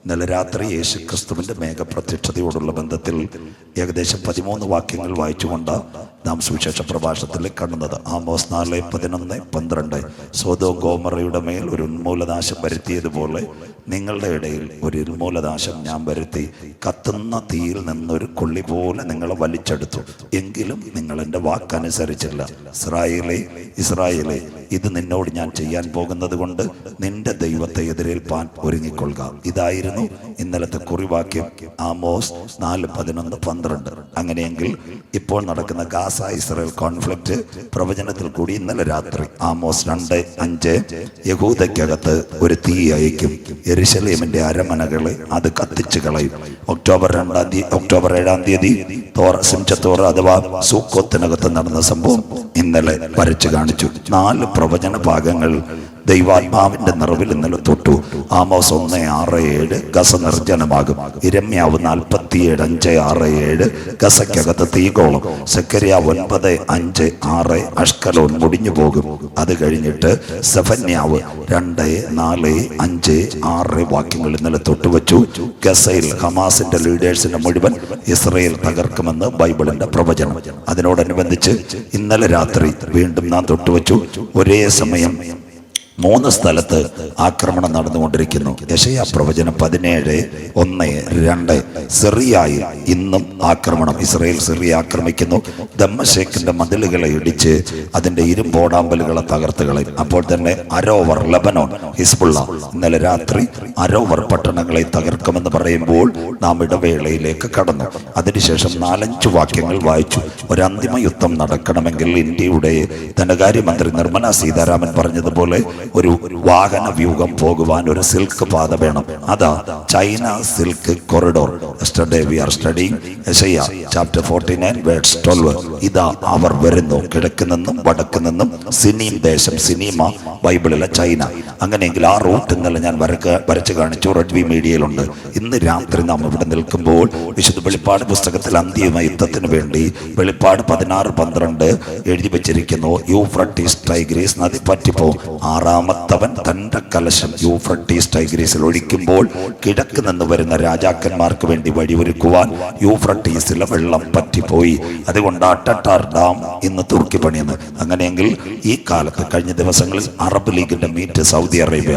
ഇന്നലെ രാത്രി യേശു ക്രിസ്തുവിൻ്റെ മേഘപ്രത്യക്ഷതയോടുള്ള ബന്ധത്തിൽ ഏകദേശം 13 വാക്യങ്ങൾ വായിച്ചുകൊണ്ട് നാം സുവിശേഷ പ്രഭാഷണത്തിൽ കാണുന്നത്. ആമോസ് 4:11-12 സോദോം ഗോമറയുടെ മേൽ ഒരു ഉന്മൂലനാശം വരുത്തിയതുപോലെ നിങ്ങളുടെ ഇടയിൽ ഒരു ഉന്മൂലനാശം ഞാൻ വരുത്തി, കത്തുന്ന തീയിൽ നിന്നൊരു കൊള്ളി പോലെ നിങ്ങളെ വലിച്ചെടുത്തു, എങ്കിലും നിങ്ങൾ എൻ്റെ വാക്കനുസരിച്ചില്ല. ഇസ്രായേലേ, ഇത് നിന്നോട് ഞാൻ ചെയ്യാൻ പോകുന്നത് കൊണ്ട് നിന്റെ ദൈവത്തെ എതിരേൽപ്പാൻ ഒരുങ്ങിക്കൊള്ളുക. ഇതായിരുന്നു ഇന്നലത്തെ കുറിവാക്യം, ആമോസ് 4:11-12. അങ്ങനെയെങ്കിൽ ഇപ്പോൾ നടക്കുന്ന ഗാസ ഇസ്രായേൽ കോൺഫ്ലിക്റ്റ് പ്രവചനത്തിൽ കൂടി ഇന്നലെ രാത്രി ആമോസ് 2:5 യഹൂദയ്ക്കകത്ത് ഒരു തീ അയക്കും, യെരുശലേമിന്റെ അരമനകളെ അത് കത്തിച്ചു കളയും. ഒക്ടോബർ 7-ാം തീയതി സിംചത്തോർ അഥവാ സൂക്കോത്തിനകത്ത് നടന്ന സംഭവം ഇന്നലെ വരച്ചു കാണിച്ചു. 4 പ്രവചന ഭാഗങ്ങൾ ദൈവാത്മാവിന്റെ നിറവിൽ ഇന്നലെ തൊട്ടു. ആമോസ് 1:6-7 ഗസ നിർജ്ജനമാകും. ഇരമ്യാവ് 47:5-6 ഗസയ്ക്കകത്ത് തീകോളം. സെക്കരിയാവ് 9:5-6 അഷ്കലോൻ മുടിഞ്ഞു പോകും. അത് കഴിഞ്ഞിട്ട് സെഫന്യാവ് 2:4-5-6 വാക്യങ്ങൾ ഇന്നലെ തൊട്ടുവച്ചു. ഗസയിൽ ഹമാസിന്റെ ലീഡേഴ്സിനെ മുഴുവൻ ഇസ്രയേൽ തകർക്കുമെന്ന് ബൈബിളിന്റെ പ്രവചനം. അതിനോടനുബന്ധിച്ച് ഇന്നലെ രാത്രി വീണ്ടും നാം തൊട്ടുവച്ചു. ഒരേ സമയം 3 സ്ഥലത്ത് ആക്രമണം നടന്നുകൊണ്ടിരിക്കുന്നു. യെശയ്യാ പ്രവചനം 17:1-2 സിറിയയിൽ ഇന്നും ആക്രമണം. Israel Syria ആക്രമിക്കുന്നു. ദമ്മശേക്കിന്റെ മതിലുകളെ ഇടിച്ച് അതിന്റെ ഇരുമ്പോടാമ്പലുകളെ തകർത്ത് കളയും. അപ്പോൾ തന്നെ അരോവർ, ലബനോൻ, ഹിസ്ബുള്ള ഇന്നലെ രാത്രി അരോവർ പട്ടണങ്ങളെ തകർക്കുമെന്ന് പറയുമ്പോൾ നാം ഇടവേളയിലേക്ക് കടന്നു. അതിനുശേഷം 4-5 വാക്യങ്ങൾ വായിച്ചു. ഒരു അന്തിമ യുദ്ധം നടക്കണമെങ്കിൽ ഇന്ത്യയുടെ ധനകാര്യമന്ത്രി നിർമ്മല സീതാരാമൻ പറഞ്ഞതുപോലെ ഒരു വാഹന വ്യൂഹം പോകുവാൻ ഒരു സിൽക്ക് പാത വേണം. അതാ China silk corridor. Yesterday we are studying യെശയ്യാ ചാപ്റ്റർ 49:12. ഇതാ അവർ വരുന്നു, കിഴക്ക് നിന്നും വടക്ക് നിന്നും സിനീം ദേശം. സിനീമ ബൈബിളിലെ ചൈന. അങ്ങനെയെങ്കിൽ ആ റൂട്ട് ഇന്നലെ ഞാൻ വരച്ച് കാണിച്ചു, റെഡ്വി മീഡിയയിലുണ്ട്. ഇന്ന് രാത്രി നാം ഇവിടെ നിൽക്കുമ്പോൾ വിശുദ്ധ വെളിപ്പാട് പുസ്തകത്തിൽ അന്തിമ യുദ്ധത്തിന് വേണ്ടി വെളിപ്പാട് 16:12 എഴുതി വെച്ചിരിക്കുന്നു. യൂഫ്രട്ടീസ് ടൈഗ്രീസ് നദി പറ്റിപ്പോ 6-ാമത്തവൻ തന്റെ കലശം യൂഫ്രട്ടീസ് ടൈഗ്രീസിൽ ഒഴിക്കുമ്പോൾ കിഴക്ക് നിന്ന് വരുന്ന രാജാക്കന്മാർക്ക് വേണ്ടി വഴിയൊരുക്കുവാൻ യൂഫ്രട്ടീസിലെ വെള്ളം പറ്റിപ്പോയി. അതുകൊണ്ട് അട്ടട്ടാർ ഡാം ഇന്ന് തുർക്കി പണിയുന്നു. അങ്ങനെയെങ്കിൽ ഈ കാലത്ത് കഴിഞ്ഞ ദിവസങ്ങളിൽ അറബ് ലീഗിന്റെ മീറ്റ് സൗദി അറേബ്യ,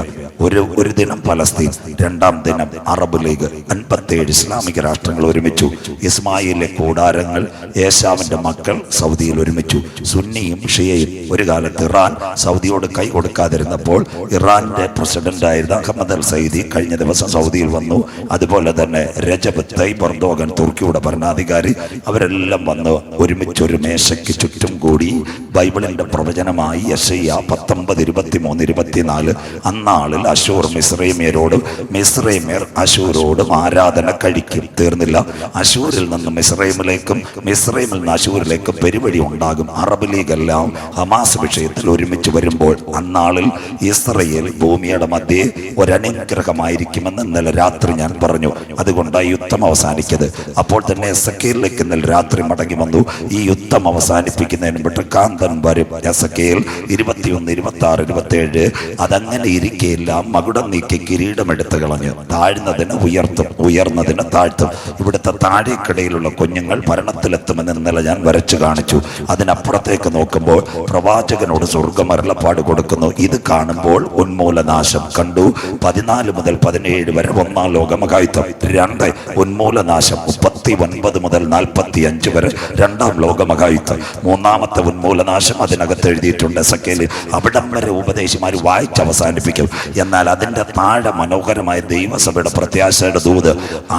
ഒരു ദിനം പലസ്തീൻ, 2-ാം ദിനം അറബ് ലീഗ്, 57 ഇസ്ലാമിക രാഷ്ട്രങ്ങൾ ഒരുമിച്ചു. ഇസ്മായിലെ കൂടാരങ്ങൾ, ഏശാവിന്റെ മക്കൾ സൗദിയിൽ ഒരുമിച്ചു. സുന്നിയും ഷിയയും. ഒരു കാലത്ത് ഇറാൻ സൗദിയോട് കൈ കൊടുക്കാതിരുന്നപ്പോൾ ഇറാന്റെ പ്രസിഡന്റായിരുന്ന അഹമ്മദ് അൽ സയ്യിദി കഴിഞ്ഞ ദിവസം സൗദിയിൽ വന്നു. അതുപോലെ തന്നെ രജബ് തയ്യിബ് എർദോഗൻ തുർക്കിയുടെ ഭരണാധികാരി, അവരെല്ലാം വന്ന് ഒരുമിച്ചൊരു മേശയ്ക്ക് ചുറ്റും കൂടി ബൈബിളിന്റെ പ്രവചനമായി യെശയ്യാ 19:23-24 അന്നാളിൽ അശൂർ മിസ്രൈമ്യരോടും മിസ്രൈമ്യർ അശൂരോടും ആരാധന കഴിക്കും. തീർന്നില്ല. അശൂരിൽ നിന്ന് മിസ്രൈമിലേക്കും മിസ്രൈമിൽ നിന്ന് അശൂരിലേക്കും പെരുവഴി ഉണ്ടാകും. അറബ് ലീഗ് എല്ലാം ഹമാസ് വിഷയത്തിൽ ഒരുമിച്ച് വരുമ്പോൾ അന്നാളിൽ ഇസ്രയേൽ ഭൂമിയുടെ മധ്യേ ഒരനുഗ്രഹമായിരിക്കുമെന്ന് ഇന്നലെ രാത്രി ഞാൻ പറഞ്ഞു. അതുകൊണ്ടാണ് യുദ്ധം അവസാനിക്കത്. അപ്പോൾ തന്നെ എസെക്കിയേലിലേക്ക് ഇന്നലെ രാത്രി മടങ്ങി വന്നു. ഈ യുദ്ധം അവസാനിപ്പിക്കുന്നതിന് മുമ്പ് കാന്തൻ വരും. എസെക്കിയേൽ 21:26-27 അതങ്ങനെ ഇരിക്കെയെല്ലാം മകുടം നീക്കി കിരീടമെടുത്ത് കളഞ്ഞു. താഴ്ന്നതിന് ഉയർത്തും, ഉയർന്നതിന് താഴ്ത്തും. ഇവിടുത്തെ താഴേക്കിടയിലുള്ള കുഞ്ഞുങ്ങൾ ഭരണത്തിലെത്തുമെന്ന് ഇന്നലെ ഞാൻ വരച്ചു കാണിച്ചു. അതിനപ്പുറത്തേക്ക് നോക്കുമ്പോൾ പ്രവാചകനോട് സ്വർഗ്ഗം അരുളപ്പാട് കൊടുക്കുന്നു. ഇത് കാണുമ്പോൾ ഉന്മൂലനാശം കണ്ടു. 14 മുതൽ 17 വരെ 1-ാം ലോകമഹായുദ്ധം. 2 ഉന്മൂലനാശം 39 മുതൽ 45 വരെ 2-ാം ലോകമഹായുദ്ധം. 3-ാമത്തെ ഉന്മൂലനാശം അതിനകത്ത് എഴുതിയിട്ടുണ്ട്. എസെക്കിയേൽ അവിടം വരെ ഉപദേശിമാർ വായിച്ച് അവസാനിപ്പിക്കും. എന്നാൽ അതിന്റെ താഴെ മനോഹരമായ ദൈവസഭയുടെ പ്രത്യാശയുടെ ദൂത്,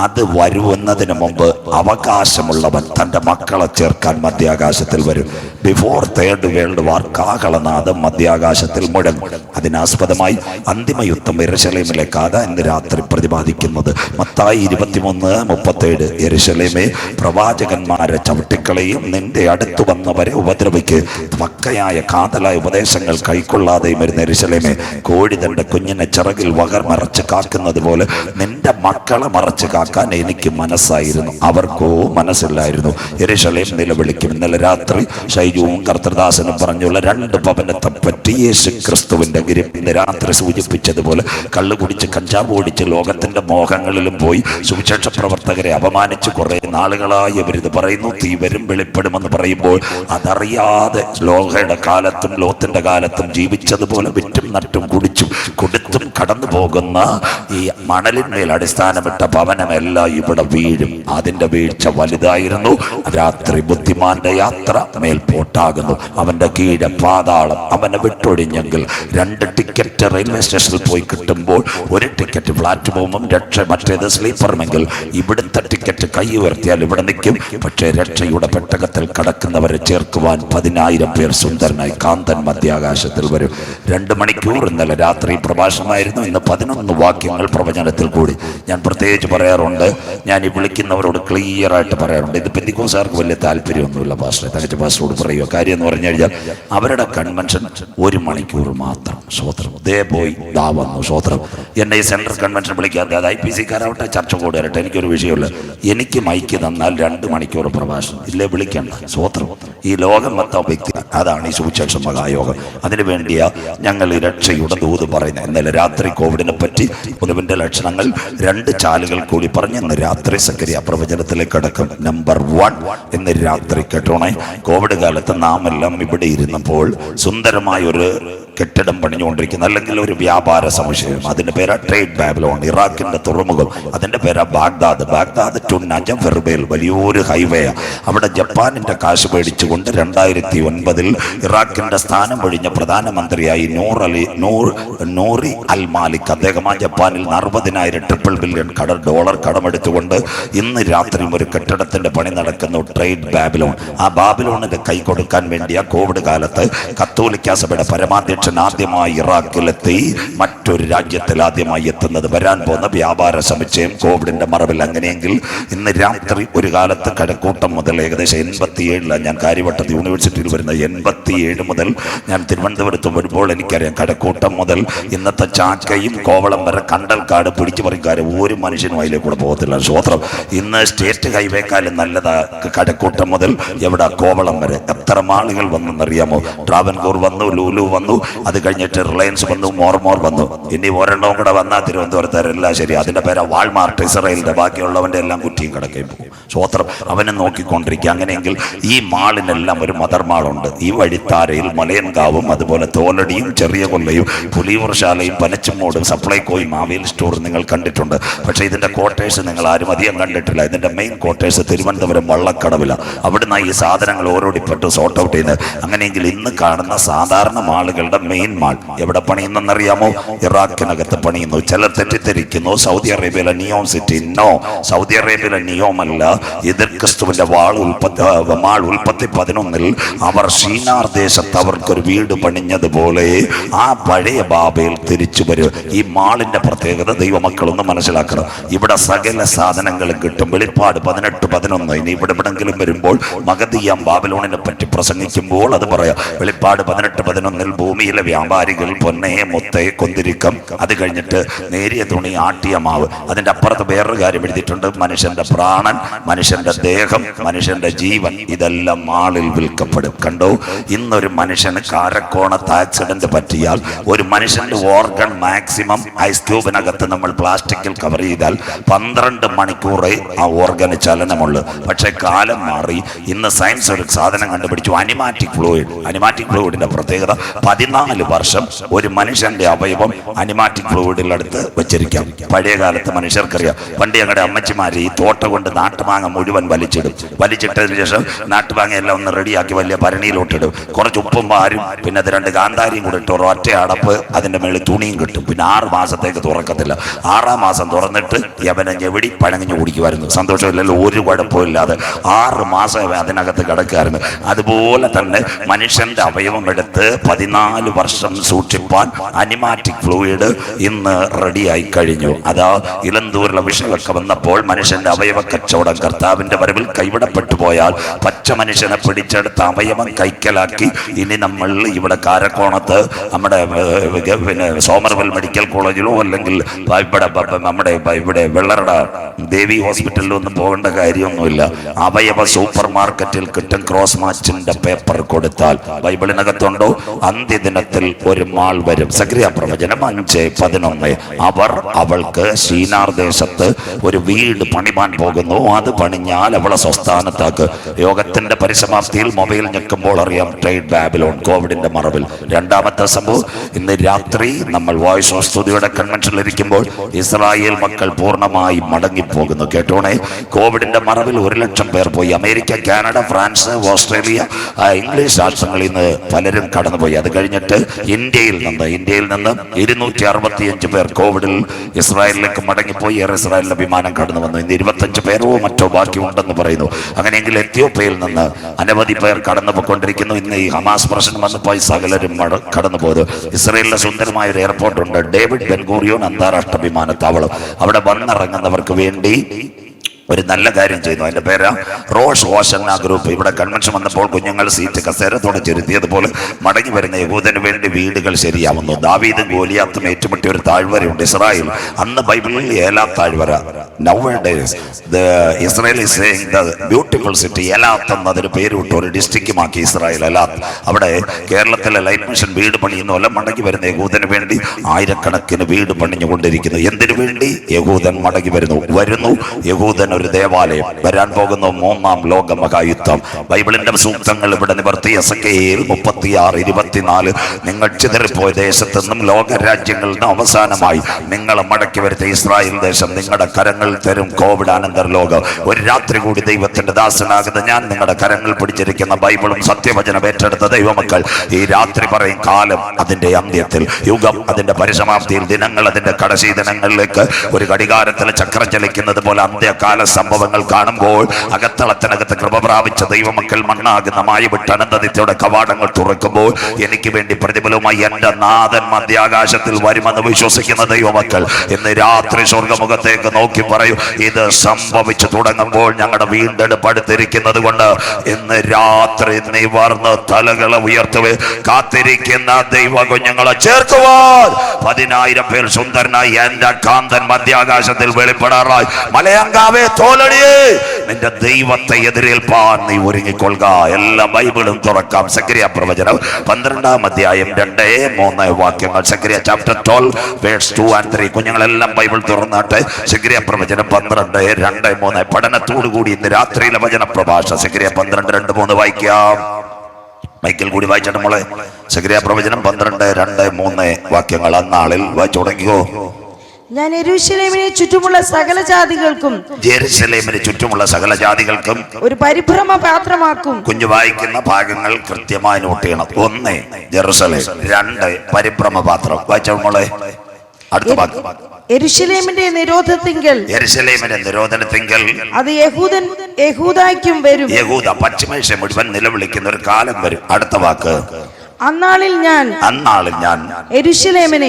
അത് വരുന്നതിന് മുമ്പ് അവകാശമുള്ളവൻ തന്റെ മക്കളെ ചേർക്കാൻ മധ്യാകാശത്തിൽ വരും. ബിഫോർ 3rd വേൾഡ് വാർ കാഹളനാദം മധ്യാകാശത്തിൽ മുഴങ്ങും. അതിനാസ്പദമായി അന്തിമ യുദ്ധം യെരുശലേമിലേക്കാണ് ഇന്ന് രാത്രി പ്രതിപാദിക്കുന്നത്. മത്തായി 23:37 യെരുശലേമേ, പ്രവാചകന്മാരെ ചവിട്ടിക്കളയും, നിന്റെ അടുത്തു വന്നവരെ ഉപദ്രവിക്ക്. പക്കയായ കാതലായ ഉപദേശങ്ങൾ കൈക്കൊള്ളാതെയും വരുന്ന യെരുശലേമേ, കോഴി തന്റെ കുഞ്ഞിനെ ചിറകിൽ മറച്ച് കാക്കുന്നത് പോലെ നിന്റെ മക്കളെ മറച്ച് കാക്കാൻ എനിക്ക് മനസ്സായിരുന്നു, അവർക്കോ മനസ്സില്ലായിരുന്നു. യെരുശലേം നിലവിളിക്കും. ഇന്നലെ രാത്രി ഷൈജുവും കർത്തൃദാസനും പറഞ്ഞുള്ള 2 ഭവനത്തെ പറ്റി യേശു ക്രിസ്തുവിൽ ക്രിസ്തുവിന്റെ ഇന്ന് രാത്രി സൂചിപ്പിച്ചതുപോലെ കള്ളു കുടിച്ച് കഞ്ചാവ് ഓടിച്ച് ലോകത്തിന്റെ മോഹങ്ങളിലും പോയി സുവിശേഷ പ്രവർത്തകരെ അപമാനിച്ച് കുറെ നാളുകളായി അവരിത് പറയുന്നു. തീ വരും വെളിപ്പെടുമെന്ന് പറയുമ്പോൾ അതറിയാതെ ലോകയുടെ കാലത്തും ലോത്തിന്റെ കാലത്തും ജീവിച്ചതുപോലെ വിറ്റും നട്ടും കുടിച്ചും കൊടുത്തും കടന്നു പോകുന്ന ഈ മണലിന്മേൽ അടിസ്ഥാനമിട്ട ഭവനമെല്ലാം ഇവിടെ വീഴും. അതിന്റെ വീഴ്ച വലുതായിരുന്നു. രാത്രി ബുദ്ധിമാന്റെ യാത്ര മേൽപോട്ടാകുന്നു, അവന്റെ കീഴെ പാതാളം. അവനെ വിട്ടൊഴിഞ്ഞെങ്കിൽ 2 ടിക്കറ്റ് റെയിൽവേ സ്റ്റേഷനിൽ പോയി കിട്ടുമ്പോൾ ഒരു ടിക്കറ്റ് പ്ലാറ്റ്ഫോമും രക്ഷ, മറ്റേത് സ്ലീപ്പറുമെങ്കിൽ ഇവിടുത്തെ ടിക്കറ്റ് കൈ ഉയർത്തിയാൽ ഇവിടെ നിൽക്കും. പക്ഷേ രക്ഷയുടെ പെട്ടകത്തിൽ കടക്കുന്നവരെ ചേർക്കുവാൻ 10,000 പേർ സുന്ദരനായി കാന്തൻ മധ്യാകാശത്തിൽ വരും. 2 മണിക്കൂർ ഇന്നലെ രാത്രി പ്രഭാഷണമായിരുന്നു. ഇന്ന് 11 വാക്യങ്ങൾ പ്രവചനത്തിൽ കൂടി. ഞാൻ പ്രത്യേകിച്ച് പറയാറുണ്ട്, ഞാൻ ഈ വിളിക്കുന്നവരോട് ക്ലിയർ ആയിട്ട് പറയാറുണ്ട്, ഇത് പെന്തിക്കോസ്തുകാർക്ക് വലിയ താല്പര്യമൊന്നുമില്ല പാസ്റ്ററെ. തകച്ച പാസ്റ്ററോട് പറയുക. കാര്യം എന്ന് പറഞ്ഞു കഴിഞ്ഞാൽ അവരുടെ കൺവെൻഷൻ 1 മണിക്കൂർ മാത്രം. സ്വോത്രം. ദേ പോയി ദാ വന്നു. സ്വോത്രം. എന്നെ ഈ സെൻട്രൽ കൺവെൻഷൻ വിളിക്കാതെ, അത് IPC-കാരാവട്ടെ ചർച്ച കൂടെ വരട്ടെ, എനിക്കൊരു വിഷയമില്ല. എനിക്ക് മൈക്ക് തന്നാൽ 2 മണിക്കൂർ പ്രഭാഷണം ഇല്ലേ വിളിക്കണ്ട. സ്വോത്രം. ഈ ലോകം മൊത്തം വ്യക്തി, അതാണ് ഈ സുവിശേഷ മഹായോഗം. അതിനു വേണ്ടിയാ ഞങ്ങൾ ഈ രക്ഷയുടെ ദൂത് പറയുന്നത്. ഇന്നലെ രാത്രി കോവിഡിനെ പറ്റി ഒന്നുവിന്റെ ലക്ഷണങ്ങൾ 2 ചാലുകൾ കൂടി പറഞ്ഞ് ഇന്ന് രാത്രി സക്കരിയ പ്രവചനത്തിലേക്ക് അടക്കം. നമ്പർ 1 ഇന്ന് രാത്രി കേട്ടോണേ. കോവിഡ് കാലത്ത് നാം എല്ലാം ഇവിടെ ഇരുന്നപ്പോൾ സുന്ദരമായ ഒരു കെട്ടിടം പണിഞ്ഞുകൊണ്ടിരിക്കുന്ന, അല്ലെങ്കിൽ ഒരു വ്യാപാര സമുച്ചയം, അതിന്റെ പേരാ ട്രേഡ് ബാബിലോൺ. ഇറാഖിന്റെ തുറമുഖം, അതിന്റെ പേരാ ബാഗ്ദാദ്. ബാഗ്ദാദ് ടു നജം ഫെർബേൽ വലിയൊരു ഹൈവേ. അവിടെ ജപ്പാനിന്റെ കാശ് മേടിച്ചുകൊണ്ട് 2009 ഇറാഖിന്റെ സ്ഥാനം ഒഴിഞ്ഞ പ്രധാനമന്ത്രിയായി നൂറി അൽ മാലിക്, അദ്ദേഹം ആ ജപ്പാനിൽ 60,000 ട്രിപ്പിൾ ബില്യൺ ഡോളർ കടമെടുത്തുകൊണ്ട് ഇന്ന് രാത്രി ഒരു കെട്ടിടത്തിന്റെ പണി നടക്കുന്നു, ട്രേഡ് ബാബിലോൺ. ആ ബാബിലോണിന്റെ കൈ കൊടുക്കാൻ വേണ്ടി ആ കോവിഡ് കാലത്ത് കത്തോലിക്ക സഭയുടെ പരമാധ്യക്ഷൻ ആദ്യമായി ഇറാഖിലെത്തി. മറ്റൊരു രാജ്യത്തിൽ ആദ്യമായി എത്തുന്നത് വരാൻ പോകുന്ന വ്യാപാര സമുച്ചയം കോവിഡിന്റെ മറവിൽ. അങ്ങനെയെങ്കിൽ ഇന്ന് രാത്രി ഒരു കാലത്ത് കഴക്കൂട്ടം മുതൽ ഏകദേശം 87 ഞാൻ കാര്യവട്ടത്ത് യൂണിവേഴ്സിറ്റിയിൽ വരുന്ന 87 മുതൽ ഞാൻ തിരുവനന്തപുരത്ത് വരുമ്പോൾ എനിക്കറിയാം, കഴക്കൂട്ടം മുതൽ ഇന്നത്തെ ചാക്കയും കോവളം വരെ കണ്ടൽക്കാട് പിടിച്ചു പറിക്കാരെ ഒരു മനുഷ്യനും അതിലേക്കൂടെ പോകത്തില്ല. സ്വോത്രം. ഇന്ന് സ്റ്റേറ്റ് ഹൈവേക്കാലും നല്ലതാ കഴക്കൂട്ടം മുതൽ എവിടെ കോവളം വരെ. എത്ര ആളുകൾ വന്നെന്നറിയാമോ? ട്രാവൻകൂർ വന്നു, ലൂലു വന്നു, അത് കഴിഞ്ഞിട്ട് റിലയൻസ് വന്നു, മോർമോർ വന്നു. ഇനി ഒരെണ്ണവും കൂടെ വന്നാൽ തിരുവനന്തപുരത്തുകാരെല്ലാം ശരി. അതിന്റെ പേരാ വാൾമാർട്ട്, ഇസ്രായേലിന്റെ. ബാക്കിയുള്ളവന്റെ എല്ലാം കുറ്റിയും കിടക്കുകയും പോകും. സ്വോത്രം. അവനെ നോക്കിക്കൊണ്ടിരിക്കുക. അങ്ങനെയെങ്കിൽ ഈ മാളിനെല്ലാം ഒരു മദർ മാളുണ്ട്. ഈ വഴിത്താരയിൽ മലയൻകാവും അതുപോലെ തോലടിയും ചെറിയ കൊല്ലയും പുലിയൂർശാലയും പനച്ചുമോടും സപ്ലൈകോയും മാവേലി സ്റ്റോർ നിങ്ങൾ കണ്ടിട്ടുണ്ട്. പക്ഷേ ഇതിന്റെ ക്വാർട്ടേഴ്സ് നിങ്ങൾ ആരും അധികം കണ്ടിട്ടില്ല. ഇതിന്റെ മെയിൻ ക്വാർട്ടേഴ്സ് തിരുവനന്തപുരം വള്ളക്കടവില. അവിടുന്ന് ഈ സാധനങ്ങൾ ഓരോടിപ്പെട്ട് സോർട്ട് ഔട്ട് ചെയ്യുന്നത്. അങ്ങനെയെങ്കിൽ ഇന്ന് കാണുന്ന സാധാരണ മാളുകളുടെ മെയിൻ മാൾ എവിടെ പണിയുന്നറിയാമോ? ഇറാഖിനകത്ത് പണിയുന്നു. ചിലർ തെറ്റിദ്ധരിക്കുന്നു സൗദി അറേബ്യയിലെ നിയോം സിറ്റി. നോ, സൗദി അറേബ്യയിലെ നിയോം അല്ല. ഇത് ക്രിസ്തുവിന്റെ മാൾ ഉൽപ്പത്തി 11 അവർ ഷീനാർ ദേശത്ത് അവർക്കൊരു വീട് പണിഞ്ഞതുപോലെ ആ പഴയ ബാബയിൽ തിരിച്ചു വരും. ഈ മാളിന്റെ പ്രത്യേകത ദൈവമക്കളൊന്ന് മനസ്സിലാക്കണം. ഇവിടെ സകല സാധനങ്ങളും കിട്ടും. വെളിപ്പാട് 18-11. ഇനി ഇവിടെ എവിടെങ്കിലും വരുമ്പോൾ മഗദിയാം ബാബിലോണിനെ പറ്റി പ്രസംഗിക്കുമ്പോൾ അത് പറയാം. വെളിപ്പാട് 18-11 ഭൂമിയിലെ വ്യാപാരികൾ പൊന്നെ മുത്തേ കൊന്തിരിക്കം, അത് കഴിഞ്ഞിട്ട് നേരിയ തുണി ആട്ടിയ മാവ്. അതിന്റെ അപ്പുറത്ത് വേറൊരു കാര്യം എഴുതിയിട്ടുണ്ട്, മനുഷ്യന്റെ പ്രാണൻ, മനുഷ്യന്റെ ദേഹം, മനുഷ്യന്റെ ജീവൻ, ഇതെല്ലാം മാളിൽ വിൽക്കപ്പെടും. കണ്ടോ? ഇന്നൊരു മനുഷ്യന് കാരക്കോണത്ത് ആക്സിഡന്റ് പറ്റിയാൽ ഒരു മനുഷ്യന്റെ ഓർഗൺ മാക്സിമം ഐസ് ക്യൂബിനകത്ത് നമ്മൾ പ്ലാസ്റ്റിക്കിൽ കവർ ചെയ്താൽ 12 മണിക്കൂറേ ആ ഓർഗന് ചലനമുള്ളൂ. പക്ഷെ കാലം മാറി. ഇന്ന് സയൻസ് ഒരു സാധനം കണ്ടുപിടിച്ചു, അനിമാറ്റിക് ഫ്ലൂയിഡ്. അനിമാറ്റിക് ഫ്ലൂയിഡിന്റെ പ്രത്യേകത 14 വർഷം ഒരു മനുഷ്യന്റെ അവയവം അനിമാറ്റിക് ഫ്ലൂയിഡിൽ അടുത്ത് വെച്ചിരിക്കാം. പഴയ കാലത്ത് മനുഷ്യർക്കറിയാം, പണ്ട് ഞങ്ങളുടെ അമ്മച്ചിമാര് ഈ തോട്ട കൊണ്ട് നാട്ടുമാങ്ങ മുഴുവൻ വലിച്ചിടും. വലിച്ചിട്ടതിന് ശേഷം നാട്ടുമാങ്ങ എല്ലാം ഒന്ന് റെഡിയാക്കി വലിയ ഭരണിയിലോട്ടിടും. കുറച്ച് ഉപ്പും പാരും, പിന്നെ അത് 2 കാന്താരിയും കൂടെ ഇട്ട് ഒറ്റ അടപ്പ്, അതിന്റെ മേളിൽ തുണിയും കിട്ടും. പിന്നെ 6 മാസത്തേക്ക് തുറക്കത്തില്ല. 6-ാം മാസം തുറന്നിട്ട് യവനെ ഞെവിടി പഴങ്ങഞ്ഞു കുടിക്കുമായിരുന്നു. സന്തോഷമില്ലല്ലോ, ഒരു കുഴപ്പമില്ലാതെ 6 മാസം അതിനകത്ത് കിടക്കുമായിരുന്നു. അതുപോലെ തന്നെ മനുഷ്യന്റെ അവയവം എടുത്ത് 14 വർഷം സൂക്ഷിപ്പാൻ അനിമാറ്റിക് ഫ്ലൂയിഡ് ഇന്ന് റെഡിയായി കഴിഞ്ഞു. അതാ ഇലന്തൂരിലെ വിഷയമൊക്കെ വന്നപ്പോൾ മനുഷ്യന്റെ അവയവ കച്ചവടം കർത്താവിന്റെ വരവ് വരവിൽ കൈവിടപ്പെട്ടു പോയാൽ പച്ച മനുഷ്യനെ പിടിച്ചെടുത്ത് അവയവം കൈക്കലാക്കി ഇനി നമ്മൾ ഇവിടെ കാരക്കോണത്ത് നമ്മുടെ പിന്നെ സോമർവെൽ മെഡിക്കൽ കോളേജിലോ അല്ലെങ്കിൽ ഇവിടെ വെള്ളറട ദേവി ഹോസ്പിറ്റലിലോ ഒന്നും പോകേണ്ട കാര്യമൊന്നുമില്ല. അവയവ സൂപ്പർ മാർക്കറ്റിൽ കിട്ടും. ക്രോസ് മാച്ചിന്റെ പേപ്പർ കൊടുത്താൽ ബൈബിളിനകത്തുണ്ടോ അന്ത്യദിനത്തിൽ ഒരു മാൾ വരും. സക്രിയ പ്രവചനം 5:11. അവർ അവൾക്ക് ഷീനാർ ദേശത്ത് ഒരു വീട് പണിമാൻ പോകുന്നു. അത് പണിഞ്ഞാൽ അവളെ സ്വസ്ഥാനത്താക്ക്. യോഗത്തിന്റെ പരിസമാപ്തിയിൽ മൊബൈൽ ഞെക്കുമ്പോൾ അറിയാം ട്രേഡ് ബാബിലോൺ കോവിഡിന്റെ മറവിൽ. രണ്ടാമത്തെ സംഭവം, ഇന്ന് രാത്രി നമ്മൾ വോയിസ് ഓഫ് സ്തുതിയുടെ കൺവെൻഷനിൽ ഇരിക്കുമ്പോൾ ഇസ്രായേൽ മക്കൾ പൂർണ്ണമായി മടങ്ങിപ്പോകുന്നു. കേട്ടോണേ, കോവിഡിന്റെ മറവിൽ 1,00,000 പേർ പോയി. America, Canada, France, Australia, English രാഷ്ട്രങ്ങളിൽ നിന്ന് പലരും കടന്നുപോയി. അത് കഴിഞ്ഞിട്ട് ഇന്ത്യയിൽ നിന്ന് 265 പേർ കോവിഡിൽ ഇസ്രായേലിലേക്ക് മടങ്ങിപ്പോയി. ഇസ്രായേലിന്റെ വിമാനം കടന്നു വന്നു. ഇന്ന് 25 പേരോ മറ്റോ ബാക്കി ഉണ്ടെന്ന് പറയുന്നു. അങ്ങനെയെങ്കിൽ എത്യോപ്യയിൽ നിന്ന് അനവധി പേർ കടന്നു പോയിക്കൊണ്ടിരിക്കുന്നു. ഇന്ന് ഈ ഹമാസ് പ്രശ്നം വന്നപ്പോൾ സകലരും കടന്നു പോയത്. ഇസ്രായേലിലെ സുന്ദരമായ ഒരു എയർപോർട്ട് ഉണ്ട്, ഡേവിഡ് ബെൻഗൂറിയോൺ അന്താരാഷ്ട്ര വിമാനത്താവളം. അവിടെ വന്നിറങ്ങുന്നവർക്ക് വേണ്ടി ഒരു നല്ല കാര്യം ചെയ്യുന്നു. അതിന്റെ പേര് റോഷ് ഹോഷന്ന ഗ്രൂപ്പ്. ഇവിടെ കൺവെൻഷൻ വന്നപ്പോൾ കുഞ്ഞുങ്ങൾ സീറ്റ് കസേരത്തോടെ ചെരുത്തിയതുപോലെ മടങ്ങി വരുന്ന യഹൂദന് വേണ്ടി വീടുകൾ ശരിയാവുന്നു. ദാവീദും ഗോലിയാത്തും ഏറ്റുമുട്ടിയ ഒരു താഴ്വരയുണ്ട് ഇസ്രായേൽ. അന്ന് ബൈബിളിൽ ഏലാത്ത് താഴ്വര. Nowadays the Israel is saying the beautiful city ഏലാത്ത് എന്നതിന് പേര് വിട്ടു ഒരു ഡിസ്ട്രിക്റ്റുമാക്കി ഇസ്രായേൽ ഏലാത്ത്. അവിടെ കേരളത്തിലെ ലൈഫ് മിഷൻ വീട് പണിയുന്ന പോലെ മടങ്ങി വരുന്ന യഹൂദന് വേണ്ടി ആയിരക്കണക്കിന് വീട് പണിഞ്ഞുകൊണ്ടിരിക്കുന്നു. എന്തിനു വേണ്ടി? യഹൂദൻ മടങ്ങി വരുന്നു. യഹൂദൻ ഒരു ദേവാലയം. വരാൻ പോകുന്ന 3-ാം ലോക മഹായുദ്ധം. ബൈബിളിന്റെ സൂക്തങ്ങൾ ഇവിടെ നിവർത്തി. എസെക്കിയേൽ 36:24. നിങ്ങൾ ചിതറിപ്പോയ ദേശത്തു നിന്നും ലോകരാജ്യങ്ങളിൽ നിന്നും അവസാനമായി നിങ്ങളെ മടക്കി വരുത്തിയ ഇസ്രായേൽ ദേശം നിങ്ങളുടെ കരങ്ങൾ തരും. കോവിഡ് അനന്തര ലോകം. ഒരു രാത്രി കൂടി ദൈവത്തിന്റെ ദാസനാകുന്ന ഞാൻ നിങ്ങളുടെ കരങ്ങൾ പിടിച്ചിരിക്കുന്ന ബൈബിളും സത്യവചനം ഏറ്റെടുത്ത ദൈവമക്കൾ ഈ രാത്രി പറയും, കാലം അതിന്റെ അന്ത്യത്തിൽ, യുഗം അതിന്റെ പരിസമാപ്തിയിൽ, ദിനങ്ങൾ അതിന്റെ കടശീ ദിനങ്ങളിലേക്ക് ഒരു ഘടികാരത്തിൽ ചക്രം ചലിക്കുന്നത് പോലെ അന്ത്യകാല സംഭവങ്ങൾ കാണുമ്പോൾ അകത്തളത്തിനകത്ത് കൃപ പ്രാപിച്ച ദൈവമക്കൾ മണ്ണാകുന്ന മായവിട്ട് അനന്തനിത്യയുടെ കവാടങ്ങൾ തുറക്കുമ്പോൾ എനിക്ക് വേണ്ടി പ്രതിഫലവുമായി എന്റെ നാഥൻ മധ്യാകാശത്തിൽ വരുമെന്ന് വിശ്വസിക്കുന്ന ദൈവമക്കൾ ഇന്ന് രാത്രി സ്വർഗമുഖത്തേക്ക് നോക്കി പറയൂ, ഇത് സംഭവിച്ചു തുടങ്ങുമ്പോൾ ഞങ്ങളുടെ വീണ്ടെടുപ്പ് അടുത്തിരിക്കുന്നത് കൊണ്ട് ഇന്ന് രാത്രി നിവർന്ന് തലകളെ ഉയർത്തുവേ. കാത്തിരിക്കുന്ന ദൈവ കുഞ്ഞുങ്ങളെ ചേർക്കുവാൻ 10,000 പേർ സുന്ദരനായി എന്റെ കാന്തൻ മധ്യാകാശത്തിൽ വെളിപ്പെടാറായി. മലയങ്കാവേ തോലടിയേ, നിന്റെ ദൈവത്തെ എതിരേൽപ്പാൻ നീ ഒരുങ്ങിക്കൊള്ളുക. എല്ലാ ബൈബിളും തുറക്കാം. സക്രിയ പ്രവചനം 12-ാം അധ്യായം 2-3 വാക്യങ്ങൾ. സക്രിയ ചാപ്റ്റർ 12 വേഴ്സ് 2 and 3. കുഞ്ഞുങ്ങളെല്ലാം ബൈബിൾ തുറന്നാട്ടെ. സക്രിയ പ്രവചനം 12:2-3 പഠനത്തോടുകൂടി ഇന്ന് രാത്രിയിലെ വചന പ്രഭാഷ. സക്രിയ 12:2-3 വായിക്കാം. മൈക്കിൽ കൂടി വായിച്ചിട്ട് മോളെ. സക്രിയ പ്രവചനം 12:2-3 വാക്യങ്ങൾ. അന്നാളിൽ വായിച്ചു തുടങ്ങിയോ. ഞാൻ യെരൂശലേമിനെ ചുറ്റുമുള്ള സകല ജാതികൾക്കും ഒരു പരിഭ്രമ പാത്രമാക്കും. കുഞ്ഞു വായിക്കുന്ന ഭാഗങ്ങൾ കൃത്യമായി നോട്ട് ചെയ്യണം. 1 ജെറുസലേം, 2 പരിഭ്രമ പാത്രം. വായിച്ചോ മോളെ. അടുത്ത ഭാഗം. യെരൂശലേമിന്റെ നിരോധനത്തിങ്കൽ അത് യഹൂദായ്ക്കും വരും. യഹൂദ പശ്ചിമേഷ്യ മുഴുവൻ നിലവിളിക്കുന്ന ഒരു കാലം വരും. അടുത്ത വാക്ക്. അന്നാളിൽ ഞാൻ യെരൂശലേമിനെ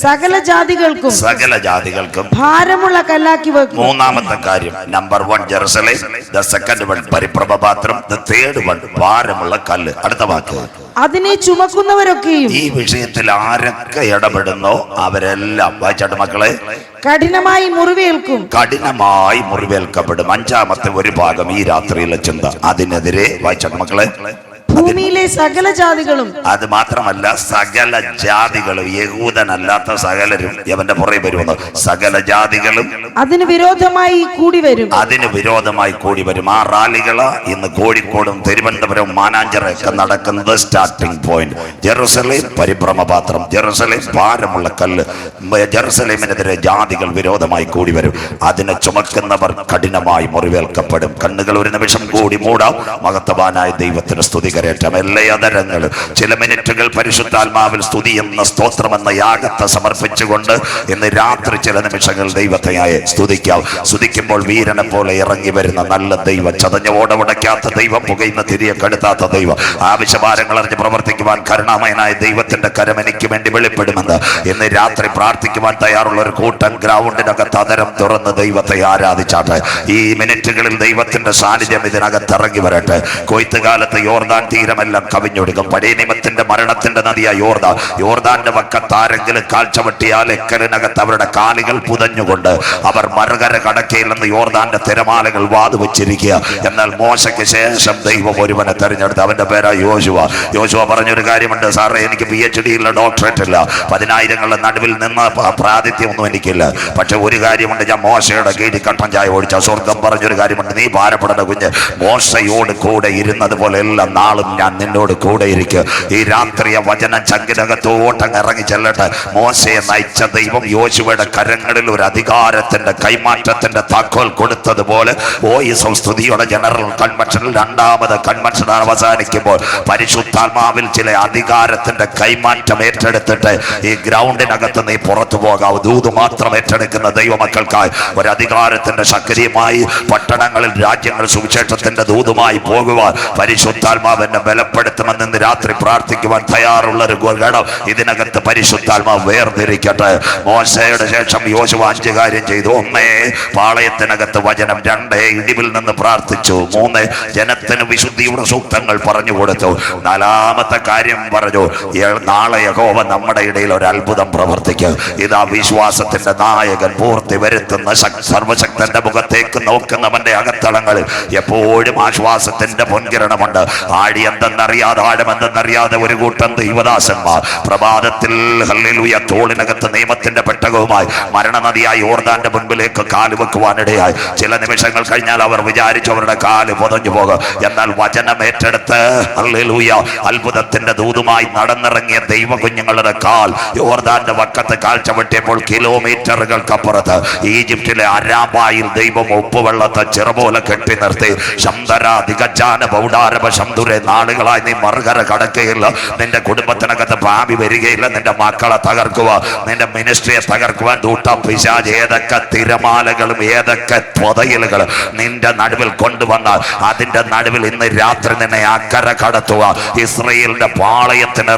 സകല ജാതികൾക്കും ഭാരമുള്ള കല്ലാക്കി വെക്കും. 3-ാമത്തെ കാര്യം. Number 1 Jerusalem, the second one പരിഭ്രമ പാത്രം, the third one ഭാരമുള്ള കല്ല്. അടുത്ത വാക്ക്. അതിനെ ചുമക്കുന്നവരൊക്കെയും. ഈ വിഷയത്തിൽ ആരൊക്കെ ഇടപെടുന്നോ അവരെല്ലാം വായിച്ചാട്ട് മക്കളെ കഠിനമായി മുറിവേൽക്കപ്പെടും. 5-ാമത്തെ ഒരു ഭാഗം ഈ രാത്രിയിലെ ചിന്ത. അതിനെതിരെ വായിച്ചാട്ട് മക്കളെ. ഭൂമിയിലെ സകല ജാതികളും. അത് മാത്രമല്ല സകല ജാതികളും, യഹൂദനല്ലാത്ത സകലരും അവന്റെ പുറകെ വരുമെന്ന്. സകല ജാതികളും അതിന് വിരോധമായി കൂടി വരും. ആ റാലികള് ഇന്ന് കോഴിക്കോടും തിരുവനന്തപുരവും മാനാഞ്ചിറയൊക്കെ നടക്കുന്നത്. സ്റ്റാർട്ടിംഗ് പോയിന്റ് ജെറുസലേം പരിഭ്രമപാത്രം, ജെറുസലേം ഭാരമുള്ള കല്ല്. ജെറുസലേമിനെതിരെ ജാതികൾ വിരോധമായി കൂടി വരും. അതിനെ ചുമക്കുന്നവർ കഠിനമായി മുറിവേൽക്കപ്പെടും. കണ്ണുകൾ ഒരു നിമിഷം കൂടി മൂടാം. മഹത്വവാനായ ദൈവത്തിന് സ്തുതി. സ്തുതിക്കരേറ്റം. എല്ലാ അതരങ്ങളും ചില മിനിറ്റുകൾ പരിശുദ്ധാത്മാവിൽ സ്തുതി എന്ന സ്തോത്രമെന്ന യാഗത്തെ സമർപ്പിച്ചുകൊണ്ട് ഇന്ന് രാത്രി ചില നിമിഷങ്ങൾ ദൈവത്തെയായി സ്തുതിക്കാം. സ്തുതിക്കുമ്പോൾ വീരനെ പോലെ ഇറങ്ങി വരുന്ന നല്ല ദൈവം, ചതഞ്ഞ ഓടമുടയ്ക്കാത്ത ദൈവം, പുകയുന്ന തിരിയെ കെടുത്താത്ത ദൈവം, ആവശ്യഭാരങ്ങൾ അറിഞ്ഞ് പ്രവർത്തിക്കുവാൻ കരുണാമയനായ ദൈവത്തിന്റെ കരം എനിക്ക് വേണ്ടി വെളിപ്പെടുമെന്ന് ഇന്ന് രാത്രി പ്രാർത്ഥിക്കുവാൻ തയ്യാറുള്ള ഒരു കൂട്ടൻ ഗ്രൗണ്ടിനകത്ത് അതരം തുറന്ന് ദൈവത്തെ ആരാധിച്ചാട്ടെ. ഈ മിനിറ്റുകളിൽ ദൈവത്തിന്റെ സാന്നിധ്യം ഇതിനകത്ത് ഇറങ്ങി വരട്ടെ. കൊയ്ത്തുകാലത്ത് യോർദാൻ തീരമെല്ലാം കവിഞ്ഞൊടുക്കും. പഴയ നിയമത്തിന്റെ മരണത്തിന്റെ നദിയായ യോർദാന്റെ വക്കത്താരെങ്കിലും കാൽച്ചവട്ടിയാൽ എക്കലിനകത്ത് അവരുടെ കാലുകൾ പുതഞ്ഞുകൊണ്ട് അവർ മറുകര കടക്കയില്ലെന്ന് യോർദാന്റെ തിരമാലകൾ വാതുവെച്ചിരിക്കുക. എന്നാൽ മോശയ്ക്ക് ശേഷം ദൈവം ഒരുവനെ തെരഞ്ഞെടുത്ത്, അവന്റെ പേരാ യോശുവ പറഞ്ഞൊരു കാര്യമുണ്ട്, സാറേ എനിക്ക് PhD ഇല്ല, ഡോക്ടറേറ്റ് ഇല്ല, 10,000ങ്ങളുടെ നടുവിൽ നിന്ന് പ്രാതിഥ്യമൊന്നും എനിക്കില്ല, പക്ഷെ ഒരു കാര്യമുണ്ട്, ഞാൻ മോശയുടെ കീഴിൽ കട്ടൻ ചായ ഓടിച്ച സ്വർഗം പറഞ്ഞൊരു കാര്യമുണ്ട്, നീ ഭാരപ്പെടുന്ന കുഞ്ഞ്, മോശയോട് കൂടെ ഇരുന്നത് പോലെ എല്ലാ നാളും ഞാൻ നിന്നോട് കൂടെ ഇരിക്കും. ഈ രാത്രിയ വചനം ചങ്കിനകത്തോട്ടങ്ങ് ഇറങ്ങി ചെല്ലട്ടെ. മോശയെ നയിച്ച ദൈവം യോശുവയുടെ കരങ്ങളിൽ ഒരു അധികാരത്തിന്റെ കൈമാറ്റത്തിന്റെ താക്കോൽ കൊടുത്തതുപോലെ സ്തുതിയുടെ ജനറൽ കൺവെൻഷനിൽ രണ്ടാമത് കൺവെൻഷൻ അവസാനിക്കുമ്പോൾ പരിശുദ്ധാത്മാവിൽ ചില അധികാരത്തിന്റെ കൈമാറ്റം ഏറ്റെടുത്തിട്ട് ഈ ഗ്രൗണ്ടിനകത്ത് നീ പുറത്തു പോകാവൂ. ദൂത് മാത്രം ഏറ്റെടുക്കുന്ന ദൈവമക്കൾക്കായി ഒരു അധികാരത്തിന്റെ ശക്തിയുമായി പട്ടണങ്ങളിൽ രാജ്യങ്ങൾ സുവിശേഷത്തിന്റെ ദൂതുമായി പോകുവാൻ പരിശുദ്ധാത്മാവിനെ ബലപ്പെടുത്തുമെന്ന് ഇന്ന് രാത്രി പ്രാർത്ഥിക്കുവാൻ തയ്യാറുള്ള ഒരു ഗണം ഇതിനകത്ത് പരിശുദ്ധാത്മാവ് വേർതിരിക്കട്ടെ. മോശയുടെ ശേഷം യോശുവ 5 കാര്യം ചെയ്തു. 1, പാളയത്തിനകത്ത് വചനം. 2, ഇടിവിൽ നിന്ന് പ്രാർത്ഥിച്ചു. 3, ജനത്തിന് വിശുദ്ധിയുടെ സൂക്തങ്ങൾ പറഞ്ഞു കൊടുത്തു. 4-മത്തെ കാര്യം പറഞ്ഞു, നാളെ യഹോവ നമ്മുടെ ഇടയിൽ ഒരു അത്ഭുതം പ്രവർത്തിക്കും. ഇതാ വിശ്വാസത്തിന്റെ നായകൻ, പൂർത്തി വരുത്തുന്ന സർവശക്തന്റെ മുഖത്തേക്ക് നോക്കുന്നവന്റെ അകത്തളങ്ങളിൽ എപ്പോഴും ആശ്വാസത്തിന്റെ പൊൻകിരണമുണ്ട്. ആഴിയെന്തെന്നറിയാതെ ആഴമെന്തെന്നറിയാതെ ഒരു കൂട്ടം ദൈവദാസന്മാർ പ്രഭാതത്തിൽ ഹല്ലേലൂയ തോളിനകത്ത് നിയമത്തിന്റെ പെട്ടകവുമായി മരണനദിയായ യോർദാന്റെ മുൻപിലേക്ക് കാലുവെക്കുവാനിടയായി. ചില നിമിഷങ്ങൾ കഴിഞ്ഞാൽ അവർ വിചാരിച്ചു അവരുടെ കാല് പുതഞ്ഞു പോകും. എന്നാൽ വചനം ഏറ്റെടുത്ത് ഹല്ലേലൂയ അത്ഭുതത്തിന്റെ ദൂതുമായി നടന്നിറങ്ങിയ ദൈവ കുഞ്ഞുങ്ങളുടെ കാൽ യോർദാന്റെ വക്കത്ത് കാൽ ചവിട്ടിയപ്പോൾ കിലോമീറ്ററുകൾക്കപ്പുറത്ത് ഈജിപ്തിലെ അരാബായിൽ ദൈവം ഉപ്പുവെള്ളത്തെ ചെറുപോലെ കെട്ടി നിർത്തി. നാളുകളായി നീ മറുകര കടക്കുകയില്ല, നിന്റെ കുടുംബത്തിനകത്ത് ഭാവി വരികയില്ല, നിന്റെ മക്കളെ തകർക്കുക, നിന്റെ മിനിസ്ട്രിയെ തകർക്കുവാൻ ദൂട്ടം പിശാച് ഏതൊക്കെ തിരമാലകളും ഏതൊക്കെ പൊതയലുകൾ നിന്റെ നടുവിൽ കൊണ്ടുവന്നാൽ അതിന്റെ നടുവിൽ ഇന്ന് രാത്രി നിന്നെ അക്കര കടത്തുക. ഇസ്രയേലിന്റെ പാളയത്തിന്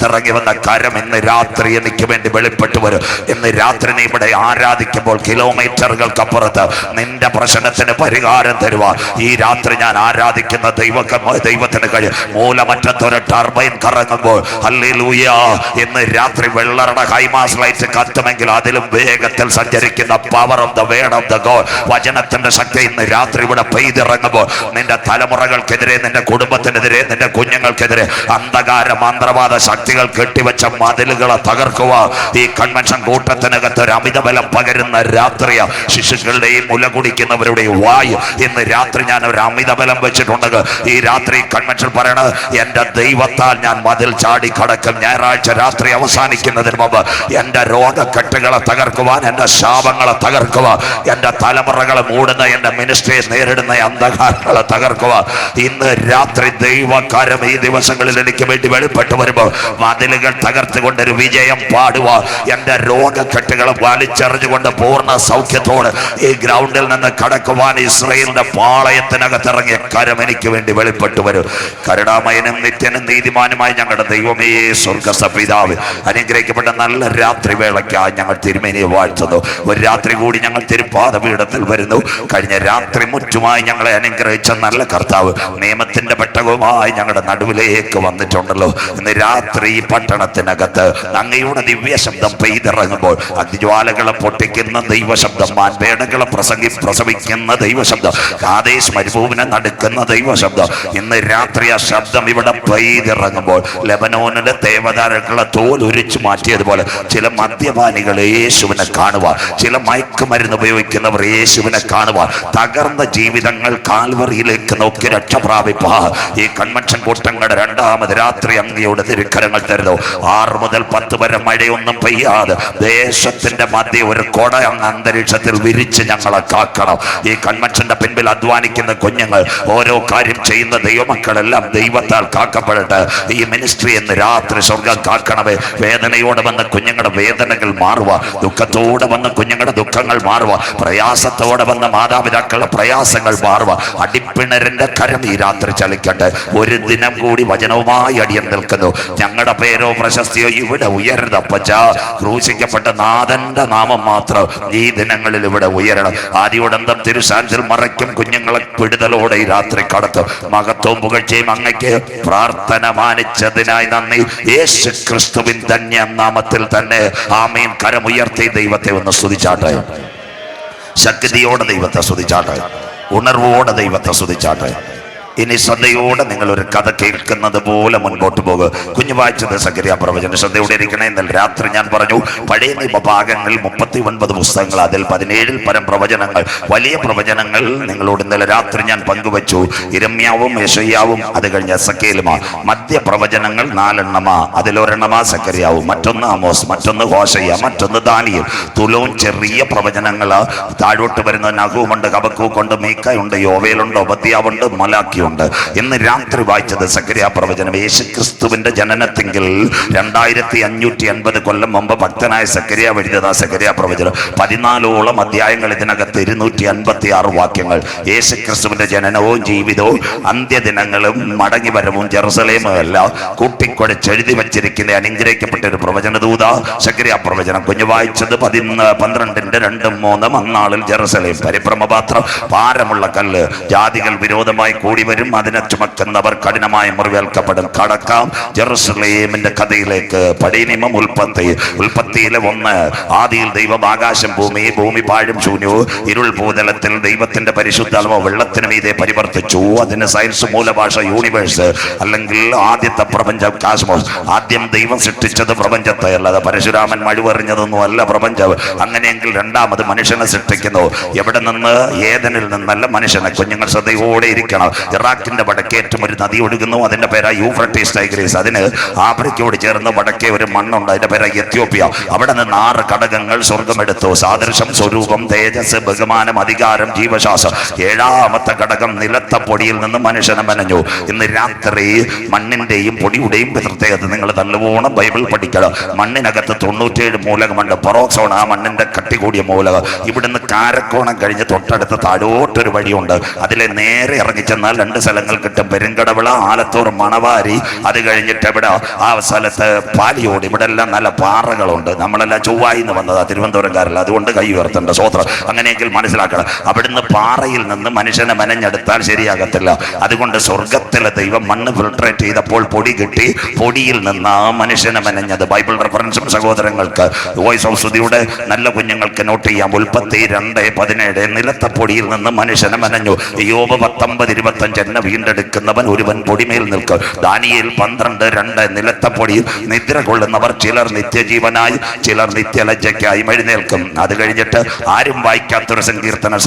ഇറങ്ങി വന്ന കരം ഇന്ന് രാത്രി എനിക്ക് വേണ്ടി വെളിപ്പെട്ടു വരും. ഇന്ന് രാത്രി നീ ഇവിടെ ആരാധിക്കുമ്പോൾ കിലോമീറ്ററുകൾക്കപ്പുറത്ത് നിന്റെ പ്രശ്നത്തിന് പരിഹാരം തരുക. ഈ രാത്രി ഞാൻ ആരാധിക്കുന്ന ദൈവത്തിന് കഴിയും. മൂലമറ്റത്തൊരു ടർബൈൻ കറങ്ങുമ്പോൾ ഹല്ലേലൂയ ഇന്ന് രാത്രി വെള്ളറുടെ ഹൈമാസ് ലൈറ്റ് കത്തുമെങ്കിൽ അതിലും വേഗത്തിൽ സഞ്ചരിക്കുന്ന power of the word of the God, വചനത്തിന്റെ ശക്തി ഇന്ന് രാത്രി ഇവിടെ പെയ്തിറങ്ങുമ്പോൾ നിന്റെ തലമുറകൾക്കെതിരെ, നിന്റെ കുടുംബത്തിനെതിരെ, നിന്റെ കുഞ്ഞുങ്ങൾക്കെതിരെ അന്ധകാര മന്ത്രവാദ ശക്തികൾ കെട്ടിവെച്ച മതിലുകളെ തകർക്കുക. ഈ കൺവെൻഷൻ കൂട്ടത്തിനകത്ത് ഒരു അമിതബലം പകരുന്ന രാത്രിയ ശിശുക്കളുടെയും മുല കുടിക്കുന്നവരുടെയും വായു ഇന്ന് രാത്രി ഞാൻ ഒരു അമിതബലം വെച്ചിട്ടുണ്ടെങ്കിൽ ഈ രാത്രി കൺവെൻഷൻ പറയണത് എന്റെ ദൈവത്താൽ ഞാൻ മതിൽ ചാടി കടക്കും. ഞായറാഴ്ച രാത്രി അവസാനിക്കുന്നതിന് മുമ്പ് എന്റെ രോഗക്കെട്ടുകളെ തകർക്കുവാൻ, എന്റെ ശാപങ്ങളെ തകർക്കുവാൻ, എന്റെ തലമുറകളെ മൂടുന്ന, എന്റെ മിനിസ്ട്രിയെ നേരിടുന്ന അന്ധകാരങ്ങളെ തകർക്കുവാൻ ഇന്ന് രാത്രി ദൈവകാരം ഈ ദിവസങ്ങളിൽ എനിക്ക് വേണ്ടി വെളിപ്പെട്ടു വരുമ്പോൾ മതിലുകൾ തകർത്തുകൊണ്ടൊരു വിജയം പാടുക. എന്റെ രോഗക്കെട്ടുകളെ വലിച്ചെറിഞ്ഞുകൊണ്ട് പൂർണ്ണ സൗഖ്യത്തോട് ഈ ഗ്രൗണ്ടിൽ നിന്ന് കടക്കുവാൻ ഇസ്രയേലിന്റെ പാളയത്തിനകത്തിറങ്ങിയ കരം എനിക്ക് വേണ്ടി വെളിപ്പെട്ടു വരും. കരുണാമയനും നിത്യനും നീതിമാനുമായി ഞങ്ങളുടെ ദൈവമേ സ്വർഗ്ഗസ്ഥ പിതാവേ, അനുഗ്രഹിക്കപ്പെട്ട നല്ല രാത്രി വേളയ്ക്കായി ഞങ്ങൾ തിരുമേനിയെ വാഴ്ത്തുന്നു. ഒരു രാത്രി കൂടി ഞങ്ങൾ തിരുപ്പാദപീഠത്തിൽ വരുന്നു. കഴിഞ്ഞ രാത്രി മുറ്റുമായി ഞങ്ങളെ അനുഗ്രഹിച്ച നല്ല കർത്താവ് നിയമത്തിന്റെ പെട്ടകവുമായി ഞങ്ങളുടെ നടുവിലേക്ക് വന്നിട്ടുണ്ടല്ലോ. ഇന്ന് രാത്രി ഈ പട്ടണത്തിനകത്ത് അങ്ങയുടെ ദിവ്യ ശബ്ദം പെയ്തിറങ്ങുമ്പോൾ അഗ്നിജ്വാലകളെ പൊട്ടിക്കുന്ന ദൈവശബ്ദം, മാൻപേടകളെ പ്രസവിക്കുന്ന ദൈവശബ്ദം, കാദേശ് മരുഭൂമിനെ നടുക്കുന്ന ദൈവശബ്ദം ഇന്ന് രാത്രി ആ ശബ്ദം ഇവിടെ പെയ്തിറങ്ങുമ്പോൾ ലെബനോനിലെ ദേവദാരുക്കളെ തോൽ ഉരിച്ചു മാറ്റിയതുപോലെ ചില മദ്യപാനികൾ യേശുവിനെ കാണുവാൻ, ചില മയക്കുമരുന്ന് ഉപയോഗിക്കുന്നവർ യേശുവിനെ കാണുവാൻ, തകർന്ന ജീവിതങ്ങൾ കാൽവറിയിലേക്ക് നോക്കി രക്ഷ പ്രാപിപ്പാൻ ഈ കൺവെൻഷൻ കൂട്ടങ്ങളുടെ രണ്ടാമത് രാത്രി അങ്ങയുടെ തിരുക്കരങ്ങൾ തരുന്നു. 6 മുതൽ 10 വരെ മഴയൊന്നും പെയ്യാതെ ദേശത്തിന്റെ മധ്യ ഒരു കൊട അങ്ങ് അന്തരീക്ഷത്തിൽ വിരിച്ച് ഞങ്ങളെ കാക്കണം. ഈ കൺവെൻഷന്റെ പിൻപിൽ അധ്വാനിക്കുന്ന കുഞ്ഞുങ്ങൾ, ഓരോ കാര്യം ചെയ്യുന്ന ദൈവമക്കളെല്ലാം കുഞ്ഞുങ്ങളെല്ലാം ദൈവത്താൽ കാക്കപ്പെടട്ടെ. ഈ മിനിസ്ട്രി എന്ന് രാത്രി സ്വർഗം കാക്കണമേ. വേദനയോടെ വന്ന കുഞ്ഞുങ്ങളുടെ വേദനകൾ മാറുക, ദുഃഖത്തോടെ വന്ന കുഞ്ഞുങ്ങളുടെ ദുഃഖങ്ങൾ മാറുക, പ്രയാസത്തോടെ വന്ന മാതാപിതാക്കളുടെ പ്രയാസങ്ങൾ മാറുക. അടിപ്പിണരന്റെ കരം ഈ രാത്രി ചലിക്കട്ടെ. ഒരു ദിനം കൂടി വചനവുമായി അടിയൻ നിൽക്കുന്നു. ഞങ്ങളുടെ പേരോ പ്രശസ്തിയോ ഇവിടെ ഉയരുന്ന അപ്പച്ച, ക്രൂശിക്കപ്പെട്ട നാഥന്റെ നാമം മാത്രം ഈ ദിനങ്ങളിൽ ഇവിടെ ഉയരണം. ആദ്യോടന്തം തിരുസാൻസിൽ മറയ്ക്കും കുഞ്ഞുങ്ങളെ വിടുതലോടെ ഈ രാത്രി കടത്തും. മഹത്വവും പുകഴ്ചയും അങ്ങയ്ക്ക്. പ്രാർത്ഥന മാനിച്ചതിനായി നന്ദി. യേശു ക്രിസ്തുവിൻ ധന്യ നാമത്തിൽ തന്നെ ആമേൻ. കരമുയർത്തി ദൈവത്തെ ഒന്ന് സ്തുതിച്ചാട്ടെ. ശക്തിയോടെ ദൈവത്തെ സ്തുതിച്ചാട്ടെ. ഉണർവോടെ ദൈവത്തെ സ്തുതിച്ചാട്ടെ. ഇനി ശ്രദ്ധയോടെ നിങ്ങൾ ഒരു കഥ കേൾക്കുന്നത് പോലെ മുൻപോട്ട് പോകുക. കുഞ്ഞു വായിച്ചത് സഖരിയ പ്രവചനം. ശ്രദ്ധയോടെ ഇരിക്കണേ. ഇന്നലെ രാത്രി ഞാൻ പറഞ്ഞു പഴയ നിയമഭാഗങ്ങളിൽ 39 പുസ്തകങ്ങൾ, അതിൽ 17 പരം പ്രവചനങ്ങൾ, വലിയ പ്രവചനങ്ങൾ നിങ്ങളോട് ഇന്നലെ രാത്രി ഞാൻ പങ്കുവച്ചു. ഇരമ്യാവും യെശയ്യാവും, അത് കഴിഞ്ഞ എസെക്കിയേലുമാ. മധ്യ പ്രവചനങ്ങൾ 4 എണ്ണമാ. അതിലൊരെണ്ണമാ സഖരിയാവും, മറ്റൊന്ന് ആമോസ്, മറ്റൊന്ന് ഹോശയ്യ, മറ്റൊന്ന് ദാനിയേൽ. തുലോൻ ചെറിയ പ്രവചനങ്ങൾ. താഴോട്ട് വരുന്ന നഹൂമുണ്ട്, ഹബക്കൂക്കുണ്ട്, മീഖയുണ്ട്, യോവേലുണ്ട്, ഒബദ്യാവുണ്ട്, മലാക്കി. ഇന്ന് രാത്രി വായിച്ചത് സഖരിയ പ്രവചനം. യേശുക്രിസ്തുവിന്റെ ജനനത്തെങ്കിൽ 2550 കൊല്ലം മുമ്പ് ഭക്തനായ സഖരിയ എഴുതിയതാ സഖരിയ പ്രവചനം. 14ഓളം അധ്യായങ്ങൾ, ഇതിനകത്ത് 256 വാക്യങ്ങൾ. യേശുക്രിസ്തുവിന്റെ ജനനവും ജീവിതവും അന്ത്യദിനങ്ങളും മടങ്ങിവരവും ജെറുസലേമും എല്ലാം കൂട്ടിക്കൊടിച്ചെഴുതി വച്ചിരിക്കുന്ന അനുഗ്രഹിക്കപ്പെട്ട ഒരു പ്രവചന ദൂത സഖരിയ പ്രവചനം. കുഞ്ഞു വായിച്ചത് 12:2-3. അന്നാളിൽ ജെറുസലേം പരിഭ്രമപാത്രം, ഭാരമുള്ള കല്ല്, ജാതികൾ വിരോധമായി കൂടി വരും, അതിനെ ചുമക്കുന്നവർ കഠിനമായ മുറിവേൽക്കപ്പെടും. കടക്കാം ജെറുസലേമിന്റെ കഥയിലേക്ക്. പഴയ നിയമം ഉൽപ്പത്തിയിലെ 1. ആദിയിൽ ദൈവം ആകാശം ഭൂമി, ഭൂമി പാഴും ശൂന്യവും ഇരുൾ ഭൂതലത്തിൽ ദൈവത്തിന്റെ പരിശുദ്ധാത്മാവ് വെള്ളത്തിന് മീതെ പരിവർത്തിച്ചു. അതിന് സയൻസ് മൂലഭാഷ യൂണിവേഴ്സ്, അല്ലെങ്കിൽ ആദ്യത്തെ പ്രപഞ്ചം കാസ്മോസ്. ആദ്യം ദൈവം സൃഷ്ടിച്ചത് പ്രപഞ്ചത്തെ, അല്ലാതെ പരശുരാമൻ മഴുവെറിഞ്ഞതൊന്നും അല്ല പ്രപഞ്ചം. അങ്ങനെയെങ്കിൽ രണ്ടാമത് മനുഷ്യനെ സൃഷ്ടിക്കുന്നു. എവിടെ നിന്ന്? ഏദനിൽ നിന്നല്ല മനുഷ്യനെ. കുഞ്ഞുങ്ങൾ ശ്രദ്ധയോടെ ഇരിക്കണം. ഇറാഖിന്റെ വടക്കേറ്റം ഒരു നദി ഒഴുകുന്നു, അതിന്റെ പേരാ യൂഫ്രട്ടീസ് ടൈഗ്രീസ്. അതിന് ആഫ്രിക്കയോട് ചേർന്ന് വടക്കേ ഒരു മണ്ണുണ്ട്, അതിന്റെ പേരാ എത്യോപ്യ. അവിടെ നിന്ന് 6 ഘടകങ്ങൾ സ്വർഗമെടുത്തു. സാദൃശ്യം, സ്വരൂപം, തേജസ്, ബഹുമാനം, അധികാരം, ജീവശ്വാസം. 7ാമത്തെ ഘടകം നിലത്ത പൊടിയിൽ നിന്ന് മനുഷ്യനെ മെനഞ്ഞു. ഇന്ന് രാത്രി മണ്ണിന്റെയും പൊടിയുടെയും പ്രത്യേകത നിങ്ങൾ നല്ലവണ്ണം ബൈബിൾ പഠിക്കണം. മണ്ണിനകത്ത് 97 മൂലകമുണ്ട്. പൊറോക്സോൺ ആ മണ്ണിന്റെ കട്ടി കൂടിയ മൂലകം. ഇവിടുന്ന് കാരക്കോണം കഴിഞ്ഞ് തൊട്ടടുത്ത് താഴോട്ടൊരു വഴിയുണ്ട്. അതിലെ നേരെ ഇറങ്ങിച്ചെന്നാൽ 2 സ്ഥലങ്ങൾ കിട്ടും. പെരുങ്കടവിള, ആലത്തൂർ, മണവാരി. അത് കഴിഞ്ഞിട്ട് ഇവിടെ ആ സ്ഥലത്ത് പാലിയോട്. ഇവിടെ എല്ലാം നല്ല പാറകളുണ്ട്. നമ്മളെല്ലാം ചൊവ്വായിന്ന് വന്നതാ, തിരുവനന്തപുരംകാരല്ല. അതുകൊണ്ട് കൈ ഉയർത്തേണ്ട സ്വോത്രം. അങ്ങനെയെങ്കിൽ മനസ്സിലാക്കണം, അവിടുന്ന് പാറയിൽ നിന്ന് മനുഷ്യനെ മെനഞ്ഞെടുത്താൽ ശരിയാകത്തില്ല. അതുകൊണ്ട് സ്വർഗത്തിലെ ദൈവം മണ്ണ് ഫിൽട്രേറ്റ് ചെയ്തപ്പോൾ പൊടി കിട്ടി. പൊടിയിൽ നിന്ന് ആ മനുഷ്യനെ മെനഞ്ഞത്. ബൈബിൾ റെഫറൻസും സഹോദരങ്ങൾക്ക്, വോയിസ് ഓഫ് സ്തുതിയുടെ നല്ല കുഞ്ഞുങ്ങൾക്ക് നോട്ട് ചെയ്യാം. ഉൽപ്പത്തി 2:17. നിലത്ത പൊടിയിൽ നിന്ന് മനുഷ്യനെ മെനഞ്ഞു. യോബ് 19:25. എന്നെ വീണ്ടെടുക്കുന്നവൻ ഒരുവൻ പൊടിമേൽ നിൽക്കും. ദാനിയേൽ 12:2. നിലത്ത പൊടിയിൽ നിദ്ര കൊള്ളുന്നവർ ചിലർ നിത്യജീവനായി, ചിലർ നിത്യലജ്ജയ്ക്കായി എഴുന്നേൽക്കും. അത് കഴിഞ്ഞിട്ട് ആരും വായിക്കാത്തൊരു സങ്കീർത്തനം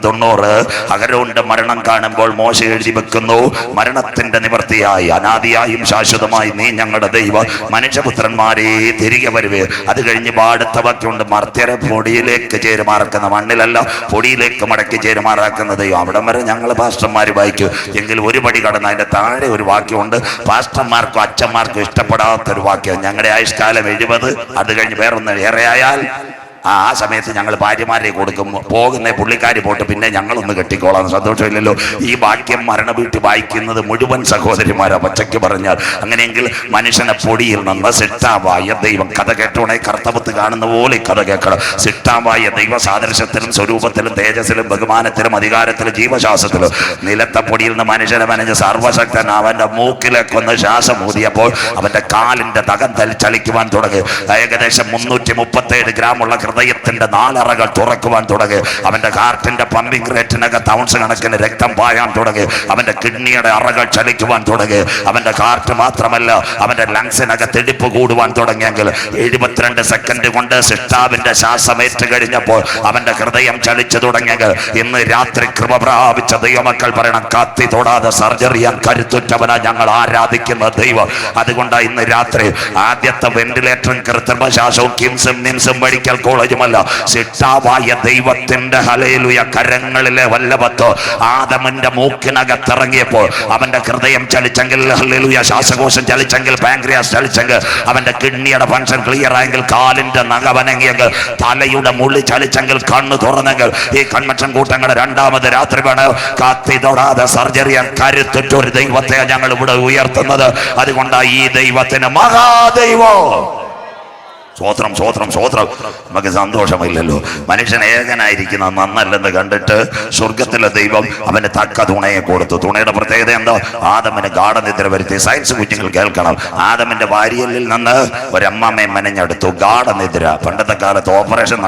90. അഹരോന്റെ മരണം കാണുമ്പോൾ മോശ എഴുതി വെക്കുന്നു, മരണത്തിന്റെ നിവൃത്തിയായി അനാദിയായും ശാശ്വതമായി നീ ഞങ്ങളുടെ ദൈവം, മനുഷ്യപുത്രന്മാരെ തിരികെ വരുവേ. അത് കഴിഞ്ഞ് പാടുത്ത വാക്യമുണ്ട്, മർത്യരെ പൊടിയിലേക്ക് ചേരുമാറാക്കുന്ന, മണ്ണിലല്ല പൊടിയിലേക്ക് മടക്കി ചേരുമാറാക്കുന്ന ദൈവം. അവിടം വരെ ഞങ്ങൾ പാസ്റ്റർമാർ വായിക്കും. എങ്കിൽ ഒരു പടി കടന്ന് അതിന്റെ താഴെ ഒരു വാക്യമുണ്ട്, പാസ്റ്റർമാർക്കും അച്ഛന്മാർക്കും ഇഷ്ടപ്പെടാത്തൊരു വാക്യം. ഞങ്ങളുടെ ആയുഷ്കാലം 70, അത് കഴിഞ്ഞ് വേറൊന്ന് ഏറെയായാൽ ആ സമയത്ത് ഞങ്ങൾ ഭാര്യമാരെ കൊടുക്കും. പോകുന്ന പുള്ളിക്കാരി പോട്ട് പിന്നെ ഞങ്ങളൊന്ന് കെട്ടിക്കോളാം. സന്തോഷമില്ലല്ലോ. ഈ വാക്യം മരണ വീട്ടിൽ വായിക്കുന്നത് മുഴുവൻ സഹോദരിമാരാ, പച്ചയ്ക്ക് പറഞ്ഞാൽ. അങ്ങനെയെങ്കിൽ മനുഷ്യനെ പൊടിയിൽ നിന്ന് സിട്ടാവായ ദൈവം, കഥ കേട്ടോണേ, കർത്തവത്ത് കാണുന്ന പോലെ കഥ കേൾക്കണം. സിട്ടാവായ ദൈവ സാദൃശ്യത്തിലും സ്വരൂപത്തിലും തേജസ്സിലും ബഹുമാനത്തിലും അധികാരത്തിലും ജീവശ്വാസത്തിലും നിലത്ത പൊടിയിൽ നിന്ന് മനുഷ്യനെ മനഞ്ഞ് സർവശക്തൻ അവന്റെ മൂക്കിലേക്കൊന്ന് ശ്വാസം ഊതിയപ്പോൾ അവന്റെ കാലിന്റെ തകം ചലിക്കുവാൻ തുടങ്ങി. ഏകദേശം 337 ഗ്രാമുള്ള ഹൃദയത്തിന്റെ 4 അറകൾ തുറക്കുവാൻ തുടങ്ങി. അവന്റെ ഹാർട്ടിന്റെ പമ്പിംഗ് റേറ്റിനകത്ത് ഔൺസ് കണക്കിന് രക്തം പായാൻ തുടങ്ങി. അവന്റെ കിഡ്നിയുടെ അറകൾ ചലിക്കുവാൻ തുടങ്ങി. അവന്റെ ഹാർട്ട് മാത്രമല്ല, അവന്റെ ലങ്സിനകത്ത് ഇടിപ്പ് കൂടുവാൻ തുടങ്ങിയെങ്കിൽ 72 സെക്കൻഡ് കൊണ്ട് സിസ്റ്റാവിന്റെ ശ്വാസമേറ്റ് കഴിഞ്ഞപ്പോൾ അവന്റെ ഹൃദയം ചലിച്ചു തുടങ്ങിയെങ്കിൽ ഇന്ന് രാത്രി കൃപ പ്രാപിച്ച ദൈവമക്കൾ പറയണം, കത്തി തൊടാതെ സർജറി ചെയ്യാൻ കരുത്തുറ്റവനാ ഞങ്ങൾ ആരാധിക്കുന്ന ദൈവം. അതുകൊണ്ട് ഇന്ന് രാത്രി ആദ്യത്തെ വെന്റിലേറ്ററും കൃത്രിമ ശ്വാസവും കിംസും നിംസും മെഡിക്കൽ കോളേജ് കോളേജുമല്ല. സിട്ടാവായ ദൈവത്തിന്റെ ഹല്ലേലൂയ കരങ്ങളിലെ വല്ലഭത്ത് ആദമിന്റെ മൂക്കിനകത്തിറങ്ങിയപ്പോൾ അവന്റെ ഹൃദയം ചലിച്ചെങ്കിൽ, ഹല്ലേലൂയ ശ്വാസകോശം ചലിച്ചെങ്കിൽ, പാൻക്രിയാസ് ചലിച്ചെങ്കിൽ, അവന്റെ കിഡ്നിയുടെ ഫംഗ്ഷൻ ക്ലിയർ ആയെങ്കിൽ, കാലിന്റെ നഖവനങ്ങിയെങ്കിൽ, തലയുടെ മുള്ളി ചലിച്ചെങ്കിൽ, കണ്ണ് തുറന്നെങ്കിൽ, ഈ കൺവെൻഷൻ കൂട്ടങ്ങളുടെ രണ്ടാമത് രാത്രി വേണം കാത്തി തൊടാതെ സർജറി കരുത്തുറ്റൊരു ദൈവത്തെ ഞങ്ങൾ ഇവിടെ ഉയർത്തുന്നത്. അതുകൊണ്ടാണ് ഈ ദൈവത്തിന് മഹാദൈവം. സ്വോത്രം സ്വോത്രം സ്വോത്രം. നമുക്ക് സന്തോഷമില്ലല്ലോ. മനുഷ്യൻ ഏകനായിരിക്കുന്ന നന്നല്ലെന്ന് കണ്ടിട്ട് സ്വർഗത്തിലെ ദൈവം അവന് തക്ക തുണയെ കൊടുത്തു. തുണയുടെ പ്രത്യേകത എന്താ? ആദമിന് ഗാഠനിദ്ര വരുത്തി. സയൻസ് കുഞ്ഞുങ്ങൾ കേൾക്കണം. ആദമിന്റെ വാരിയലിൽ നിന്ന് ഒരമ്മമ്മയെ മെനഞ്ഞെടുത്തു. ഗാഠനിദ്ര. പണ്ടത്തെ കാലത്ത് ഓപ്പറേഷൻ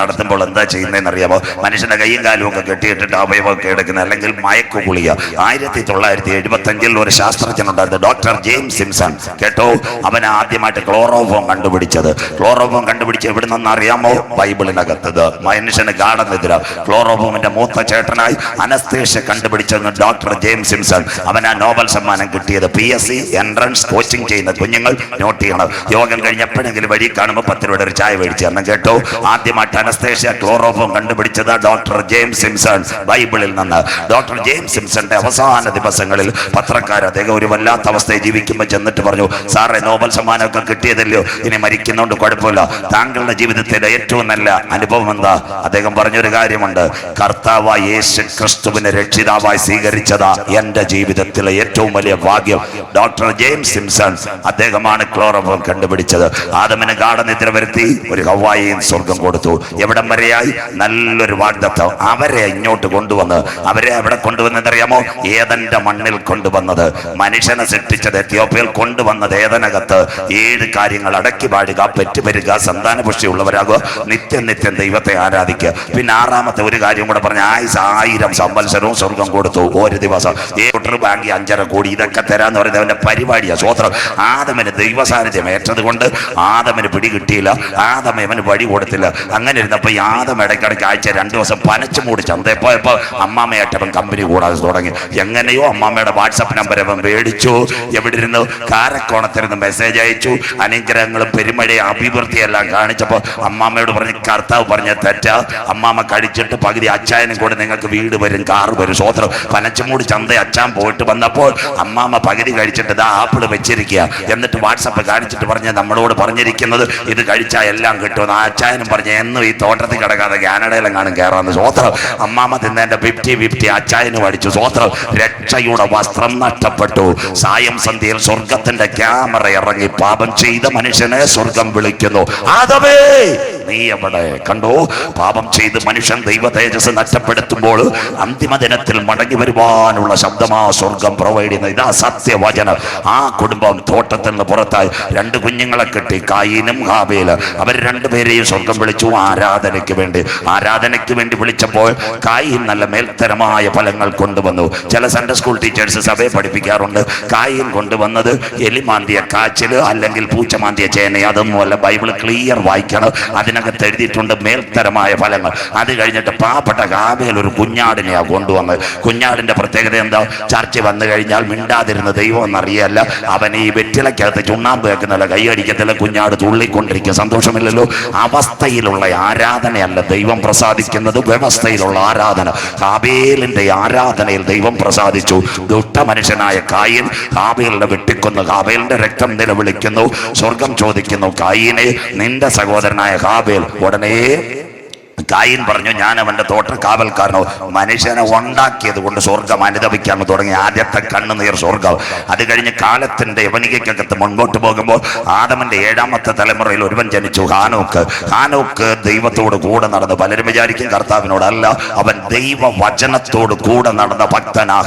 നടത്തുമ്പോൾ എന്താ ചെയ്യുന്നതെന്ന് അറിയാമോ? മനുഷ്യന്റെ കൈയും കാലും ഒക്കെ കെട്ടിയിട്ടിട്ട് അവയവമൊക്കെ എടുക്കുന്നത്, അല്ലെങ്കിൽ മയക്കുകുളിയ. 1975 ഒരു ശാസ്ത്രജ്ഞനുണ്ടായിരുന്നു, ഡോക്ടർ ജെയിംസ് സിംസൺ. കേട്ടോ, അവൻ ആദ്യമായിട്ട് ക്ലോറോഫോം കണ്ടുപിടിച്ചത്. ക്ലോറോഫോം കണ്ടുപിടിച്ച് എവിടെ നിന്ന് അറിയാമോ? ബൈബിളിനകത്തത്. മനുഷ്യന് ഗാഠനിദ്ര. ക്ലോറോഫോമിന്റെ മൂത്ത ചേട്ടനായി അനസ്തേഷ്യ കണ്ടുപിടിച്ചത് ഡോക്ടർ ജെയിംസ് സിംസൺ. അവൻ ആ നോബൽ സമ്മാനം കിട്ടിയത്. PSC എൻട്രൻസ് കോച്ചിങ് ചെയ്യുന്ന കുഞ്ഞുങ്ങൾ നോട്ട് ചെയ്യണം. യോഗം കഴിഞ്ഞ് എപ്പോഴെങ്കിലും വഴി കാണുമ്പോൾ 10 രൂപയുടെ ഒരു ചായ മേടിച്ചു തരണം. കേട്ടോ, ആദ്യമായിട്ട് അനസ്തേഷ്യ ക്ലോറോഫോം കണ്ടുപിടിച്ചത് ഡോക്ടർ ജെയിംസ് സിംസൺ. ബൈബിളിൽ നിന്ന്. ഡോക്ടർ ജെയിംസ് സിംസന്റെ അവസാന ദിവസങ്ങളിൽ പത്രക്കാർ അദ്ദേഹം ഒരു വല്ലാത്ത അവസ്ഥയെ ജീവിക്കുമ്പോൾ ചെന്നിട്ട് പറഞ്ഞു, സാറേ, നോബൽ സമ്മാനമൊക്കെ കിട്ടിയതല്ലോ, ഇനി മരിക്കുന്നോണ്ട് കുഴപ്പമില്ല, താങ്കളുടെ ജീവിതത്തിലെ ഏറ്റവും നല്ല അനുഭവം എന്താ? അദ്ദേഹം പറഞ്ഞൊരു കാര്യമുണ്ട്, കർത്താവായ യേശു ക്രിസ്തുവിനെ രക്ഷിതാവായി സ്വീകരിച്ചതാ എന്റെ ജീവിതത്തിലെ ഏറ്റവും വലിയ ഭാഗ്യം. ഡോക്ടർ ജെയിംസ് സിംസൺ അദ്ദേഹമാണ് ക്ലോറോഫോം കണ്ടുപിടിച്ചത്. ആദമിന് ഗാഠനിദ്ര വരുത്തി, ഒരു ഹവ്വായെയും സ്വർഗം കൊടുത്തു. എവിടം വരെയായി? നല്ലൊരു വാഗ്ദത്തം. അവരെ ഇങ്ങോട്ട് കൊണ്ടുവന്ന്, അവരെ എവിടെ കൊണ്ടുവന്നറിയാമോ? ഏദന്റെ മണ്ണിൽ കൊണ്ടുവന്നത്. മനുഷ്യനെ സൃഷ്ടിച്ചത് എത്യോപ്യയിൽ കൊണ്ടുവന്നത് ഏദനകത്ത് 7 കാര്യങ്ങൾ: അടക്കി പാടുക, പെറ്റുപെരുക, സന്താനപുഷ്ടിയുള്ളവരാകുക, നിത്യം നിത്യം ദൈവത്തെ ആരാധിക്കുക. പിന്നെ 6ാമത്തെ ഒരു കാര്യം കൂടെ പറഞ്ഞ, 1000 സംവത്സരവും സ്വർഗം കൊടുത്തു. ഒരു ദിവസം 7 ബാങ്കി 5.5 കോടി ഇതൊക്കെ തരാന്ന് പറയുന്നത് അവന്റെ പരിപാടിയാണ്. സ്വോത്രം. ആദമിന് ദൈവസാന്നിധ്യം ഏറ്റത് കൊണ്ട് ആദമിന് പിടി കിട്ടിയില്ല. ആദം അവന് വഴി കൊടുത്തില്ല. അങ്ങനെ ഇരുന്നപ്പോ ഈ ആദം ഇടയ്ക്കിടയ്ക്ക് ആഴ്ച 2 ദിവസം പനച്ചു മൂടി ചന്തയപ്പോയപ്പോ അമ്മാമ്മയായിട്ടവൻ കമ്പനി കൂടാതെ തുടങ്ങി. എങ്ങനെയോ അമ്മാമ്മയുടെ വാട്സപ്പ് നമ്പർ അവൻ മേടിച്ചു. എവിടെ ഇരുന്ന്? കാരക്കോണത്തിരുന്ന് മെസ്സേജ് അയച്ചു. അനുഗ്രഹങ്ങളും പെരുമഴയും അഭിവൃദ്ധിയെല്ലാം കാണിച്ചപ്പോൾ അമ്മാമ്മയോട് പറഞ്ഞ്, കർത്താവ് പറഞ്ഞ തെറ്റാ, അമ്മാമ്മ കഴിച്ചിട്ട് പകുതി അച്ചായനും കൂടെ നിങ്ങൾക്ക് വീട് വരും, കാറ് വരും. സ്വോത്രം. പനച്ചുമൂടി ചന്ത അച്ചാൻ പോയിട്ട് വന്നപ്പോൾ അമ്മാമ്മ പകുതി കഴിച്ചിട്ട് ഇതാ ആപ്പിള് വെച്ചിരിക്കുക. എന്നിട്ട് വാട്സപ്പ് കാണിച്ചിട്ട് പറഞ്ഞ്, നമ്മളോട് പറഞ്ഞിരിക്കുന്നത് ഇത് കഴിച്ചാൽ എല്ലാം കിട്ടുമെന്ന്. ആ അച്ചായനും പറഞ്ഞ്, എന്നും ഈ തോട്ടത്തിൽ കിടക്കാതെ കാനഡയിലെങ്ങാനും കയറാന്ന്. സ്വോത്രം. അമ്മാമ്മ തിന്നതിന്റെ 50-50 അച്ചായനും അടിച്ചു. സ്വോത്രം. രക്ഷയുടെ വസ്ത്രം നഷ്ടപ്പെട്ടു. സായം സന്ധ്യയിൽ സ്വർഗത്തിന്റെ ക്യാമറ ഇറങ്ങി പാപം ചെയ്ത മനുഷ്യനെ സ്വർഗം വിളിക്കുന്നു. ആദമേ, നീ എവിടെ? കണ്ടോ, പാപം ചെയ്ത് മനുഷ്യൻ ദൈവ തേജസ് നഷ്ടപ്പെടുത്തുമ്പോൾ അന്തിമ ദിനത്തിൽ മടങ്ങി വരുവാനുള്ള ശബ്ദമാ സ്വർഗം പ്രൊവൈഡ് ചെയ്യുന്നത്. ഇതാ സത്യവചനം. ആ കുടുംബം തോട്ടത്തിൽ നിന്ന് പുറത്തായി 2 കുഞ്ഞുങ്ങളെ കിട്ടി, കായീനും ഹാബേലും. അവർ 2 പേരെയും സ്വർഗം വിളിച്ചു ആരാധനയ്ക്ക് വേണ്ടി വിളിച്ചപ്പോൾ കായീൻ നല്ല മേൽത്തരമായ ഫലങ്ങൾ കൊണ്ടുവന്നു. ചില സൺഡേ സ്കൂൾ ടീച്ചേഴ്സ് സഭയെ പഠിപ്പിക്കാറുണ്ട്, കായീൻ കൊണ്ടുവന്നത് എലിമാന്തിയ കാച്ചില് അല്ലെങ്കിൽ പൂച്ചമാന്തിയ ചേന. അതൊന്നുമല്ല, ബൈബിൾ ക്ലിയർ വായിക്കണം. അതിനകത്ത് എഴുതിയിട്ടുണ്ട് മേൽത്തരമായ ഫലങ്ങൾ. അത് കഴിഞ്ഞിട്ട് പാവപ്പെട്ട ഹാബേൽ ഒരു കുഞ്ഞാടിനെയാണ് കൊണ്ടുവന്നത്. കുഞ്ഞാടിന്റെ പ്രത്യേകത എന്താ? ചർച്ച വന്നു കഴിഞ്ഞാൽ മിണ്ടാതിരുന്ന ദൈവം എന്നറിയല്ല, അവൻ ഈ വെറ്റിലക്കകത്ത് ചുണ്ണാമ്പ് വെക്കുന്നില്ല, കൈയടിക്കത്തില്ല, കുഞ്ഞാട് തുള്ളിക്കൊണ്ടിരിക്കും. സന്തോഷമില്ലല്ലോ. അവസ്ഥയിലുള്ള ആരാധനയല്ല ദൈവം പ്രസാദിക്കുന്നത്, വ്യവസ്ഥയിലുള്ള ആരാധന. ഹാബേലിന്റെ ആരാധനയിൽ ദൈവം പ്രസാദിച്ചു. ദുഷ്ട മനുഷ്യനായ കായീൻ ഹാബേലിനെ വെട്ടിക്കൊന്നു. ഹാബേലിന്റെ രക്തം നിലവിളിക്കുന്നു. സ്വർഗം ചോദിക്കുന്നു, കായീനെ, നിന്റെ സഹോദരനായ ഹാബേൽ. ഉടനെ കായീൻ പറഞ്ഞു, ഞാൻ അവന്റെ തോട്ടക്കാവൽക്കാരനോ. മനുഷ്യനെ ഉണ്ടാക്കിയത് കൊണ്ട് സ്വർഗം അനുദപിക്കാൻ തുടങ്ങി. ആദ്യത്തെ കണ്ണുനീർ സ്വർഗം. അത് കഴിഞ്ഞ് കാലത്തിന്റെ യവനികയ്ക്കകത്ത് മുൻപോട്ട് പോകുമ്പോൾ ആദമിന്റെ 7ാമത്തെ തലമുറയിൽ ഒരുവൻ ജനിച്ചു, ഹാനോക്ക് ദൈവത്തോട് കൂടെ നടന്നു. പലരും വിചാരിക്കും കർത്താവിനോടല്ല, അവൻ ദൈവവചനത്തോട് കൂടെ നടന്ന ഭക്തനാ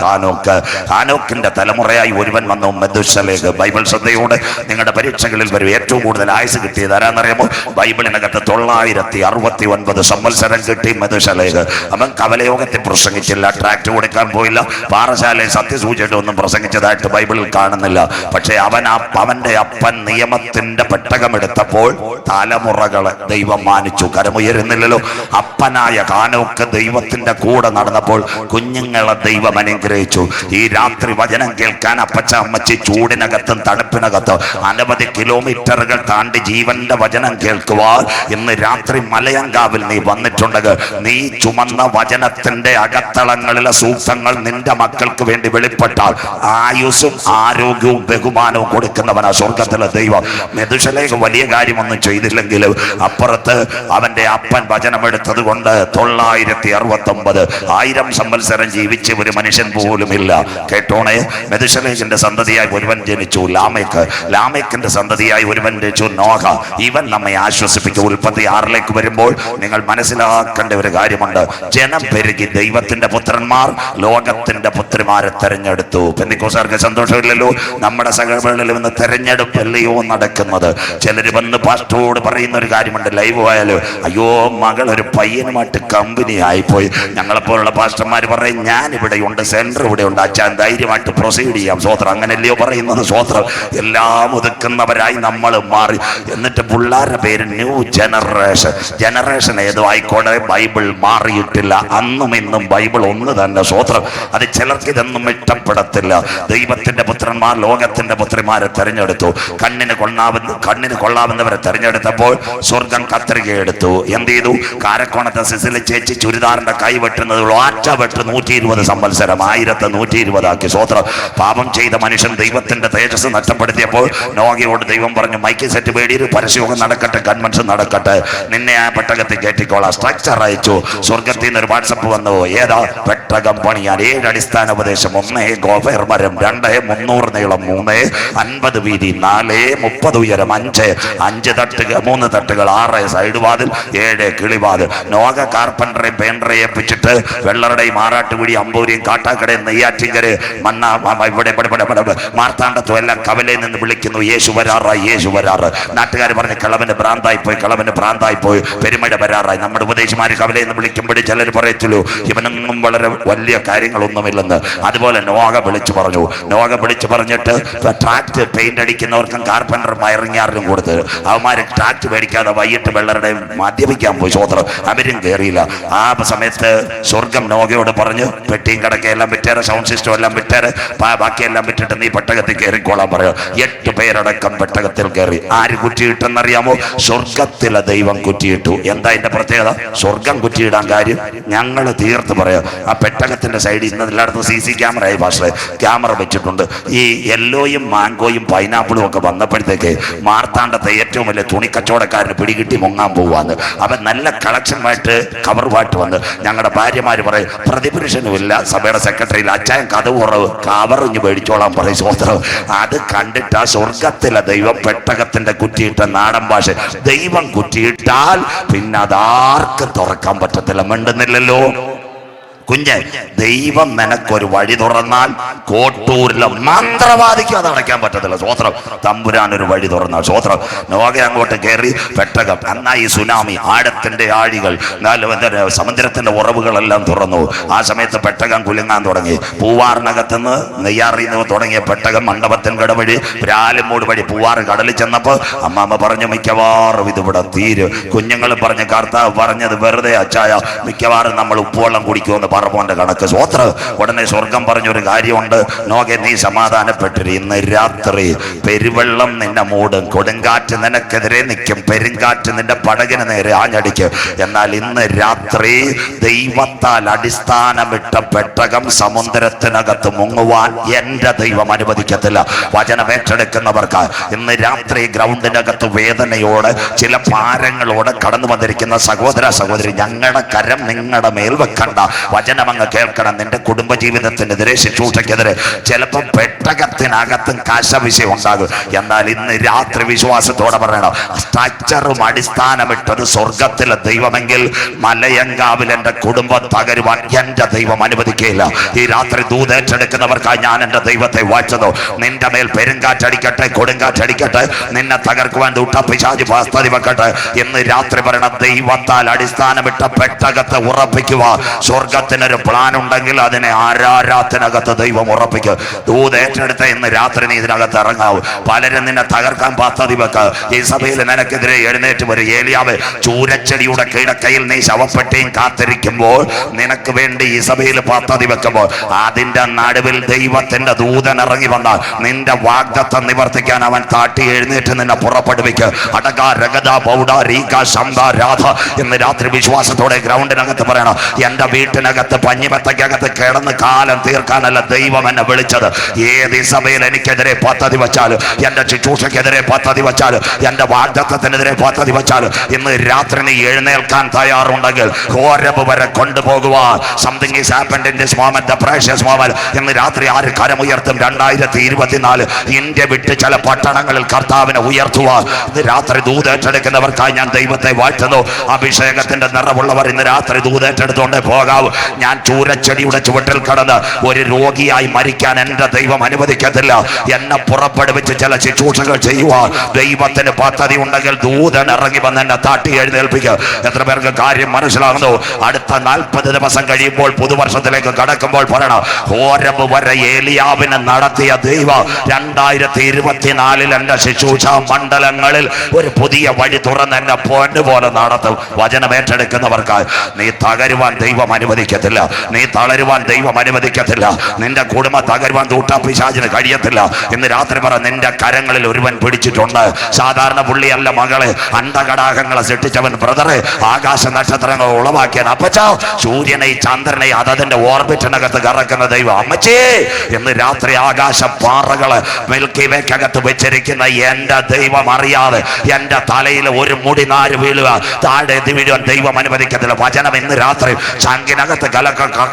ഹാനോക്കിന്റെ തലമുറയായി ഒരുവൻ വന്നു, മെഥൂശലേക്ക്. ബൈബിൾ ശ്രദ്ധയോടെ നിങ്ങളുടെ പരീക്ഷകളിൽ വരും. ഏറ്റവും കൂടുതൽ ആയുസ് കിട്ടിയത് ആരാന്നറിയാമോ? ബൈബിളിനകത്ത് 969 സംവത്സരം കിട്ടി മെതുശലേക്ക്. അവൻ കവലയോഗത്തിൽ പ്രസംഗിച്ചില്ല, ട്രാക്ട് കൊടുക്കാൻ പോയില്ല, പാറശാലയിൽ സത്യസൂചിട്ട് ഒന്നും പ്രസംഗിച്ചതായിട്ട് ബൈബിളിൽ കാണുന്നില്ല. പക്ഷെ അവന്റെ അപ്പൻ നിയമത്തിന്റെ പെട്ടകമെടുത്തപ്പോൾ തലമുറകളെ ദൈവം മാനിച്ചു. കരമുയരുന്നില്ലല്ലോ. അപ്പനായ ഹാനോക്ക് ദൈവത്തിന്റെ കൂടെ നടന്നപ്പോൾ കുഞ്ഞുങ്ങളെ ദൈവം അനുഗ്രഹിച്ചു. ഈ രാത്രി വചനം കേൾക്കാൻ അപ്പച്ച അമ്മച്ചി ചൂടിനകത്തും തണുപ്പിനകത്തും അനവധി കിലോമീറ്ററുകൾ താണ്ടി ജീവന്റെ വചനം കേൾക്കുവാൻ ഇന്ന് രാത്രി മലയങ്കാവിൽ നീ വന്നിട്ടുണ്ടെങ്കിൽ നീ ചുമന്ന വചനത്തിന്റെ അകത്തളങ്ങളിലെ സൂക്തങ്ങൾ നിന്റെ മക്കൾക്ക് വേണ്ടി വെളിപ്പെട്ടാൽ ആയുസ്സും ആരോഗ്യവും ബഹുമാനവും കൊടുക്കുന്നവനാ സ്വർഗത്തിലെ ദൈവം. മെതുശലേക്ക് വലിയ കാര്യമൊന്നും ചെയ്തില്ലെങ്കിലും അപ്പുറത്ത് അവന്റെ അപ്പൻ വചനമെടുത്തത് കൊണ്ട് 969 1000 സംവത്സരം ജീവിച്ച ഒരു മനുഷ്യൻ പോലും ഇല്ല. കേട്ടോണേ, മെതുശലേഖിന്റെ സന്തതിയായി ഒരുവൻ ജനിച്ചു ലാമേക്ക്, ലാമേക്കിന്റെ സന്തതിയായി ഒരുവൻ ജനിച്ചു നോഹ. ഇവൻ നമ്മെ ആശ്വസിപ്പിക്കും. ഉൽപ്പത്തി 6 വരുമ്പോൾ നിങ്ങൾ മനസ്സിലാക്കേണ്ട ഒരു കാര്യമുണ്ട്. ജനം പെരുകി, ദൈവത്തിന്റെ പുത്രന്മാർ ലോകത്തിന്റെ പുത്രിമാരെ തെരഞ്ഞെടുത്തു. പെന്തിക്കോസ്തുകാർക്ക് സന്തോഷമില്ലല്ലോ. നമ്മുടെ സഭകളിൽ ഇന്ന് തെരഞ്ഞെടുപ്പല്ലയോ നടക്കുന്നത്? ചിലർ വന്ന് പാസ്റ്ററോട് പറയുന്ന ഒരു കാര്യമുണ്ട്, ലൈവ് ആയാലും, അയ്യോ മകൾ ഒരു പയ്യനുമായിട്ട് കമ്പനി ആയിപ്പോയി. ഞങ്ങളെപ്പോലുള്ള പാസ്റ്റർമാർ പറയും, ഞാൻ ഇവിടെയുണ്ട്, സെന്റർ ഇവിടെയുണ്ട്, അച്ഛൻ ധൈര്യമായിട്ട് പ്രൊസീഡ് ചെയ്യാം. സ്വോത്രം. അങ്ങനെയല്ലയോ പറയുന്നത്? സ്വോത്രം. എല്ലാം ഒതുക്കുന്നവരായി നമ്മൾ മാറി. എന്നിട്ട് പിള്ളേരുടെ പേര് ന്യൂ ജനറേഷൻ. ജനറേഷൻ ഏതോ ആയിക്കോട്ടെ, ബൈബിൾ മാറിയിട്ടില്ല. അന്നും ഇന്നും ബൈബിൾ ഒന്ന് തന്നെ. സ്വോത്രം. അത് ചിലർക്ക് ഇതൊന്നും ഇഷ്ടപ്പെടത്തില്ല. ദൈവത്തിന്റെ പുത്രന്മാർ ലോകത്തിന്റെ പുത്രിമാരെ തെരഞ്ഞെടുത്തു. കണ്ണിന് കൊള്ളാവുന്നവരെ തെരഞ്ഞെടുത്തപ്പോൾ സ്വർഗം കത്രിക എടുത്തു. എന്ത് ചെയ്തു? കാരക്കോണത്തെ സിസിലി ചേച്ചി ചുരിദാറിന്റെ കൈ വെട്ടുന്നത് ഒറ്റ വെട്ട് 120 സംവത്സരം 1120 ആക്കി. സ്വോത്രം. പാപം ചെയ്ത മനുഷ്യൻ ദൈവത്തിന്റെ തേജസ് നഷ്ടപ്പെടുത്തിയപ്പോൾ നോഹയോട് ദൈവം പറഞ്ഞു, മൈക്ക് സെറ്റ് പേടിയൊരു പരസ്യയോഗം നടക്കട്ടെ, കൺവെൻഷൻ നടക്കട്ടെ, നിന്നെ ആ പെട്ടകത്തിൽ കയറ്റിക്കോളാം. സ്ട്രക്ചർ അയച്ചു. സ്വർഗത്തിൽ നിന്ന് ഒരു വാട്സപ്പ് വന്നു. ഏതാ? പെട്ടകം പണിയാൻ 7 അടിസ്ഥാന ഉപദേശം. 1 ഗോഫേർ മരം, 2 300 നീളം, 3 50 വീതി, 4 30 ഉയരം, 5 തട്ടുകൾ, 3 തട്ടുകൾ, 6 സൈഡ് വാതിൽ, 7 കിളിവാതിൽ. നോഹ കാർപ്പൻറ്ററെ പെയിന്ററെ ഏൽപ്പിച്ചിട്ട് വെള്ളറുടെയും ആറാട്ടുകുടി അമ്പൂരിയും കാട്ടാക്കടയും നെയ്യാറ്റിങ്കര് ഇവിടെ മാർത്താണ്ഡത്തും എല്ലാം കവലയിൽ നിന്ന് വിളിക്കുന്നു, യേശു വരാറായി, യേശു വരാറ്. നാട്ടുകാർ പറഞ്ഞ് കിളവന് ഭ്രാന്തായി പോയി, കിളവന് ഭ്രാന്തായി പോയി, പെരുമഴ വരാറായി. നമ്മുടെ ഉപദേശിമാര് കവലയിൽ നിന്ന് വിളിക്കുമ്പോഴും ചിലർ പറയത്തുള്ളൂ, ഇവനൊന്നും വളരെ വലിയ കാര്യങ്ങളൊന്നുമില്ലെന്ന്. അതുപോലെ നോഹ വിളിച്ചു പറഞ്ഞു. നോഹ വിളിച്ചു പറഞ്ഞിട്ട് ട്രാക്ട് പെയിന്റ് അടിക്കുന്നവർക്കും കാർപ്പൻറ്റർ വയറിങ്ങാറിനും കൊടുത്ത് അവന്മാര് ട്രാക്ട് മേടിക്കാതെ വൈകിട്ട് വെള്ളരുടെ മദ്യപിക്കാൻ പോയി. സ്വോത്രം. അവരും കയറിയില്ല. ആ സമയത്ത് സ്വർഗം നോഹയോട് പറഞ്ഞു, പെട്ടിയും കടക്കയെല്ലാം വിറ്റേറെ, സൗണ്ട് സിസ്റ്റം എല്ലാം വിറ്റേറെ, ബാക്കിയെല്ലാം വിറ്റിട്ട് നീ പെട്ടകത്തിൽ കയറിക്കോളാൻ പറയോ. 8 പേരടക്കം പെട്ടകത്തിൽ കയറി. ആര് കുറ്റിയിട്ടെന്നറിയാമോ? സ്വർഗത്തിലെ ദൈവം കുറ്റിയിട്ടു. എന്താ അതിന്റെ പ്രത്യേകത? സ്വർഗം കുറ്റിയിടാൻ കാര്യം ഞങ്ങൾ തീർത്ത് പറയാം. ആ പെട്ടകത്തിന്റെ സൈഡിൽ ഇന്ന് എല്ലായിടത്തും CC ക്യാമറയായി. പക്ഷേ ക്യാമറ വെച്ചിട്ടുണ്ട്. ഈ യെല്ലോയും മാങ്കോയും പൈനാപ്പിളും ഒക്കെ വന്നപ്പോഴത്തേക്ക് മാർത്താണ്ഡത്തെ ഏറ്റവും വലിയ തുണിക്കച്ചവടക്കാരന് പിടികിട്ടി മുങ്ങാൻ പോവാന്ന്. അവൻ നല്ല കളക്ഷനുമായിട്ട് കവറുമായിട്ട് വന്ന് ഞങ്ങളുടെ ഭാര്യമാര് പറയും, പ്രതിപുരുഷനുമില്ല സഭയുടെ സെക്രട്ടറിയിൽ, അച്ചായൻ കഥ കുറവ്, കവറിഞ്ഞ് മേടിച്ചോളാൻ പറയും. സ്വോത്രം. അത് കണ്ടിട്ട് ആ സ്വർഗത്തിലെ ദൈവം പെട്ടകത്തിന്റെ കുറ്റിയിട്ട നാടൻ ഭാഷ, ദൈവം കുറ്റിയിട്ടാൽ പിന്നെ അതാർക്കും തുറക്കാൻ പറ്റത്തില്ല. മിണ്ടുന്നില്ലല്ലോ കുഞ്ഞ്. ദൈവം നിനക്കൊരു വഴി തുറന്നാൽ കോട്ടൂരിലെ മന്ത്രവാദിക്കും അത് അടയ്ക്കാൻ പറ്റത്തില്ല. സ്വോത്രം. തമ്പുരാൻ ഒരു വഴി തുറന്നാൽ. സ്വോത്രം. നോഹ അങ്ങോട്ട് കയറി. പെട്ടകം. എന്നായി സുനാമി, ആഴത്തിന്റെ ആഴികൾ, സമുദ്രത്തിന്റെ ഉറവുകളെല്ലാം തുറന്നു. ആ സമയത്ത് പെട്ടകം കുലുങ്ങാൻ തുടങ്ങി. പൂവാറിനകത്തുനിന്ന് നെയ്യാറിന്ന് തുടങ്ങിയ പെട്ടകം മണ്ഡപത്തിൻ കടവഴി രാലുമൂട് വഴി പൂവാറ് കടലിൽ ചെന്നപ്പോ അമ്മാമ്മ പറഞ്ഞു, മിക്കവാറും ഇതിവിടെ തീരും. കുഞ്ഞുങ്ങൾ പറഞ്ഞു, കർത്താവ് പറഞ്ഞത് വെറുതെ അച്ചായ, മിക്കവാറും നമ്മൾ ഉപ്പുവെള്ളം കുടിക്കുമെന്ന് പറമ്പോന്റെ കണക്ക്. സ്വോത്ര. ഉടനെ സ്വർഗം പറഞ്ഞൊരു കാര്യമുണ്ട്, നോകെ നീ സമാധാനപ്പെട്ടിരി. ഇന്ന് രാത്രി പെരുവെള്ളം നിന്നെ മൂടും, കൊടുങ്കാറ്റ് നിനക്കെതിരെ നിൽക്കും, പെരുങ്കാറ്റ് നിന്റെ പടകിന് നേരെ ആഞ്ഞടിക്കും. എന്നാൽ ഇന്ന് രാത്രി ദൈവത്താൽ അടിസ്ഥാനമിട്ട പെട്ടകം സമുദ്രത്തിനകത്ത് മുങ്ങുവാൻ എന്റെ ദൈവം അനുവദിക്കത്തില്ല. വചനം ഏറ്റെടുക്കുന്നവർക്ക് ഇന്ന് രാത്രി ഗ്രൗണ്ടിനകത്ത് വേദനയോട് ചില ഭാരങ്ങളോട് കടന്നു വന്നിരിക്കുന്ന സഹോദര സഹോദരി, ഞങ്ങളുടെ കരം നിങ്ങളുടെ മേൽ വെക്കണ്ട. വചനമങ്ങ് കേൾക്കണം. നിന്റെ കുടുംബജീവിതത്തിനെതിരെ, ശുശ്രൂഷയ്ക്കെതിരെ ചിലപ്പോൾ പെട്ടകത്തിനകത്തും കശവിശ ഉണ്ടാകും. എന്നാൽ ഇന്ന് രാത്രി വിശ്വാസത്തോടെ പറയണം, സ്ട്രക്ചറും അടിസ്ഥാനമിട്ടത് സ്വർഗത്തിലെ ദൈവമെങ്കിൽ മലയങ്കാവിൽ എന്റെ കുടുംബം തകരുവാൻ എന്റെ ദൈവം അനുവദിക്കുകയില്ല. ഈ രാത്രി ദൂതേറ്റെടുക്കുന്നവർക്കായി ഞാൻ എന്റെ ദൈവത്തെ വാഴ്ത്തുന്നു. നിന്റെ മേൽ പെരുങ്കാറ്റടിക്കട്ടെ, കൊടുങ്കാറ്റടിക്കട്ടെ, നിന്നെ തകർക്കുവാൻ ദുഷ്ടപിശാച് പദ്ധതി വെക്കട്ടെ. ഇന്ന് രാത്രി പറയണം, ദൈവത്താൽ അടിസ്ഥാനമിട്ട പെട്ടകത്തെ ഉറപ്പിക്കുക. സ്വർഗത്തിനൊരു പ്ലാൻ ഉണ്ടെങ്കിൽ അതിനെ ആരാരത്തിനകത്ത് ദൈവം ഉറപ്പിക്കുക. ദൂതേറ്റെടുത്ത ഇന്ന് രാത്രി നീ ഇതിനകത്ത് ഇറങ്ങാവൂ. പലരും നിന്നെ തകർക്കാൻ പദ്ധതി വെക്കുക. ഈ സഭയിൽ നിനക്കെതിരെ എഴുന്നേറ്റ് വരും. ഏലിയാവ് ചൂരച്ചെടിയുടെ കിടക്കയിൽ നീ ശവപ്പെട്ടിയും കാത്തിരിക്കുമ്പോൾ, നിനക്ക് വേണ്ടി ഈ സഭയിൽ പദ്ധതി വെക്കുമ്പോൾ, അതിന്റെ നടുവിൽ ദൈവത്തിന്റെ ദൂതൻ ഇറങ്ങി വന്നാൽ നിന്റെ വാഗ്ദത്തം നിവർത്തിക്കാൻ അവൻ താട്ടി എഴുന്നേറ്റ് നിന്നെ പുറപ്പെടുവിക്കുക. അടക രഗത ബൗഡ രീക ശംദ രാധ എന്ന് രാത്രി വിശ്വാസത്തോടെ ഗ്രൗണ്ടിനകത്ത് പറയണം, എന്റെ വീട്ടിനകത്ത് പഞ്ഞിമത്തക്കകത്ത് കിടന്ന് കാലം തീർക്കാനല്ല ദൈവം എന്നെ വിളിച്ചത്. ഏത് സഭയിൽ എനിക്കെതിരെ പദ്ധതി വെച്ചാലും, എന്റെ ശുശ്രൂഷയ്ക്കെതിരെ പദ്ധതി വെച്ചാലും, എന്റെ വാഗ്ദത്തത്തിനെതിരെ പദ്ധതി വെച്ചാലും, ഇന്ന് രാത്രി നീ എഴുന്നേൽക്കാൻ തയ്യാറുണ്ടെങ്കിൽ ഹോരബ് വരെ കൊണ്ടുപോകുവാൻ something is happened in this moment, the precious moment. ഇന്ന് രാത്രി ആര് കരമുയർത്തും? 2024 ഇന്ത്യ വിട്ട് ചില പട്ടണങ്ങളിൽ കർത്താവിനെ ഉയർത്തുവാൻ ഇന്ന് രാത്രി ദൂതേറ്റെടുക്കുന്നവർക്കായി ഞാൻ ദൈവത്തെ വാഴ്ത്തുന്നു. അഭിഷേകത്തിന്റെ നിറവുള്ളവർ ഇന്ന് രാത്രി ദൂതേറ്റെടുത്തുകൊണ്ടേ പോകാവൂ. ഞാൻ ചൂരച്ചെടിയുടെ ചുവട്ടിൽ കടന്ന് ഒരു രോഗിയായി മരിക്കാൻ എന്റെ ദൈവം അനുവദിക്കത്തില്ല. എന്നെ പുറപ്പെടുവിച്ച് ചില ശുശ്രൂഷകൾ ചെയ്യുവാൻ ദൈവത്തിന് പദ്ധതി ഉണ്ടെങ്കിൽ ദൂതൻ ഇറങ്ങി വന്ന് എന്നെ താട്ടി എഴുന്നേൽപ്പിക്കുക. എത്ര പേർക്ക് കാര്യം മനസ്സിലാകുന്നു? അടുത്ത 40 ദിവസം കഴിയുമ്പോൾ പുതുവർഷത്തിലേക്ക് കടക്കുമ്പോൾ പറയണം, ഹോരബ് വരെ ഏലിയാവിനെ നടത്തിയ ദൈവം 2024 എന്റെ ശുശ്രൂഷ മണ്ഡലങ്ങളിൽ ഒരു പുതിയ വഴി തുറന്ന് എന്നെ പോയിന്റ് പോലെ നടത്തും. വചനം ഏറ്റെടുക്കുന്നവർക്കായി നീ തകരുവാൻ ദൈവം അനുവദിക്കത്തില്ല. നീ തളരുവാൻ ദൈവം അനുവദിക്കത്തില്ല. നിന്റെ കുടുംബം തകരുവാൻ ദൂഷ്ടപിശാചിന് കഴിയത്തില്ല. ഇന്ന് രാത്രി പറ, നിന്റെ കരങ്ങളിൽ ഒരുവൻ പിടിച്ചിട്ടുണ്ട്. സാധാരണ പുള്ളിയല്ല മകളെ, അണ്ടകടാകങ്ങളെ സൃഷ്ടിച്ചവൻ ബ്രദറെ, ആകാശ നക്ഷത്രങ്ങൾ ഉളവാക്കിയാൻ അപ്പച്ച, സൂര്യനെ ചന്ദ്രനെ അതതിന്റെ ഓർബിറ്റിനകത്ത് കറക്കുന്ന ദൈവം അമ്മച്ചേ. ഇന്ന് രാത്രി ആകാശ പാറകള് മിൽക്കി വേക്കകത്ത് വെച്ചിരിക്കുന്ന എന്റെ ദൈവം അറിയാതെ എന്റെ തലയിൽ ഒരു മുടി നാര് വീഴുക, താഴെ വീഴുവാൻ ദൈവം അനുവദിക്കത്തില്ല. വചനം ഇന്ന് രാത്രി ചങ്കിനകത്ത്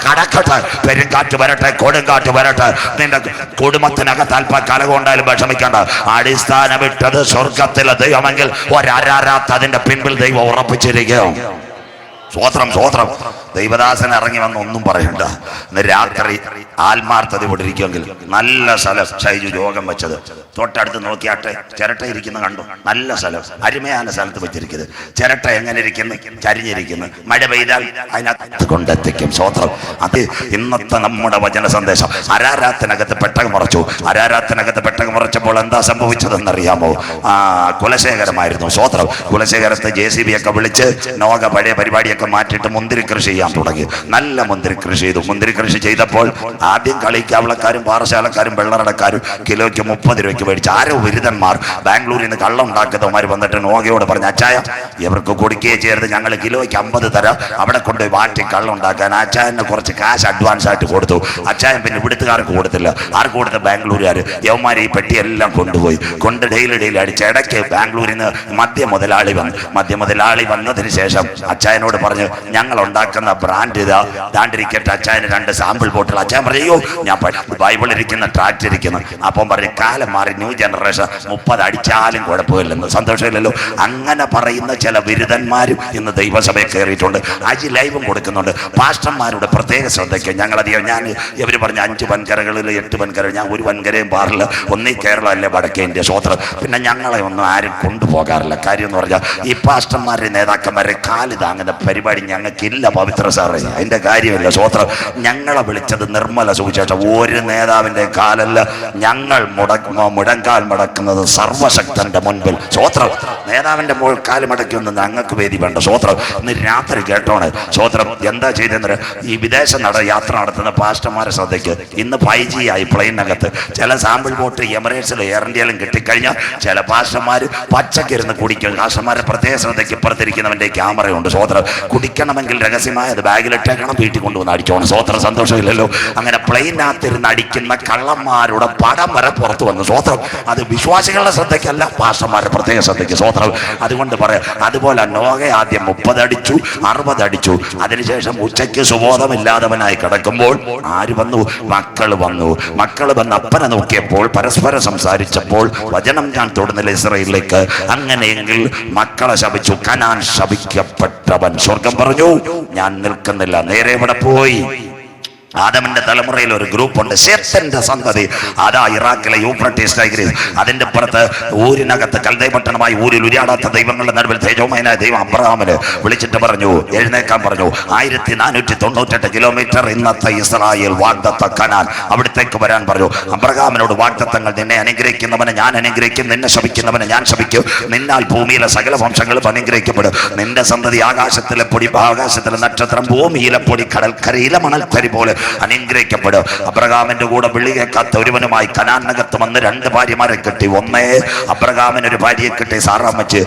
കടക്കട്ടെ. പെരുങ്കാറ്റ് വരട്ടെ, കൊടുങ്കാറ്റ് വരട്ടെ. നിന്റെ കുടുംബത്തിനകത്ത് അല്പ കലകൊണ്ടായാലും വിഷമിക്കണ്ട. അടിസ്ഥാനമിട്ടത് സ്വർഗത്തിലെ ദൈവമെങ്കിൽ ഒരാരാത്ത് അതിന്റെ പിൻപിൽ ദൈവം ഉറപ്പിച്ചിരിക്കും. സ്വോത്രം സ്വോത്രം. ദൈവദാസൻ ഇറങ്ങി വന്ന് ഒന്നും പറയണ്ട. ഇന്ന് രാത്രി ആത്മാർത്ഥത ഇരിക്കുമെങ്കിൽ നല്ല സ്ഥലം. ഷൈജു രോഗം വെച്ചത് തൊട്ടടുത്ത് നോക്കിയാട്ടെ, ചിരട്ട ഇരിക്കുന്ന കണ്ടു. നല്ല സ്ഥലം, അരുമயான സ്ഥലത്ത് വെച്ചിരിക്കുന്നത്. ചിരട്ട എങ്ങനെ ഇരിക്കുന്നു? ചരിഞ്ഞിരിക്കുന്നു. മഴ പെയ്താൽ അതിനകത്ത് കൊണ്ടെത്തിക്കും. സ്വോത്രം. അത് ഇന്നത്തെ നമ്മുടെ വചന സന്ദേശം. അരാരാത്തിനകത്ത് പെട്ടകം മറച്ചു. അരാരാത്തിനകത്ത് പെട്ടകം മറച്ചപ്പോൾ എന്താ സംഭവിച്ചതെന്നറിയാമോ? കുലശേഖരമായിരുന്നു. സ്വോത്രം. കുലശേഖരത്തെ JCB ഒക്കെ വിളിച്ച് നോക പഴയ പരിപാടിയൊക്കെ മാറ്റിയിട്ട് മുന്തിരി കൃഷി ചെയ്യാൻ തുടങ്ങി. നല്ല മുന്തിരി കൃഷി ചെയ്തു. മുന്തിരി കൃഷി ചെയ്തപ്പോൾ ആദ്യം കളിക്കാവളക്കാരും പാറശാലക്കാരും വെള്ളറടക്കാരും കിലോയ്ക്ക് 30 രൂപയ്ക്ക് മേടിച്ച് ആരോ ബിരുദന്മാർ ബാംഗ്ലൂരിൽ നിന്ന് കള്ളം ഉണ്ടാക്കുന്നവന്മാർ വന്നിട്ട് നോഗയോട് പറഞ്ഞു, അച്ചായ ഇവർക്ക് കൊടുക്കുകയും ചെയ്യരുത്, ഞങ്ങൾ കിലോയ്ക്ക് 50 തരാം, അവിടെ കൊണ്ടുപോയി മാറ്റി കള്ളം ഉണ്ടാക്കാൻ. അച്ചായന് കുറച്ച് കാശ് അഡ്വാൻസ് ആയിട്ട് കൊടുത്തു. അച്ചായൻ പിന്നെ ഇവിടുത്തുകാർക്ക് കൊടുത്തില്ല. ആർക്ക് കൊടുത്ത? ബാംഗ്ലൂരുകാർ. യവന്മാർ ഈ പെട്ടിയെല്ലാം കൊണ്ടുപോയി കൊണ്ട് ഡെയിലി അടിച്ച്. ഇടയ്ക്ക് ബാംഗ്ലൂരിൽ നിന്ന് മദ്യ മുതലാളി വന്നതിന് ശേഷം അച്ചായനോട് പറഞ്ഞു, ഞങ്ങൾ ഉണ്ടാക്കുന്ന ബ്രാൻഡ് ഇതാ, ദാണ്ടിരിക്കട്ടെ. അച്ചായന് 2 സാമ്പിൾ ബോട്ടിൽ. അച്ചായൻ പറയൂ, ഞാൻ ബൈബിൾ ഇരിക്കുന്ന ട്രാക്ട് ഇരിക്കുന്നു. അപ്പം പറയും, കാലം മാറി, ന്യൂ ജനറേഷൻ 30 അടിച്ചാലും കുഴപ്പമില്ലെന്ന്. സന്തോഷമില്ലല്ലോ. അങ്ങനെ പറയുന്ന ചില ബിരുദന്മാരും ഇന്ന് ദൈവസഭയിൽ കയറിയിട്ടുണ്ട്. അജി ലൈവും കൊടുക്കുന്നുണ്ട്. പാസ്റ്റർമാരുടെ പ്രത്യേക ശ്രദ്ധയ്ക്ക് ഞങ്ങളധികം ഇവർ പറഞ്ഞ 5 വൻകരകളിൽ 8 വൻകര, ഞാൻ ഒരു വൻകരയും പാറില്ല. ഒന്നീ കേരളം അല്ലേ വടക്കേ ഇന്ത്യ. സ്വോത്രം. പിന്നെ ഞങ്ങളെ ഒന്നും ആരും കൊണ്ടുപോകാറില്ല. കാര്യം എന്ന് പറഞ്ഞാൽ ഈ പാസ്റ്റർമാരുടെ നേതാക്കന്മാരെ കാല് താങ്ങുന്ന പരിപാടി ഞങ്ങൾക്കില്ല. പവിത്ര സാറേ, അതിന്റെ കാര്യമില്ല. സ്വോത്രം. ഞങ്ങളെ വിളിച്ചത് നിർമ്മല സുവിശേഷം. ഒരു നേതാവിന്റെ കാലല്ല ഞങ്ങൾ മുഴങ്കാൽ മടക്കുന്നത് സർവശക്തന്റെ മുൻപിൽ. സ്വോത്രം. നേതാവിന്റെ കാല് മടക്കിയൊന്നും ഞങ്ങൾക്ക് വേദി വേണ്ട. സ്വോത്രം. ഇന്ന് രാത്രി കേട്ടോണ്. സ്വോത്രം. എന്താ ചെയ്തെന്ന് ഈ വിദേശ യാത്ര നടത്തുന്ന പാസ്റ്റർമാരെ ശ്രദ്ധയ്ക്ക്. ഇന്ന് 5G ആയി പ്ലെയിനകത്ത്. ചില സാമ്പിൾ ബോട്ട് എമിറേറ്റ്സിൽ ബെൻസിലും എയറിന്ത്യയിലും കിട്ടിക്കഴിഞ്ഞാൽ ചില പാസ്റ്റർമാര് പച്ചക്കിരുന്ന് കുടിക്കും. പാസ്റ്റർമാരുടെ പ്രത്യേക ശ്രദ്ധയ്ക്ക് ഇപ്പുറത്തിരിക്കുന്നവന്റെ ക്യാമറയുണ്ട്. സ്വോത്രം. കുടിക്കണമെങ്കിൽ രഹസ്യമായി അത് ബാഗിലിട്ടേക്കണം, വീട്ടിൽ കൊണ്ടുവന്ന് അടിച്ചോണം. സ്വോത്രം. സന്തോഷമില്ലല്ലോ? അങ്ങനെ പ്ലെയിനകത്തിരുന്ന് അടിക്കുന്ന കള്ളന്മാരുടെ പടം വരെ പുറത്തു വന്നു. സ്വോത്രം. അത് വിശ്വാസികളുടെ ശ്രദ്ധയ്ക്കല്ല, പാസ്റ്റർമാരുടെ പ്രത്യേക ശ്രദ്ധയ്ക്ക്. സ്വോത്രം. അതുകൊണ്ട് പറയാം, അതുപോലെ നോഹ ആദ്യം 30 അടിച്ചു, 60 അടിച്ചു. അതിനുശേഷം ഉച്ചയ്ക്ക് സുബോധമില്ലാത്തവനായി കിടക്കുമ്പോൾ ആര് വന്നു? മക്കള് വന്നു. മക്കള് വന്ന് അപ്പനെ നോക്കിയപ്പോൾ പരസ്പരം സംസാരിച്ചപ്പോൾ വചനം ഞാൻ തൊടുന്നില്ല ഇസ്രായേലിലേക്ക്. അങ്ങനെയെങ്കിൽ മക്കളെ ശപിച്ചു. കനാൻ ശപിക്കപ്പെട്ടവൻ സ്വർഗം പറഞ്ഞു ഞാൻ നിൽക്കുന്നില്ല. നേരെ ഇവിടെ പോയി. ആദമിന്റെ തലമുറയിൽ ഒരു ഗ്രൂപ്പ് ഉണ്ട്, ശേത്തന്റെ സന്തതി. അതാ ഇറാഖിലെ യൂഫ്രട്ടീസ് ടൈഗ്രീസ്. അതിന്റെ പുറത്ത് ഊരിനകത്ത് കൽദൈ പട്ടണമായി ഊരിൽ ഉരിയാടാത്ത ദൈവങ്ങളുടെ നടുവിൽ തേജോമയനായ ദൈവം അബ്രഹാമിന് വിളിച്ചിട്ട് പറഞ്ഞു, എഴുന്നേക്കാൻ പറഞ്ഞു. 1498 കിലോമീറ്റർ ഇന്നത്തെ ഇസ്രായേൽ വാഗ്ദത്ത കനാൻ, അവിടത്തേക്ക് വരാൻ പറഞ്ഞു. അബ്രഹാമിനോട് വാഗ്ദത്തങ്ങൾ, നിന്നെ അനുഗ്രഹിക്കുന്നവനെ ഞാൻ അനുഗ്രഹിക്കും, നിന്നെ ശപിക്കുന്നവനെ ഞാൻ ശപിക്കും. നിന്നാൽ ഭൂമിയിലെ സകല വംശങ്ങളും അനുഗ്രഹിക്കപ്പെടും. നിന്റെ സന്തതി ആകാശത്തിലെ പൊടി, ആകാശത്തിലെ നക്ഷത്രം, ഭൂമിയിലെ പൊടി, കടൽക്കരയിലെ മണൽത്തരി പോലെ അനുഗ്രഹിക്കപ്പെടും. അബ്രഹാമിന്റെ കൂടെ വിളി കേൾക്കാത്ത ഒരുവനുമായി കനാനകത്ത് വന്ന് 2 ഭാര്യമാരെ കിട്ടി. ഒന്നേ അബ്രഹാമിന് ഒരു ഭാര്യയെ കിട്ടി, സാറാമ്മച്ച്.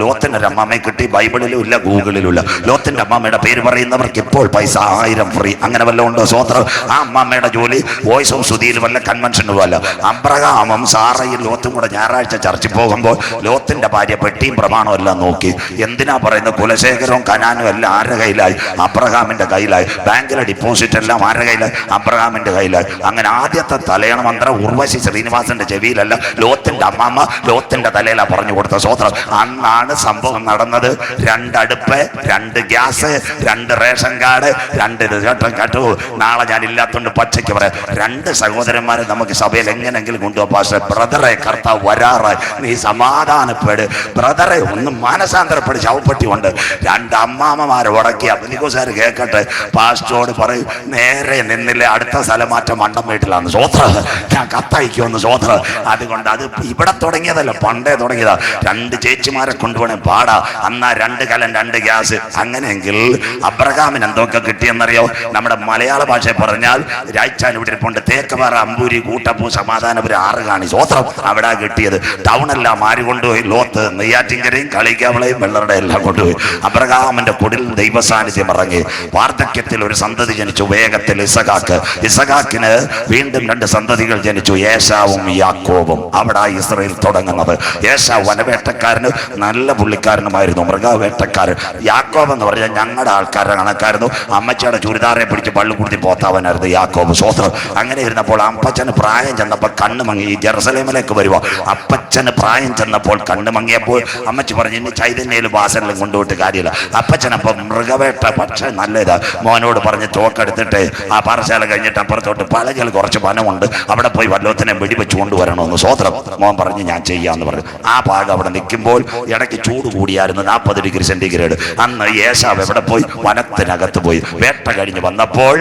ലോത്തിന്റെ ഒരു അമ്മാമ്മയെ കിട്ടി. ബൈബിളിലും ഇല്ല, ഗൂഗിളിലും ഇല്ല. ലോത്തിന്റെ അമ്മാമ്മയുടെ പേര് പറയുന്നവർക്ക് ഇപ്പോൾ പൈസ 1000 ഫ്രീ. അങ്ങനെ വല്ല ഉണ്ടോ? സ്വോത്രം. ആ അമ്മാമ്മയുടെ ജോലി വോയിസ് ഓഫ് സുധീലും വല്ല കൺവെൻഷനും അല്ല. അബ്രഹാമും സാറയും ലോത്തും കൂടെ ഞായറാഴ്ച ചർച്ചിൽ പോകുമ്പോൾ ലോത്തിന്റെ ഭാര്യ പെട്ടിയും പ്രമാണവും എല്ലാം നോക്കി. എന്തിനാ പറയുന്നത്? കുലശേഖരവും കനാനും എല്ലാം ആരുടെ കയ്യിലായി? അബ്രഹാമിന്റെ കയ്യിലായി. ബാങ്കിലെ ഡിപ്പോസിറ്റ് എല്ലാം ആരുടെ കയ്യിലായി? അബ്രഹാമിന്റെ കയ്യിലായി. അങ്ങനെ ആദ്യത്തെ തലയണ മന്ത്രം ഉർവശി ശ്രീനിവാസന്റെ ചെവിയിലല്ല, ലോത്തിന്റെ അമ്മാമ്മ ലോത്തിന്റെ തലയിലാ പറഞ്ഞു കൊടുത്ത. സ്വോത്രം. അന്നാണ് സംഭവം നടന്നത്. 2 അടുപ്പ്, 2 ഗ്യാസ്, 2 റേഷൻ കാർഡ്, 2 കേട്ടു. നാളെ ഞാൻ ഇല്ലാത്തോണ്ട് പച്ചയ്ക്ക് പറയാം, 2 സഹോദരന്മാരെ നമുക്ക് സഭയിൽ എങ്ങനെങ്കിലും കൊണ്ടുപോകാം. പക്ഷേ ബ്രദറെ, കർത്താവ് വരാറായി, നീ സമാധാനപ്പെട് ബ്രദറെ, ഒന്ന് മാനസാന്തരപ്പെട്. ശവപ്പെട്ടി കൊണ്ട് 2 അമ്മാമ്മമാരെ ഉടക്കി അബ്നിക്കോസാര് കേൾക്കട്ടെ. പാസ്റ്റോട് പറയും, നേരെ നിന്നില്ലേ, അടുത്ത സ്ഥലമാറ്റം മണ്ടം വീട്ടിലാണ്. സ്വോത്ര. ഞാൻ കത്തയക്കുമെന്ന്. സ്വോത്ര. അതുകൊണ്ട് അത് ഇവിടെ തുടങ്ങിയതല്ല, പണ്ടേ തുടങ്ങിയതാ. 2 ചേച്ചിമാരെ കൊണ്ടുപോകണേ പാടാ. അന്നാ 2 കലം 2 ഗ്യാസ്. അങ്ങനെയെങ്കിൽ അബ്രഹാമിന് എന്തൊക്കെ കിട്ടിയെന്നറിയോ? നമ്മുടെ മലയാള ഭാഷയിൽ പറഞ്ഞാൽ രാജ്യാൻ ഇവിടെ ഇരിപ്പുണ്ട്. തേക്കപാറ, അമ്പൂരി, കൂട്ടപ്പൂ, സമാധാനപുരം, 6 കാണി. സ്വോത്രം. അവിടെ കിട്ടിയത്. ടൗണെല്ലാം ആര് കൊണ്ടുപോയി? ലോത്ത്. നെയ്യാറ്റിൻകരയും കളിക്കാവളയും വെള്ളറുടെ എല്ലാം കൊണ്ടുപോയി. അബ്രഹാമിന്റെ കുടിൽ ദൈവസാന്നിധ്യം ഇറങ്ങി. വാർദ്ധക്യത്തിൽ ഒരു സന്തതി ജനിച്ചു. വേഗത്തിൽ ഇസഹാക്ക്. ഇസഹാക്കിന് വീണ്ടും 2 സന്തതികൾ ജനിച്ചു, ഏശാവും യാക്കോബും. അവിടെ ഇസ്രായേൽ തുടങ്ങുന്നത്. ഏശാവ് വനവേട്ടക്കാരന്, നല്ല പുള്ളിക്കാരനുമായിരുന്നു, മൃഗവേട്ടക്കാരൻ. യാക്കോബ് എന്ന് പറഞ്ഞാൽ ഞങ്ങളുടെ ആൾക്കാരുടെ കണക്കായിരുന്നു. അമ്മച്ചിയുടെ ചുരിദാറെ പിടിച്ച് പള്ളിക്കുടുത്തി പോത്താവനായിരുന്നു യാക്കോബ്. സ്വോത്രം. അങ്ങനെ ഇരുന്നപ്പോൾ അപ്പച്ചന് പ്രായം ചെന്നപ്പോൾ കണ്ണു മങ്ങി. ഈ ജെറുസലേമിലേക്ക് വരുവാ. അപ്പച്ചന് പ്രായം ചെന്നപ്പോൾ കണ്ണു മങ്ങിയപ്പോൾ അമ്മച്ചി പറഞ്ഞു, ഇനി ചൈതന്യയിലും വാസനിലും കൊണ്ടുപോയിട്ട് കാര്യമില്ല. അപ്പച്ചനപ്പം മൃഗവേട്ട പക്ഷേ നല്ലതാ. മോനോട് പറഞ്ഞ് തോക്കെടുത്തിട്ട് ആ പാറശാല കഴിഞ്ഞിട്ട് അപ്പുറത്തോട്ട് പലകൾ കുറച്ച് വനമുണ്ട്, അവിടെ പോയി വല്ലത്തിനെ വെടിവെച്ച് കൊണ്ടുവരണമെന്ന്. സ്വോത്രം. മോൻ പറഞ്ഞ് ഞാൻ ചെയ്യാന്ന് പറഞ്ഞു. ആ ഭാഗം അവിടെ നിൽക്കുമ്പോൾ ഇടയ്ക്ക് ചൂട് കൂടിയായിരുന്നു, 40 ഡിഗ്രി സെന്റിഗ്രേഡ്. അന്ന് ഏശാവ് എവിടെ പോയി? വനത്തിനകത്ത് പോയി. വേട്ട കഴിഞ്ഞ് വന്നപ്പോൾ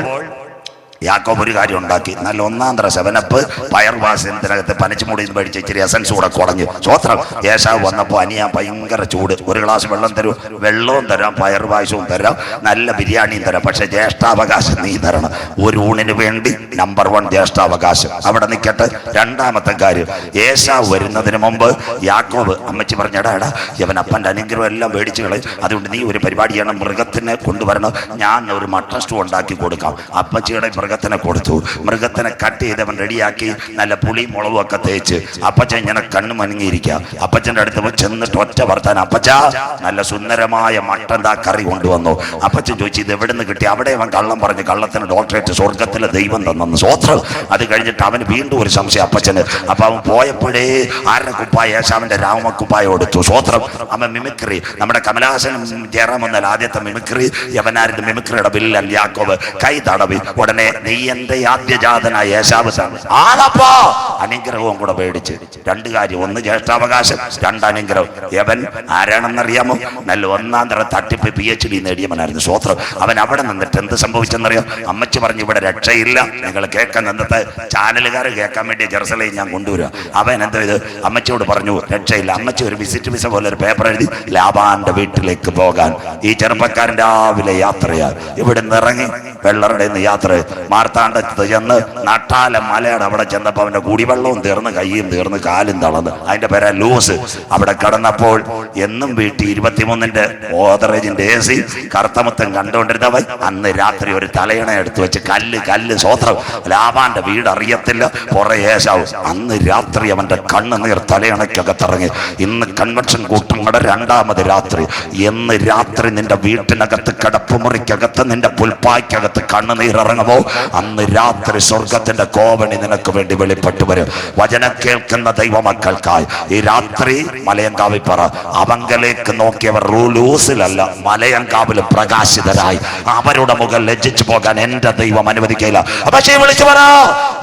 യാക്കോബ് ഒരു കാര്യം ഉണ്ടാക്കി. നല്ല 1-ാം തര ശവനപ്പ് പയർവാസനത്തിനകത്ത് പനച്ചുമൂടിയും മേടിച്ച് ഇച്ചിരി എസൻസ് കൂടെ കുടഞ്ഞു. സ്വോത്രം. ഏശാവ് വന്നപ്പോൾ അനിയാൻ ഭയങ്കര ചൂട്. 1 ഗ്ലാസ് വെള്ളം തരൂ, വെള്ളവും തരാം, പയർവാസവും തരാം, നല്ല ബിരിയാണിയും തരാം, പക്ഷെ ജ്യേഷ്ഠാവകാശം നീ തരണം. ഒരു ഊണിന് വേണ്ടി നമ്പർ 1 ജ്യേഷ്ഠാവകാശം. അവിടെ നിൽക്കട്ടെ. 2-ാമത്തെ കാര്യം, ഏശാവ് വരുന്നതിന് മുമ്പ് യാക്കോബ് അമ്മച്ചി പറഞ്ഞടാ, ഇവൻ അപ്പൻ്റെ അനുഗ്രഹം എല്ലാം മേടിച്ചു കളയും, അതുകൊണ്ട് നീ ഒരു പരിപാടി ചെയ്യണം, മൃഗത്തിനെ കൊണ്ടുവരണം, ഞാൻ ഒരു മട്ടൺ സ്റ്റൂ ഉണ്ടാക്കി കൊടുക്കാം. അപ്പച്ചിയുടെ മൃഗത്തിനെ കൊടുത്തു. മൃഗത്തിനെ കട്ട് ചെയ്തവൻ റെഡിയാക്കി നല്ല പുളിയും മുളകും ഒക്കെ തേച്ച്. അപ്പച്ചൻ ഇങ്ങനെ കണ്ണു മനുങ്ങിയിരിക്കുക. അപ്പച്ചൻ്റെ അടുത്ത് ചെന്നിട്ട് ഒറ്റ വർത്താനം, അപ്പച്ച നല്ല സുന്ദരമായ മട്ടൻ കറി കൊണ്ടുവന്നു. അപ്പച്ചൻ ചോദിച്ചു, ഇത് എവിടെ നിന്ന് കിട്ടി? അവിടെ അവൻ കള്ളം പറഞ്ഞു, കള്ളത്തിന് ഡോക്ടറേറ്റ് സ്വർഗത്തിലെ ദൈവം തന്നെന്ന്. സ്വോത്രം. അത് കഴിഞ്ഞിട്ട് അവന് വീണ്ടും ഒരു സംശയം അപ്പച്ചന്. അപ്പൊ അവൻ പോയപ്പോഴേ ആരുടെ കുപ്പായ? ഏശാവിന്റെ രാമക്കുപ്പായ കൊടുത്തു. സ്വോത്രം. അവൻ മിമിക്രി, നമ്മുടെ കമലഹാസനും ജയറാം വന്നാൽ ആദ്യത്തെ മിമിക്രി യവനാരുടെ മിമിക്രിയുടെ ബില്ലൽ യാക്കോബ് കൈ തടവി. ഉടനെ നീ എന്റെ ആദ്യജാതനായ ഏശാവ് ആളപ്പാ അനുഗ്രഹവും കൂടെ മേടിച്ച്. 2 കാര്യം, 1 ജ്യേഷ്ഠാവകാശം, 2 അനുഗ്രഹം. യവൻ ആരാണെന്നറിയാമോ? നല്ല 1-ാം തര തട്ടിപ്പ് PhD നേടിയവനായിരുന്നു. സ്വോത്രം. അവൻ അവിടെ നിന്നിട്ട് എന്ത് സംഭവിച്ചെന്നറിയാം? അമ്മച്ചി പറഞ്ഞു, ഇവിടെ രക്ഷയില്ല, നിങ്ങൾ കേൾക്കാൻ നിന്നത്തെ ചാനലുകാർ കേൾക്കാൻ വേണ്ടി ജെറുസലേം ഞാൻ കൊണ്ടുവരിക. അവൻ എന്തോ ഇത് അമ്മച്ചിയോട് പറഞ്ഞു, രക്ഷയില്ല. അമ്മച്ചി ഒരു വിസിറ്റ് വിസ പോലെ ഒരു പേപ്പർ എഴുതി ലാബാന്റെ വീട്ടിലേക്ക് പോകാൻ. ഈ ചെറുപ്പക്കാരൻ രാവിലെ യാത്രയാ. ഇവിടെ നിന്ന് ഇറങ്ങി വെള്ളറുടെ യാത്ര മാർത്താണ്ഡത്ത് ചെന്ന് നട്ടാല മലയുടെ അവിടെ ചെന്നപ്പോ അവന്റെ കുടിവെള്ളവും തീർന്ന് കയ്യും തീർന്ന് കാലും തളർന്ന്. അതിന്റെ പേരാ ലൂസ്. അവിടെ കടന്നപ്പോൾ എന്നും വീട്ടിൽ 23-ന്റെ ഓതറേജിന്റെ AC കറുത്തമുത്തം കണ്ടുകൊണ്ടിരുന്നവൻ അന്ന് രാത്രി ഒരു തലയണ എടുത്തു വെച്ച് കല്ല് സ്വോത്രം. ലാബാന്റെ വീട് അറിയത്തില്ല, പുറേ ഏശാവും. അന്ന് രാത്രി അവന്റെ കണ്ണുനീർ തലയണയ്ക്കകത്തിറങ്ങി. ഇന്ന് കൺവെൻഷൻ കൂട്ടങ്ങളുടെ 2ാമത് രാത്രി. എന്ന് രാത്രി നിന്റെ വീട്ടിനകത്ത് കിടപ്പുമുറിക്കകത്ത് നിന്റെ പുൽപ്പായ്ക്കകത്ത് കണ്ണുനീർ ഇറങ്ങുമോ അന്ന് രാത്രി സ്വർഗത്തിന്റെ കോവണി നിനക്ക് വേണ്ടി വെളിപ്പെട്ടു വരും. വചനം കേൾക്കുന്ന ദൈവമക്കൾക്കായി ഈ രാത്രി മലയങ്കാവിൽ പറ, അവങ്കലേക്ക് നോക്കിയവർ ലൂസിലല്ല മലയങ്കാവിൽ പ്രകാശിതരായി അവരുടെ മുഖം ലജ്ജിച്ചു പോകാൻ എന്റെ ദൈവം അനുവദിക്കില്ല. പക്ഷേ വിളിച്ചു പറ,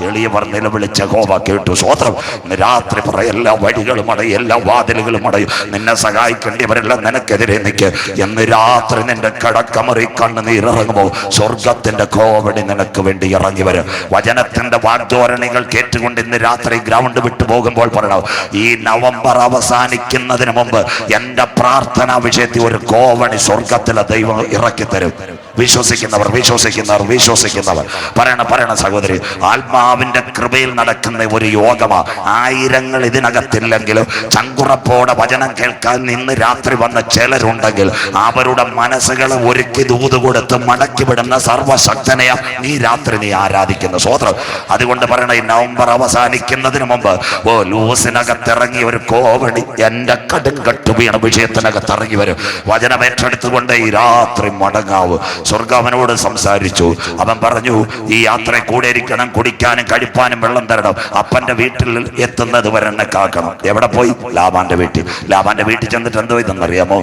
എളിയവർ നിലവിളിച്ച യഹോവ കേട്ടു. സ്വോത്രം. രാത്രി പറ, എല്ലാ വഴികളും അടയും, എല്ലാ വാതിലുകളും അടയും. നിന്നെ സഹായിക്കേണ്ടിവരെല്ലാം നിനക്കെതിരെ നിൽക്ക്. എന്ന് രാത്രി നിന്റെ കടക്കമറി കണ്ണുനീർ ഇറങ്ങുമ്പോൾ സ്വർഗത്തിന്റെ കോവണി നിനക്ക് വേണ്ടി ഇറങ്ങി വരും. വചനത്തിന്റെ വാഗ്ദോരണികൾ കേട്ടുകൊണ്ട് ഇന്ന് രാത്രി ഗ്രൗണ്ട് വിട്ടു പോകുമ്പോൾ പറയണം, ഈ നവംബർ അവസാനിക്കുന്നതിന് മുമ്പ് എന്റെ പ്രാർത്ഥനാ വിഷയത്തിൽ ഒരു കോവണി സ്വർഗത്തിലെ ദൈവം ഇറക്കി തരും. വിശ്വസിക്കുന്നവർ പറയണ സഹോദരി, ആത്മാവിന്റെ കൃപയിൽ നടക്കുന്ന ഒരു യോഗമാ. ആയിരങ്ങൾ ഇതിനകത്തില്ലെങ്കിലും ചങ്കുറപ്പോടെ വചനം കേൾക്കാൻ ഇന്ന് രാത്രി വന്ന ചിലരുണ്ടെങ്കിൽ അവരുടെ മനസ്സുകൾ ഒരുക്കി ദൂത് കൊടുത്ത് മടക്കി വിടുന്ന സർവശക്തനെയ നീ രാത്രി നീ ആരാധിക്കുന്ന സ്വോത്രം. അതുകൊണ്ട് പറയണ, ഈ നവംബർ അവസാനിക്കുന്നതിന് മുമ്പ് ലൂസിനകത്തിറങ്ങി ഒരു കോവണി എന്റെ കടുങ്കട്ടു വീണ വിഷയത്തിനകത്ത് ഇറങ്ങി വരും. വചനം ഏറ്റെടുത്തുകൊണ്ട് ഈ രാത്രി മടങ്ങാവൂ. സ്വർഗം അവനോട് സംസാരിച്ചു. അവൻ പറഞ്ഞു, ഈ യാത്ര കൂടെ ഇരിക്കണം, കുടിക്കാനും കഴിപ്പാനും വെള്ളം തരണം. അപ്പന്റെ വീട്ടിൽ എത്തുന്നത് വരെ എന്നെ കാക്കണം. എവിടെ പോയി? ലാബാന്റെ വീട്ടിൽ ചെന്നിട്ട് എന്തോ ഇതെന്നറിയാമോ?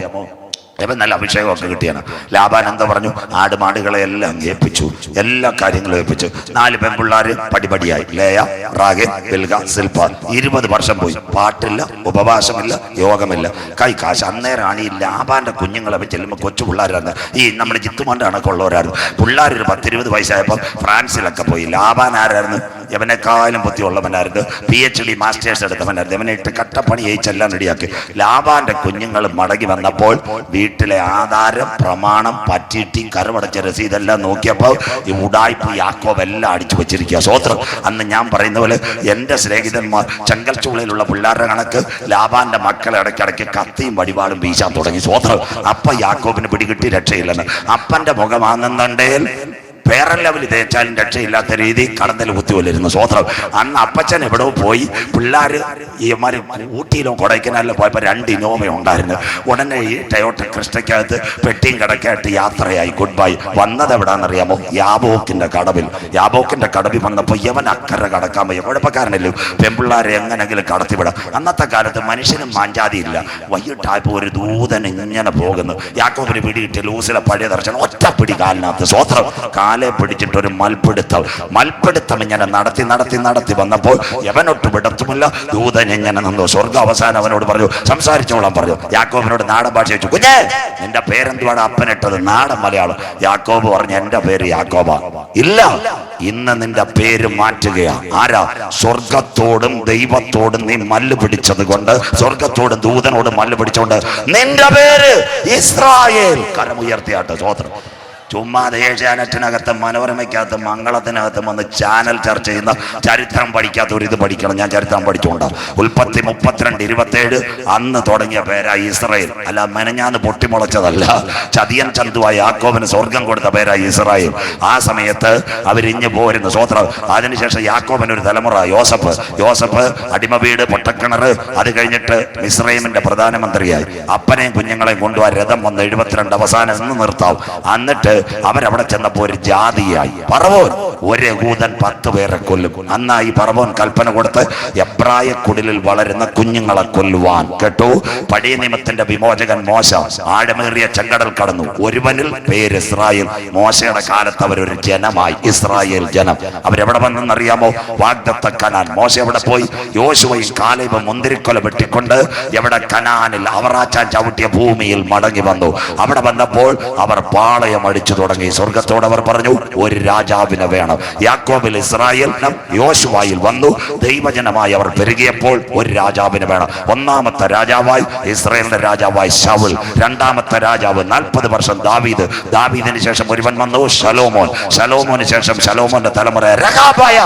ഇവൻ നല്ല അഭിഷേകമൊക്കെ കിട്ടിയാണ്. ലാബാൻ എന്താ പറഞ്ഞു? ആടുമാടുകളെ എല്ലാം ഏൽപ്പിച്ചു, എല്ലാ കാര്യങ്ങളും ഏൽപ്പിച്ചു. 4 പെൺപിള്ളാര് പടിപടിയായി. ലേയ, റാഗെ, ബിൽഗ, സിൽപ. 20 വർഷം പോയി. പാട്ടില്ല, ഉപവാസമില്ല, യോഗമില്ല, കാശ്. അന്നേരമാണ് ഈ ലാബാന്റെ കുഞ്ഞുങ്ങളെ ചെല്ലുമ്പോൾ കൊച്ചു പിള്ളേരായിരുന്നു. ഈ നമ്മുടെ ജിത്തുമോന്റെ കണക്കുള്ളവരായിരുന്നു. പിള്ളേർ ഒരു 10-20 വയസ്സായപ്പോൾ ഫ്രാൻസിലൊക്കെ പോയി. ലാബാൻ ആരായിരുന്നു? ഇവനെക്കാളും ബുദ്ധിയുള്ളവനായിരുന്നു. PhD മാസ്റ്റേഴ്സ് എടുത്തവനായിരുന്നു. ഇവനെ ഇട്ട് കട്ടപ്പണി ജയിച്ചെല്ലാം റെഡിയാക്കി. ലാബാന്റെ കുഞ്ഞുങ്ങൾ മടങ്ങി വന്നപ്പോൾ വീട്ടിലെ ആധാരം, പ്രമാണം, പറ്റിയിട്ട് കരമടച്ച രസീതെല്ലാം നോക്കിയപ്പോൾ ഈ ഉടായ്പ യാക്കോബ് എല്ലാം അടിച്ചു വെച്ചിരിക്കുക. സ്വോത്രം. അന്ന് ഞാൻ പറയുന്ന പോലെ എൻ്റെ സ്നേഹിതന്മാർ ചെങ്കൽച്ചൂളയിലുള്ള പിള്ളേരുടെ കണക്ക് ലാബാന്റെ മക്കളെ ഇടയ്ക്കിടയ്ക്ക് കത്തിയും വടിവാളും വീശാൻ തുടങ്ങി. സ്വോത്രം. അപ്പ യാക്കോബിന് പിടികിട്ടി രക്ഷയില്ലെന്ന്. അപ്പന്റെ മുഖം വാങ്ങുന്നുണ്ടേൽ വേറെ ലെവൽ തേച്ചാലും രക്ഷയില്ലാത്ത രീതി കടന്നൽ കുത്തിവല്ലിരുന്നു. സ്വോത്രം. അന്ന് അപ്പച്ചൻ എവിടെയോ പോയി. പിള്ളേർ ഈമാര് ഊട്ടിയിലോ കൊടൈക്കനാലിലോ പോയപ്പോൾ 2 ഇനോവ ഉണ്ടായിരുന്നു. ഉടനെ ഈ ടയോട്ട ക്രിസ്റ്റയ്ക്കകത്ത് പെട്ടിയും കിടക്കായിട്ട് യാത്രയായി. Good bye. വന്നത് എവിടാന്നറിയാമോ? യാബോക്കിന്റെ കടവിൽ വന്നപ്പോൾ യവൻ അക്കരെ കടക്കാൻ പോയി. കുഴപ്പക്കാരനല്ലോ. പെൺപിള്ളേരെ എങ്ങനെങ്കിലും കടത്തിവിടാം. അന്നത്തെ കാലത്ത് മനുഷ്യനും മാഞ്ചാതിയില്ല. വൈകിട്ടായപ്പോൾ ഒരു ദൂതൻ ഇങ്ങനെ പോകുന്നു. യാക്കോബിന് പിടികിട്ടി ലൂസിലെ പഴയ ദർശനം ഒറ്റപ്പിടി കാലിനകത്ത്. സ്വോത്രം. കാലെ പിടിച്ചിട്ടൊരു മൽപ്പിടുത്തം ഇങ്ങനെ നടത്തി വന്നപ്പോൾ എവനൊട്ട് വിടത്തുമില്ല. ദൂതൻ ഇങ്ങനെ നിന്നു. സ്വർഗ അവസാനം അവനോട് പറഞ്ഞു, സംസാരിച്ചോളാൻ പറഞ്ഞു. യാക്കോബിനോട് നാടൻ ഭാഷ വെച്ചു. കുഞ്ഞേ, നിന്റെ പേരെന്തുവാണ് അപ്പനിട്ടത്? നാടൻ മലയാളം. യാക്കോബ് പറഞ്ഞു, എന്റെ പേര് യാക്കോബാ. ഇല്ല, ഇന്ന് നിന്റെ പേര് മാറ്റുകയാ. ആരാ? സ്വർഗത്തോടും ദൈവത്തോടും നീ മല്ല് പിടിച്ചത് കൊണ്ട്, സ്വർഗത്തോടും ദൂതനോടും മല്ല് പിടിച്ചോണ്ട് നിന്റെ പേര് ഇസ്രായേൽ. കരമുയർത്തിയാട്ടെ. സ്വോത്രം. ചുമ്മാതെ ഏഷ്യാനെറ്റിനകത്തും മനോരമയ്ക്കകത്തും മംഗളത്തിനകത്തും വന്ന് ചാനൽ ചർച്ച ചെയ്യുന്ന ചരിത്രം പഠിക്കാത്ത ഒരു ഇത് പഠിക്കണം. ഞാൻ ചരിത്രം പഠിച്ചുകൊണ്ടാണ്. ഉൽപ്പത്തി 32:27 അന്ന് തുടങ്ങിയ പേരാ ഇസ്രായേൽ. അല്ല, മെനഞ്ഞാന്ന് പൊട്ടിമുളച്ചതല്ല. ചതിയൻ ചന്തുവായ യാക്കോബിന് സ്വർഗം കൊടുത്ത പേരാ ഇസ്രായേൽ. ആ സമയത്ത് അവരിഞ്ഞു പോരുന്നു. സ്വോത്രം. അതിനുശേഷം യാക്കോബിന് ഒരു തലമുറ യോസഫ് അടിമ വീട്, പൊട്ടക്കിണർ. അത് കഴിഞ്ഞിട്ട് മിസ്രൈമിന്റെ പ്രധാനമന്ത്രിയായി. അപ്പനെയും കുഞ്ഞുങ്ങളെയും കൊണ്ടുപോയി രഥം വന്ന് 72 അവസാനം എന്ന് നിർത്താവും. എന്നിട്ട് അവരവിടെ ചെന്നപ്പോ ഒരു ജാതിയായി പറവോൻ. ഒരു യഹൂദൻ 10 പേരെ കൊല്ലും. അന്നായി പറവോൻ കൽപ്പന കൊടുത്ത് എബ്രായ കുടിലിൽ വളരുന്ന കുഞ്ഞുങ്ങളെ കൊല്ലുവാൻ. കേട്ടു. പഴയ നിയമത്തിന്റെ വിമോചകൻ മോശ ആഴമേറിയ ചെങ്കടൽ കടന്നു. ഒരുവനിൽ പേര് ഇസ്രായേൽ. മോശയുടെ കാലത്ത് അവരൊരു ജനമായി. ഇസ്രായേൽ ജനം. അവരെവിടെ വന്നെന്നറിയാമോ? വാഗ്ദത്ത കനാൻ. മോശ എവിടെ പോയി? യോശുവയും കാലേബും മുന്തിരിക്കൊല വെട്ടിക്കൊണ്ട് എവിടെ? കനാനിൽ അവറാച്ചാൻ ചവിട്ടിയ ഭൂമിയിൽ മടങ്ങി വന്നു. അവിടെ വന്നപ്പോൾ അവർ പാളയം അടിച്ചു തുടങ്ങി. സ്വർഗത്തോട് അവർ പറഞ്ഞു, ഒരു രാജാവിനെ വേണം. വേണം. യാക്കോബിൽ ഇസ്രായേലിനും യോശുവായിൽ വന്നു. ദൈവജനമായി അവർ പെരുകിയപ്പോൾ ഒരു രാജാവിന് വേണം. ഒന്നാമത്തെ രാജാവായി ഇസ്രായേലിന്റെ രാജാവായി ശൗൽ. രണ്ടാമത്തെ രാജാവ് 40 വർഷം ദാവീദ്. ദാവീദിന് ശേഷം ഒരുവൻ വന്നു ശലോമോൻ. ശലോമോന് ശേഷം ശലോമോന്റെ തലമുറ രഹാബായ.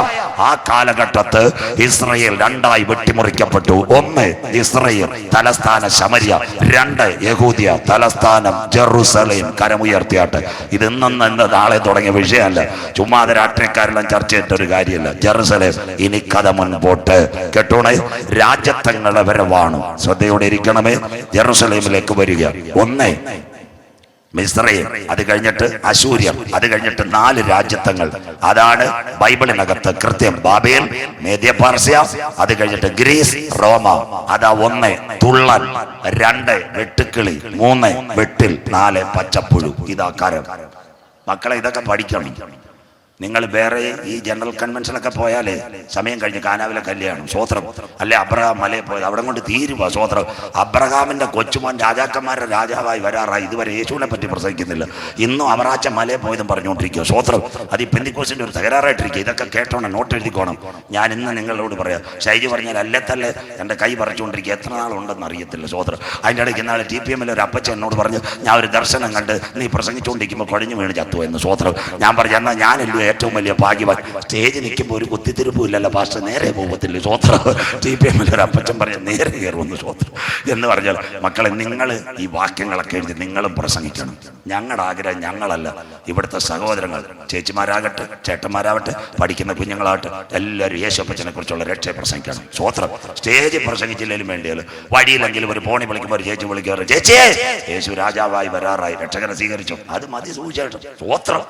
ആ കാലഘട്ടത്ത് ഇസ്രായേൽ രണ്ടായി വെട്ടിമുറിക്കപ്പെട്ടു. ഒന്ന് ഇസ്രായേൽ തലസ്ഥാന ശമരിയ, 2 യഹൂദിയ തലസ്ഥാനം ജെറുസലേം. കരമുയർത്തിയാട്ട്. ഇത് ഇന്ന് നാളെ തുടങ്ങിയ വിഷയമല്ല, ചുമ്മാതെ രാഷ്ട്രീയക്കാരെല്ലാം ചർച്ച ചെയ്തിട്ടൊരു കാര്യമല്ല. ജെറുസലേം ഇനി കഥ മുൻപോട്ട്. കേട്ടോണേ, രാജ്യത്വങ്ങളെ വരവാണ്. ശ്രദ്ധയോടെ ഇരിക്കണമേ. ജെറുസലേമിലേക്ക് വരിക. ഒന്ന് മിസ്രയീം, അത് കഴിഞ്ഞിട്ട് അശൂര്യം, അത് കഴിഞ്ഞിട്ട് 4 രാജ്യത്വങ്ങൾ. അതാണ് ബൈബിളിനകത്ത് കൃത്യം. ബാബേൽ, മേദ്യ പാർസ്യ, അത് കഴിഞ്ഞിട്ട് ഗ്രീസ്, റോമ. അതാ 1 തുള്ളൻ, 2 വെട്ടുക്കിളി, 3 വെട്ടിൽ, 4 പച്ചപ്പുഴു. ഇതാ കരം. മക്കളെ, ഇതൊക്കെ പഠിക്കണം. നിങ്ങൾ വേറെ ഈ ജനറൽ കൺവെൻഷനൊക്കെ പോയാലേ സമയം കഴിഞ്ഞ് കാനാവിലെ കല്യാണം സ്വോത്രം, അല്ലെ അബ്രഹാം മലയിൽ പോയത് അവിടെ കൊണ്ട് തീരുവ സ്വോത്രം. അബ്രഹാമിന്റെ കൊച്ചുമോൻ രാജാക്കന്മാരുടെ രാജാവായി വരാറായി. ഇതുവരെ യേശുവിനെ പറ്റി പ്രസംഗിക്കുന്നില്ല. ഇന്നും അവറാച്ച മലയിൽ പോയതും പറഞ്ഞുകൊണ്ടിരിക്കുക സ്വോത്രം. അത് ഈ പെന്തിക്കോസിന്റെ ഒരു തകരാറായിട്ടിരിക്കുക. ഇതൊക്കെ കേട്ടോണം, നോട്ട് എഴുതിക്കോണം. ഞാൻ ഇന്ന് നിങ്ങളോട് പറയാം. ഷൈജി പറഞ്ഞാൽ അല്ലത്തല്ലേ എൻ്റെ കൈ പറിച്ചുകൊണ്ടിരിക്കുക. എത്ര നാളുണ്ടെന്ന് അറിയത്തില്ല സ്വോത്രം. അതിൻ്റെ ഇടയ്ക്ക് ഇന്നാൾ TPM ഒരു അപ്പച്ചൻ എന്നോട് പറഞ്ഞു, ഞാൻ ഒരു ദർശനം കണ്ട് നീ പ്രസംഗിച്ചുകൊണ്ടിരിക്കുമ്പോൾ കുഴഞ്ഞു വീണ് ചത്തു എന്ന് സ്വോത്രം. ഞാൻ പറഞ്ഞു, എന്നാൽ ഞാനല്ലോ ഏറ്റവും വലിയ ഭാഗ്യവാൻ. സ്റ്റേജ് നിൽക്കുമ്പോൾ ഒരു കുത്തിത്തിരിപ്പും ഇല്ലല്ലോ പാസ്റ്റർ, നേരെ പോകത്തില്ല സ്വോത്രം. TPM ഒരു അപ്പച്ചൻ പറഞ്ഞ നേരെ കയറുമെന്ന് സ്വോത്രം എന്ന് പറഞ്ഞാൽ, മക്കളെ, നിങ്ങൾ ഈ വാക്യങ്ങളൊക്കെ എഴുതി നിങ്ങളും പ്രസംഗിക്കണം. ഞങ്ങളുടെ ആഗ്രഹം ഞങ്ങളല്ല, ഇവിടുത്തെ സഹോദരങ്ങൾ, ചേച്ചിമാരാകട്ടെ ചേട്ടന്മാരാകട്ടെ, പഠിക്കുന്ന കുഞ്ഞുങ്ങളാകട്ടെ, എല്ലാവരും യേശുപ്പച്ചനെ കുറിച്ചുള്ള രക്ഷയെ പ്രസംഗിക്കണം സ്വോത്രം. സ്റ്റേജിൽ പ്രസംഗിച്ചില്ലെങ്കിലും വേണ്ടിയല്ലോ, വഴിയിലെങ്കിലും ഒരു ഫോണിൽ വിളിക്കുമ്പോൾ ഒരു ചേച്ചി വിളിക്കാറ്, ചേച്ചിയെ യേശു രാജാവായി വരാറായി, രക്ഷകനെ സ്വീകരിച്ചു. അത് മതി സൂചിച്ചായിട്ടും സ്വോത്രം.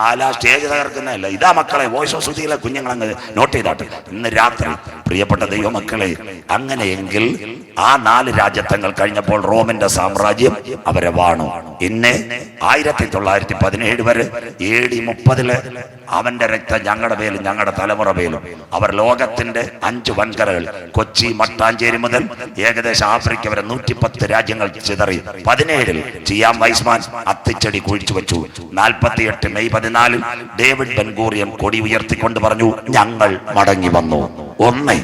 ആലാ സ്റ്റേജ് തകർക്കുന്നതല്ല. ഇതാ മക്കളെ, വോയിസ് ഓഫ് സുധിയിലെ കുഞ്ഞുങ്ങളങ്ങ് നോട്ട് ചെയ്താട്ടെ. ഇന്ന് രാത്രി പ്രിയപ്പെട്ട ദൈവമക്കളെ, അങ്ങനെയെങ്കിൽ ആ 4 രാജ്യത്വങ്ങൾ കഴിഞ്ഞപ്പോൾ റോമിന്റെ സാമ്രാജ്യം അവരെ വാണു. ഇന്ന് 1917 വരെ AD 30 അവന്റെ രക്തം ഞങ്ങളുടെ പേരും ഞങ്ങളുടെ തലമുറ പേരും. അവർ ലോകത്തിന്റെ 5 വൻകരകൾ, കൊച്ചി മട്ടാഞ്ചേരി മുതൽ ഏകദേശം ആഫ്രിക്ക വരെ 110 രാജ്യങ്ങൾ ചിതറി. 17 ചിയാം വൈസ്മാൻ അത്തിച്ചെടി കുഴിച്ചു വെച്ചു. 48 മെയ് 14 ഡേവിഡ് ബെൻഗൂറിയൻ കൊടി ഉയർത്തിക്കൊണ്ട് പറഞ്ഞു, ഞങ്ങൾ മടങ്ങി വന്നു. 1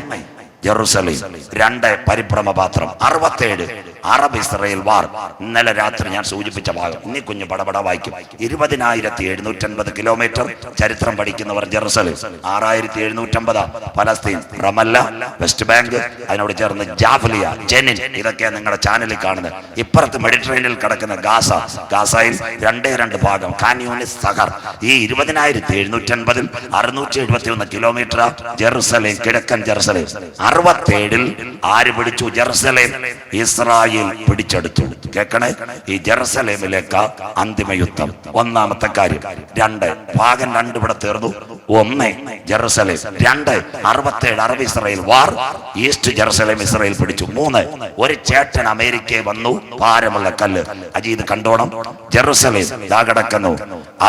ജെറുസലേം, 2 പരിഭ്രമപാത്രം. 67 അറബ് ഇസ്രായേൽ വാർ. ഇന്നലെ രാത്രി ഞാൻ സൂചിപ്പിച്ച ഭാഗം ഇനി കുഞ്ഞു പടപട വായിക്കും. 20,750 കിലോമീറ്റർ ചരിത്രം പഠിക്കുന്നവർ Jerusalem. 6,750 Palestine, Ramallah, west bank, അതിനോട് ചേർന്ന് ജാഫലിയ, ജെനിൻ. ഇതൊക്കെയാണ് നിങ്ങളുടെ ചാനലിൽ കാണുന്നത്. ഇപ്പുറത്ത് മെഡിറ്ററേനിയനിൽ കിടക്കുന്ന ഗാസ. ഗാസയിൽ 2 ഭാഗം, ഖാൻ യൂനിസ്, സഹർ. ഈ 20,750 671 കിലോമീറ്റർ ജെറുസലേം, കിഴക്കൻ ജെറുസലേം. 67 ആര് പിടിച്ചു ജെറുസലേം? ഇസ്രായേൽ പിടിച്ചെടുത്തു. കേൾക്കണേ, ഈ ജെറുസലേമിലേക്ക് അന്തിമ യുദ്ധം. ഒന്നാമത്തെ കാര്യം. 2 ഭാഗം 2 ഇവിടെ തീർന്നു. 1 ജെറുസലേം. 2 67 അറബ് ഇസ്രായേൽ വാർ. ഈസ്റ്റ് ജെറുസലേം ഇസ്രായേൽ പിടിച്ചു. 3 ഒരു ചേട്ടൻ അമേരിക്കയിൽ വന്നു, ഭാരമുള്ള കല്ല്. അജീത് കണ്ടോണം. ജെറുസലേം ദാ കിടക്കുന്നു.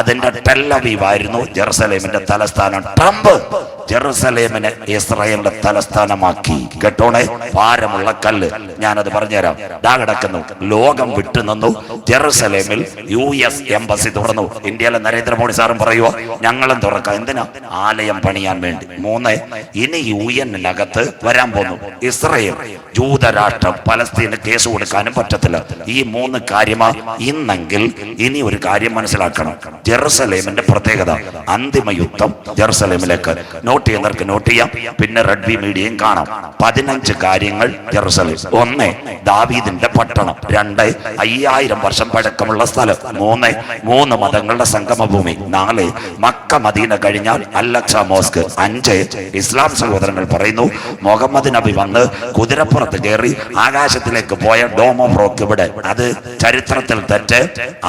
അതിന്റെ ടെൽ അവീവ് ആയിരുന്നു ജെറുസലേമിന്റെ തലസ്ഥാനം. ട്രംപ് ജെറുസലേമിനെ ഇസ്രായേലിന്റെ തലസ്ഥാനമാക്കി. കേട്ടോണേ, ഭാരമുള്ള കല്ല്. ഞാനത് പറഞ്ഞുതരാം. ദാ കിടക്കുന്നു. ലോകം വിട്ടുനിന്നു. ജെറുസലേമിൽ US എംബസി തുറന്നു. ഇന്ത്യയിലെ നരേന്ദ്രമോദി സാറും പറയുവോ, ഞങ്ങളും തുറക്കാം. എന്തിനാ? ആലയം പണിയാൻ വേണ്ടി. 3 ഇനി UN-നകത്ത് വരാൻ പോന്നു ഇസ്രായേൽ ജൂതരാഷ്ട്രം. പലസ്തീന് കേസ് കൊടുക്കാനും പറ്റത്തില്ല. ഈ 3 കാര്യമാ ഇന്നെങ്കിൽ ഇനി ഒരു കാര്യം മനസ്സിലാക്കണം. ജെറുസലേമിന്റെ പ്രത്യേകത, അന്തിമ യുദ്ധം ജെറുസലേമിലേക്ക്. നോട്ട് ചെയ്യുന്നവർക്ക് നോട്ട് ചെയ്യാം, പിന്നെ റെഡ്ബി മീഡിയയും കാണാം. 15 കാര്യങ്ങൾ ജെറുസലേം. 1 ദാവീദിന്റെ പട്ടണം. 2 5000 വർഷം പഴക്കമുള്ള സ്ഥലം. 3 മതങ്ങളുടെ സംഗമഭൂമി. 4 മക്ക മദീന കഴിഞ്ഞാൽ അൽ-അഖ്സ മോസ്ക്. 5 ഇസ്ലാം സഹോദരങ്ങൾ പറയുന്നു മുഹമ്മദ് നബി വന്ന് കുതിരപ്പുറത്ത് കയറി ആകാശത്തിലേക്ക് പോയ ഡോം ഓഫ് റോക്ക് ഇവിടെ. അത് ചരിത്രത്തിൽ തെറ്റ്.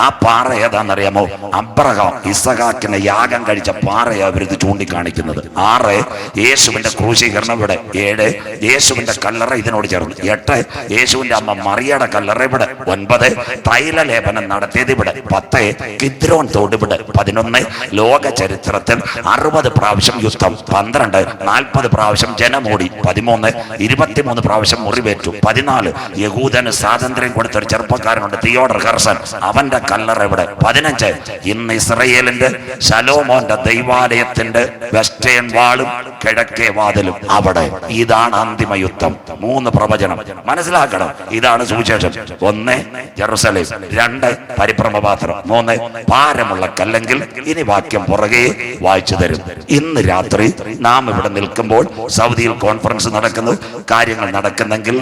ആ പാറ ഏതാണെന്നറിയാമോ? അബ്രഹാം ഇസഹാക്കിനെ യാഗം കഴിച്ച പാറയെ അവരിത് ചൂണ്ടിക്കാണിക്കുന്നത്. 6 യേശുവിന്റെ ക്രൂശീകരണം ഇവിടെ. 7 യേശുവിന്റെ കല്ലറ ഇതിനോട് ചേർന്ന്. 8 യേശുവിന്റെ അമ്മ മറിയയുടെ കല്ലറ ഇവിടെ. 9 തൈലലേപനം നടത്തിയത് ഇവിടെ. 10 കിദ്രോൻ തോട് ഇവിടെ. 11 ലോക ചരിത്രത്തിൽ 60 പ്രാവശ്യം യുദ്ധം. 12 40 പ്രാവശ്യം ജനമോടി. 13 23 പ്രാവശ്യം മുറിവേറ്റു. 14 യഹൂദന് സ്വാതന്ത്ര്യം കൊടുത്തൊരു ചെറുപ്പക്കാരനുണ്ട്, തിയോഡർ ഹെർസൺ, അവന്റെ കല്ലറ ഇവിടെ. 15 ഇന്ന് ഇസ്രയേലിന്റെ ശലോമോന്റെ ദൈവാലയത്തിന്റെ വെസ്റ്റേൺ വാളും കിഴക്കേ വാതിലും അവിടെ. ഇതാണ് അന്തിമ യുദ്ധം. 3 പ്രവചനം മനസ്സിലാക്കണം. ഇതാണ് സുവിശേഷം. 1 ജെറുസലേം, 2 പരിഭ്രമപാത്രം, 3 ഭാരമുള്ള കല്ലെങ്കിൽ. ഇനി വാക്യം പുറകെ വായിച്ചു തരും. ഇന്ന് രാത്രി നാം ഇവിടെ നിൽക്കുമ്പോൾ സൗദിയിൽ കോൺഫറൻസ് നടക്കുന്നു, കാര്യങ്ങൾ നടക്കുന്നെങ്കിൽ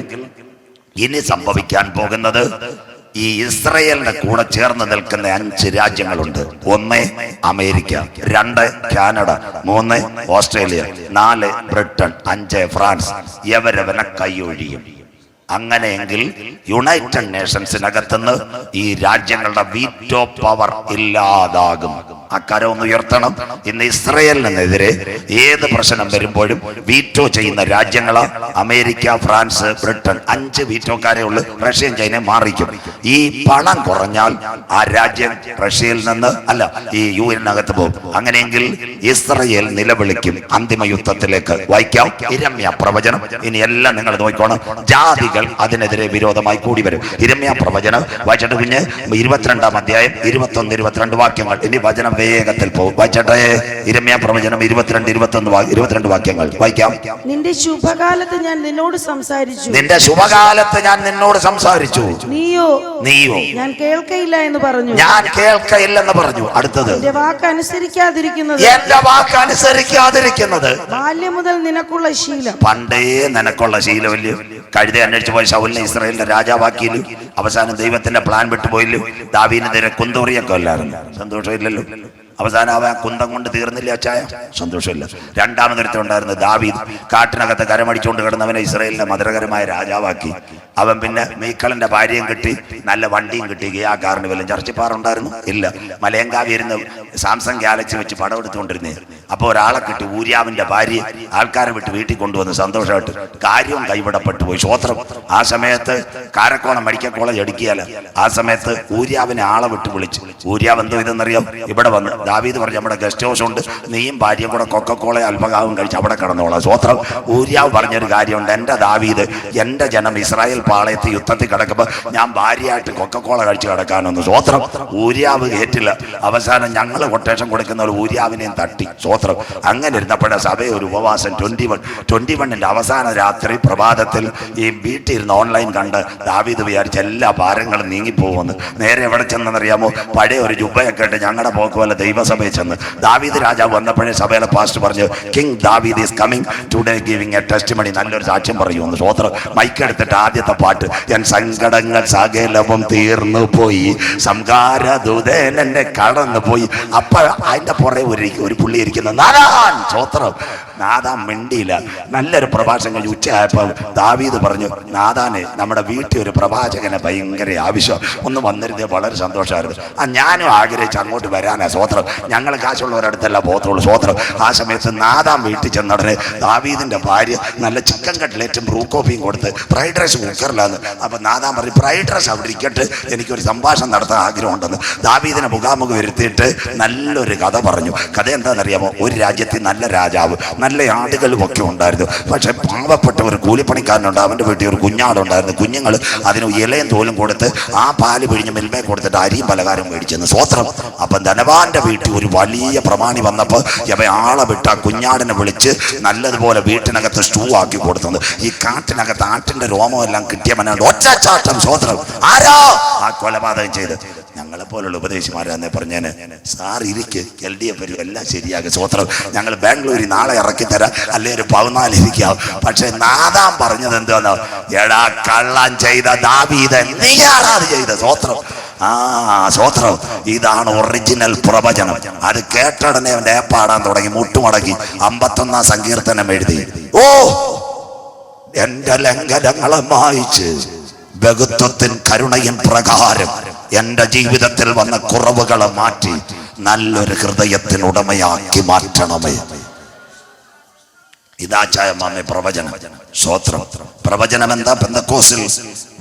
ഇനി സംഭവിക്കാൻ പോകുന്നത് ഈ ഇസ്രയേലിന്റെ കൂടെ ചേർന്ന് നിൽക്കുന്ന 5 രാജ്യങ്ങളുണ്ട്. 1 America, 2 Canada, 3 Australia, 4 Britain, 5 France. എവരവനെ കൈയൊഴിയും. അങ്ങനെയെങ്കിൽ യുണൈറ്റഡ് നേഷൻസിനകത്തുനിന്ന് ഈ രാജ്യങ്ങളുടെ വീറ്റോ പവർ ഇല്ലാതാകും. അക്കാര്യം ഒന്ന് ഉയർത്തണം. ഇന്ന് ഇസ്രയേലിനെതിരെ ഏത് പ്രശ്നം വരുമ്പോഴും വീറ്റോ ചെയ്യുന്ന രാജ്യങ്ങളാ അമേരിക്ക, ഫ്രാൻസ്, ബ്രിട്ടൻ. 5 വീറ്റോക്കാരെ ഉള്ളു. റഷ്യയും ചൈനയും മാറിക്കും. ഈ പണം കുറഞ്ഞാൽ ആ രാജ്യം റഷ്യയിൽ നിന്ന് അല്ല ഈ UN-നകത്ത് പോകും. അങ്ങനെയെങ്കിൽ ഇസ്രയേൽ നിലവിളിക്കും അന്തിമ യുദ്ധത്തിലേക്ക്. വായിക്കാം യിരെമ്യാ പ്രവചനം. ഇനി എല്ലാം നിങ്ങൾ നോക്കിക്കോണം. ജാതികൾ അതിനെതിരെ വിരോധമായി കൂടി വരും. യിരെമ്യാ പ്രവചനം വായിച്ചിട്ട് പിന്നെ 22-ാം അധ്യായം 21, 22 വാക്യങ്ങൾ. ഇനി വചനം വേഗത്തിൽ പോകും. വായിച്ചട്ടെ. യിരെമ്യാ പ്രവചനം 22, 22 വാക്യങ്ങൾ വായിക്കാം. നിന്റെ ശുഭകാലത്ത് ഞാൻ നിന്നോട് സംസാരിച്ചു. നിന്റെ ശുഭകാലത്ത് ഞാൻ നിന്നോട് സംസാരിച്ചു. നീയോ ഞാൻ കേൾക്കയില്ല എന്ന് പറഞ്ഞു. ഞാൻ കേൾക്കയില്ലെന്ന് പറഞ്ഞു. അടുത്തത് എന്റെ വാക്ക് അനുസരിക്കാതിരിക്കുന്നത്. എന്റെ വാക്ക് അനുസരിക്കാതിരിക്കുന്നത് ബാല്യം മുതൽ നിനക്കുള്ള ശീലം. പണ്ടേ നിനക്കുള്ള ശീലമല്ലേ. കഴുത അന്വേഷിച്ചു പോയ ശൗലിനെ ഇസ്രായേലിന്റെ രാജാവാക്കിയില്ല. അവസാനം ദൈവത്തിന്റെ പ്ലാൻ വിട്ടുപോയില്ലോ. ദാവീദിനെതിരെ കുന്തോറിയൊക്കെ അല്ലായിരുന്നു. സന്തോഷമില്ലല്ലോ. അവസാനം അവൻ കുന്തം കൊണ്ട് തീർന്നില്ല അച്ചായ. സന്തോഷമില്ല. രണ്ടാമതൊരുത്തുണ്ടായിരുന്നു ദാവീദ്. കാട്ടിനകത്ത് കരമടിച്ചുകൊണ്ട് കിടന്നവനെ ഇസ്രായേലിന്റെ മധുരകരമായ രാജാവാക്കി. അവൻ പിന്നെ മീക്കളിന്റെ ഭാര്യയും കിട്ടി, നല്ല വണ്ടിയും കിട്ടി. ആ കാറിന് വല്ലതും ചർച്ചിപ്പാറുണ്ടായിരുന്നു ഇല്ല. മലയങ്കാവ് ഇരുന്ന് സാംസങ് ഗാലക്സി വെച്ച് പടം എടുത്തുകൊണ്ടിരുന്നേ. അപ്പോൾ ഒരാളെ കിട്ടി, ഊര്യാവിന്റെ ഭാര്യ. ആൾക്കാരെ വിട്ട് വീട്ടിൽ കൊണ്ടുവന്ന് സന്തോഷമായിട്ട്. കാര്യവും കൈവിടപ്പെട്ടു പോയി. സ്വോത്രം. ആ സമയത്ത് കാരക്കോണം മെഡിക്കൽ കോളേജ് എടുക്കിയാല. ആ സമയത്ത് ഊര്യാവിനെ ആളെ വിട്ട് വിളിച്ചു. ഊര്യാവ് എന്തോ ഇതെന്നറിയാം, ഇവിടെ വന്ന് ദാവീദ് പറഞ്ഞു നമ്മുടെ ഗസ്റ്റ് ഹൗസ് ഉണ്ട്, നീയും ഭാര്യയും കൂടെ കൊക്കക്കോള അൽപകാവും കഴിച്ച് അവിടെ കിടന്നോളാം. സ്വോത്രം. ഊര്യാവ് പറഞ്ഞൊരു കാര്യമുണ്ട്, എന്റെ ദാവീദ്, എന്റെ ജനം ഇസ്രായേൽ പാളയത്ത് യുദ്ധത്തിൽ കിടക്കുമ്പോൾ ഞാൻ ഭാര്യയായിട്ട് കൊക്കക്കോള കഴിച്ച് കിടക്കാനൊന്ന്. സ്വോത്രം. ഊര്യാവ് കേട്ടില്ല. അവസാനം ഞങ്ങൾ കൊട്ടേഷൻ കൊടുക്കുന്ന ഒരു ഊര്യാവിനെയും തട്ടി. സ്വോത്രം. അങ്ങനെ ഇരുന്നപ്പോഴേ സഭയെ ഒരു ഉപവാസം 21-ന്റെ അവസാന രാത്രി പ്രഭാതത്തിൽ ഈ വീട്ടിൽ ഇരുന്ന് ഓൺലൈൻ കണ്ട് ദാവീദ് വിചാരിച്ച എല്ലാ ഭാരങ്ങളും നീങ്ങിപ്പോകുമെന്ന്. നേരെ എവിടെ ചെന്നെന്നറിയാമോ? പഴയ ഒരു ജുബയൊക്കെ ഇട്ട് ഞങ്ങളുടെ പോക്ക് പോലെ ദൈവസഭയിൽ ചെന്ന് ദാവീദ് രാജാവ് വന്നപ്പോഴേ സഭയിലെ പാസ്റ്റർ പറഞ്ഞു, കിങ് ദാവീദ് is coming today giving A testimony. നല്ലൊരു സാക്ഷ്യം പറയുമെന്ന്. സ്വോത്രം. മൈക്കെടുത്തിട്ട് ആദ്യത്തെ പാട്ട്, എൻ സങ്കടങ്ങൾ സകലവും തീർന്നു പോയി, സംഹാരദൂതൻ എന്നെ കടന്നു പോയി. അപ്പൊ അതിന്റെ പുറകെ ഒരു പുള്ളി ഇരിക്കുന്ന നാദാൻ. സ്വോത്രം. നാദാൻ മിണ്ടിയില്ല. നല്ലൊരു പ്രഭാഷണം കഴിഞ്ഞ് ഉച്ചയായപ്പോൾ ദാവീദ് പറഞ്ഞു, നാദാനെ നമ്മുടെ വീട്ടിൽ ഒരു പ്രവാചകനെ ഭയങ്കര ആവശ്യം, ഒന്ന് വന്നിരുന്നേ വളരെ സന്തോഷമായിരുന്നു. ഞാനും ആഗ്രഹിച്ച് അങ്ങോട്ട് വരാനാ. സ്വോത്രം. ഞങ്ങൾ കാശുള്ളവരടുത്തല്ല പോകത്തുള്ളൂ. സ്വോത്രം. ആ സമയത്ത് നാദാൻ വീട്ടിൽ ചെന്നുടനെ ദാവീദിന്റെ ഭാര്യ നല്ല ചിക്കൻ കട്ട്ലേറ്റും ബ്രൂ കോഫിയും കൊടുത്ത് ഫ്രൈഡ് റൈസ് കുക്കറിലാന്ന്. അപ്പൊ നാദാൻ പറഞ്ഞു, ഫ്രൈഡ് റൈസ് അവിടെ ഇരിക്കട്ടെ, എനിക്കൊരു സംഭാഷണം നടത്താൻ ആഗ്രഹമുണ്ടെന്ന്. ദാവീദിനെ മുഖാമുഖം വരുത്തിയിട്ട് നല്ലൊരു കഥ പറഞ്ഞു. കഥ എന്താണെന്നറിയാമോ? ഒരു രാജ്യത്തിൽ നല്ല രാജാവ്, നല്ല ആടുകളും ഒക്കെ ഉണ്ടായിരുന്നു. പക്ഷെ പാവപ്പെട്ട ഒരു കൂലിപ്പണിക്കാരനുണ്ട്, അവന്റെ വീട്ടിൽ ഒരു കുഞ്ഞാടുണ്ടായിരുന്നു. കുഞ്ഞുങ്ങൾ അതിന് ഇലയും തോലും കൊടുത്ത് ആ പാല് പിഴിഞ്ഞ് മിൽമയെ കൊടുത്തിട്ട് അരിയും പലകാരം മേടിച്ചെന്ന്. സ്വോത്രം. അപ്പൊ ധനവാന്റെ വീട്ടിൽ ഒരു വലിയ പ്രമാണി വന്നപ്പോൾ ഇവ ആളെ വിട്ട് ആ കുഞ്ഞാടിനെ വിളിച്ച് നല്ലതുപോലെ വീട്ടിനകത്ത് സ്റ്റൂ ആക്കി കൊടുത്തത്. ഈ കാട്ടിനകത്ത് ആട്ടിന്റെ രോമം എല്ലാം കിട്ടിയ മനുഷ്യൻ ഒറ്റച്ചാട്ടം. സ്വോത്രം. ആരാ ആ കൊലപാതകം ചെയ്ത്? ഞങ്ങളെ പോലുള്ള ഉപദേശിമാരെന്നെ പറഞ്ഞേന്, സാർ ഇരിക്ക്, LDF വരും, എല്ലാം ശരിയാകും. സ്വോത്രം. ഞങ്ങൾ ബാംഗ്ലൂരിൽ നാളെ ഇറക്കി തരാം, അല്ലെ ഒരു 14 ഇരിക്കാം. പക്ഷെ നാദാൻ പറഞ്ഞത് എന്താന്നോ? എടാ കള്ളം ചെയ്ത ദാവീദ്, നീയാണോ അത് ചെയ്ത? സ്വോത്രം. സ്വോത്രം. ഇതാണ് ഒറിജിനൽ പ്രവചനം. അത് കേട്ടടനെ അവന്റെ പാടാൻ തുടങ്ങി, മുട്ടുമടക്കി 51-ാം സങ്കീർത്തനം എഴുതി. ഓ എന്റെ ലംഘനങ്ങളെ മായിച്ച് ബഹുത്വത്തിൻ കരുണയിൻ പ്രകാരം എന്റെ ജീവിതത്തിൽ വന്ന കുറവുകളെ മാറ്റി നല്ലൊരു ഹൃദയത്തിനുടമയാക്കി മാറ്റണമേ. ഇതാ ചായമാമേ പ്രവചനം. സ്വോത്രം. പ്രവചനം എന്താ? പെന്തക്കോസിൽ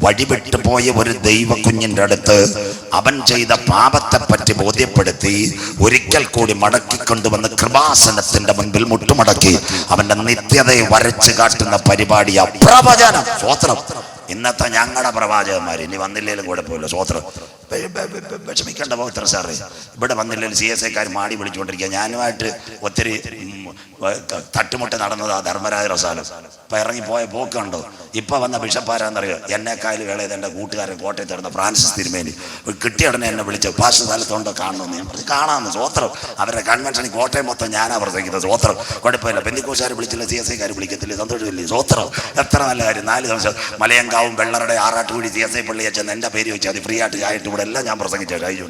വഴിവിട്ടു പോയ ഒരു ദൈവ കുഞ്ഞിന്റെ അടുത്ത് അവൻ ചെയ്ത പാപത്തെ പറ്റി ബോധ്യപ്പെടുത്തി ഒരിക്കൽ കൂടി മടക്കിക്കൊണ്ടുവന്ന് കൃപാസനത്തിന്റെ മുൻപിൽ മുട്ടുമടക്കി അവന്റെ നിത്യതയെ വരച്ചു കാട്ടുന്ന പരിപാടിയാ പ്രവചനം. സ്വോത്രം. ഇന്നത്തെ ഞങ്ങളുടെ പ്രവാചകന്മാർ ഇനി വന്നില്ലേലും കുഴപ്പമില്ല. സ്വോത്രം. വിഷമിക്കേണ്ട പവിത്ര സാറേ, ഇവിടെ വന്നില്ലെങ്കിൽ CSIക്കാർ മാടി വിളിച്ചുകൊണ്ടിരിക്കുക. ഞാനുമായിട്ട് ഒത്തിരി തട്ടുമുട്ട് നടന്നത് ആ ധർമ്മരാജ റസാലം. ഇപ്പൊ ഇറങ്ങിപ്പോയ പോക്കുണ്ടോ? ഇപ്പൊ വന്ന ബിഷപ്പാരാന്നറിയോ? എന്നെക്കായാലും വേളയത് എൻ്റെ കൂട്ടുകാരൻ കോട്ടയത്ത് നടന്ന ഫ്രാൻസിസ് തിരുമേനി കിട്ടിയ ഉടനെ എന്നെ വിളിച്ചു, പാസ്റ്റർ സ്ഥലത്തുണ്ടോ കാണണമെന്ന്. ഞാൻ പറഞ്ഞു കാണാമെന്ന്. സ്വോത്രം. അവരുടെ കൺവെൻഷനിൽ കോട്ടയം മൊത്തം ഞാനാ പ്രസംഗിക്കുന്നത്. സ്വോത്രം. കുഴപ്പമില്ല. പെന്തിക്കോസുകാർ വിളിച്ചില്ല, CSIക്കാർ വിളിക്കത്തില്ല, സന്തോഷമില്ലേ? സ്വോത്രം. എത്ര നല്ല കാര്യം. 4 ദിവസം മലയങ്കാവും വെള്ളറുടെ ആറാട്ടുകൂടി CSI പള്ളിയെ ചെന്ന് എൻ്റെ പേര് വെച്ചാൽ അത് ഫ്രീ ആയിട്ട് ആയിട്ട് ഇവിടെ എല്ലാം ഞാൻ പ്രസംഗിച്ച കഴിഞ്ഞു.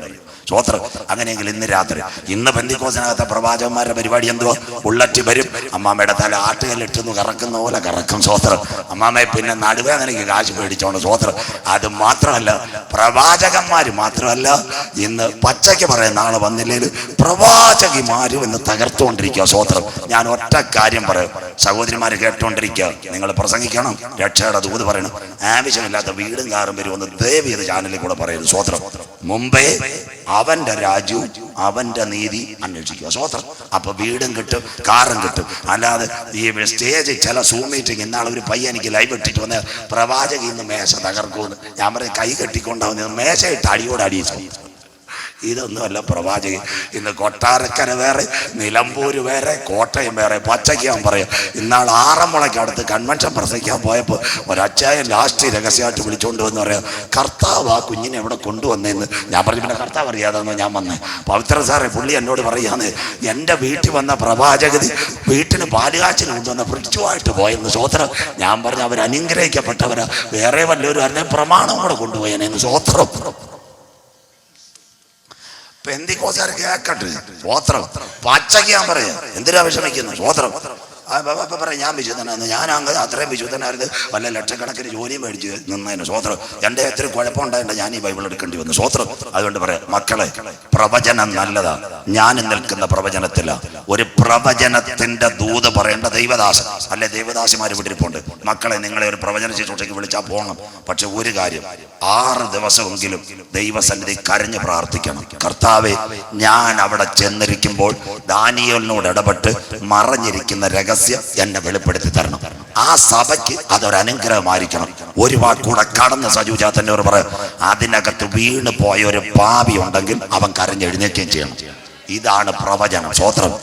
സ്വോത്രം. അങ്ങനെയെങ്കിൽ ഇന്ന് രാത്രി ഇന്ന് പെന്തിക്കോസിനകത്തെ പ്രവാചകന്മാരുടെ പരിപാടി എന്തുവാ? ബുള്ളറ്റ് വരും, അമ്മാമ്മയുടെ തല ആട്ടുകല്ലിട്ടുന്നു കറക്കുന്ന പോലെ കറക്കും. സ്വോത്രം. അമ്മാമ്മയെ പിന്നെ നടുവേദനയ്ക്ക് കാശ് മേടിച്ചോണ്ട്. സ്വോത്രം. അത് മാത്രമല്ല, പ്രവാചകന്മാര് മാത്രമല്ല, ഇന്ന് പച്ചയ്ക്ക് പറയുന്ന ആള് വന്നില്ലെങ്കിൽ പ്രവാചകിമാരും ഇന്ന് തകർത്തുകൊണ്ടിരിക്കുക. സ്വോത്രം. ഞാൻ ഒറ്റ കാര്യം പറയും, സഹോദരിമാര് കേട്ടുകൊണ്ടിരിക്കുക, നിങ്ങൾ പ്രസംഗിക്കണം, രക്ഷയുടെ ദൂത് പറയണം. ആവശ്യമില്ലാത്ത വീടും കാറും വരുമെന്ന് ദയവ് ചെയ്ത് ചാനലിൽ കൂടെ പറയുന്നു. സ്വോത്രം. മുമ്പേ അവന്റെ രാജ്യവും അവന്റെ നീതി അന്വേഷിക്കുക. സ്വോത്രം. അപ്പൊ വീടും കിട്ടും, കാറും കിട്ടും. അല്ലാതെ ഈ സ്റ്റേജ് ചില സൂം മീറ്റിംഗ്, ഇന്നാളെ ഒരു പയ്യ എനിക്ക് ലൈവ് ഇട്ടിട്ട് വന്ന പ്രവാചക ഇന്ന് മേശ തകർക്കുമെന്ന്. ഞാൻ പറയും കൈ കെട്ടിക്കൊണ്ടാവുന്ന മേശയിട്ട് അടിയോട് അടിയിച്ചു. ഇതൊന്നുമല്ല പ്രവാചകൻ. ഇന്ന് കൊട്ടാരക്കര വേറെ, നിലമ്പൂര് വേറെ, കോട്ടയം വേറെ. പച്ചയ്ക്ക് ഞാൻ പറയാം, ഇന്നാൾ ആറന്മുളയ്ക്ക് അടുത്ത് കൺവെൻഷൻ പ്രസംഗിക്കാൻ പോയപ്പോൾ ഒരച്ചായൻ ലാസ്റ്റ് രഹസ്യമായിട്ട് വിളിച്ചുകൊണ്ട് വന്ന് പറയാം, കർത്താവ് ആ കുഞ്ഞിനെ എവിടെ കൊണ്ടുവന്നേന്ന്. ഞാൻ പറഞ്ഞു പിന്നെ കർത്താവ് അറിയാതെന്ന് ഞാൻ വന്നേ. പവിത്ര സാറേ, പുള്ളി എന്നോട് പറയാന്ന്, എൻ്റെ വീട്ടിൽ വന്ന പ്രവാചകതി വീട്ടിന് പാലുകാച്ചിൽ കൊണ്ടുവന്ന ഫ്രിഡ്ജുമായിട്ട് പോയെന്ന്. സ്വോത്രം. ഞാൻ പറഞ്ഞു അവർ അനുഗ്രഹിക്കപ്പെട്ടവരാ, വേറെ വല്ലവരും അല്ലെ പ്രമാണം കൂടെ കൊണ്ടുപോയെന്ന്. സ്വോത്രം. പെന്തിക്കോസുകാർ കേക്കട്ടെ. സ്വോത്രം. പച്ചയ്ക്ക് ഞാൻ പറയാം, എന്തിനാ വിഷമിക്കുന്നു? സ്വോത്രം. പറയാം ഞാൻ വിശുദ്ധനായിരുന്നു, ഞാൻ അങ്ങ് അത്രയും വിശുദ്ധനായിരുന്നു, വല്ല ലക്ഷക്കണക്കിന് ജോലിയും മേടിച്ച് നിന്നതിന്. സ്വോത്രം. എൻ്റെ എത്ര കുഴപ്പമുണ്ടായിട്ട് ഞാൻ ഈ ബൈബിൾ എടുക്കേണ്ടി വന്നു. സ്വോത്രം. അതുകൊണ്ട് പറയാം, മക്കളെ, പ്രവചനം നല്ലതാ. ഞാൻ നിൽക്കുന്ന പ്രവചനത്തില ഒരു പ്രവചനത്തിന്റെ ദൂത് പറയേണ്ട ദൈവദാസൻ അല്ലെ ദൈവദാസിമാർ വിട്ടിരിപ്പുണ്ട്. മക്കളെ, നിങ്ങളെ ഒരു പ്രവചന ശുശ്രൂഷയ്ക്ക് വിളിച്ചാൽ പോകണം. പക്ഷെ ഒരു കാര്യം, 6 ദിവസമെങ്കിലും ദൈവസന്നിധി കരഞ്ഞ് പ്രാർത്ഥിക്കണം. കർത്താവേ, ഞാൻ അവിടെ ചെന്നിരിക്കുമ്പോൾ ദാനിയേലിനോട് ഇടപെട്ട് മറഞ്ഞിരിക്കുന്ന രഹസ്യം എന്നെ വെളിപ്പെടുത്തി തരണം. ആ സഭയ്ക്ക് അതൊരനുഗ്രഹമായിരിക്കണം. ഒരു വാക്കൂടെ കടന്ന് സജുജാത്തന്നോട് പറയാം, അതിനകത്ത് വീണ് പോയ ഒരു പാപി ഉണ്ടെങ്കിൽ അവൻ കരഞ്ഞെഴുന്നേക്കുകയും ചെയ്യണം. ഇതാണ് പ്രവചനം. സ്വോത്രം.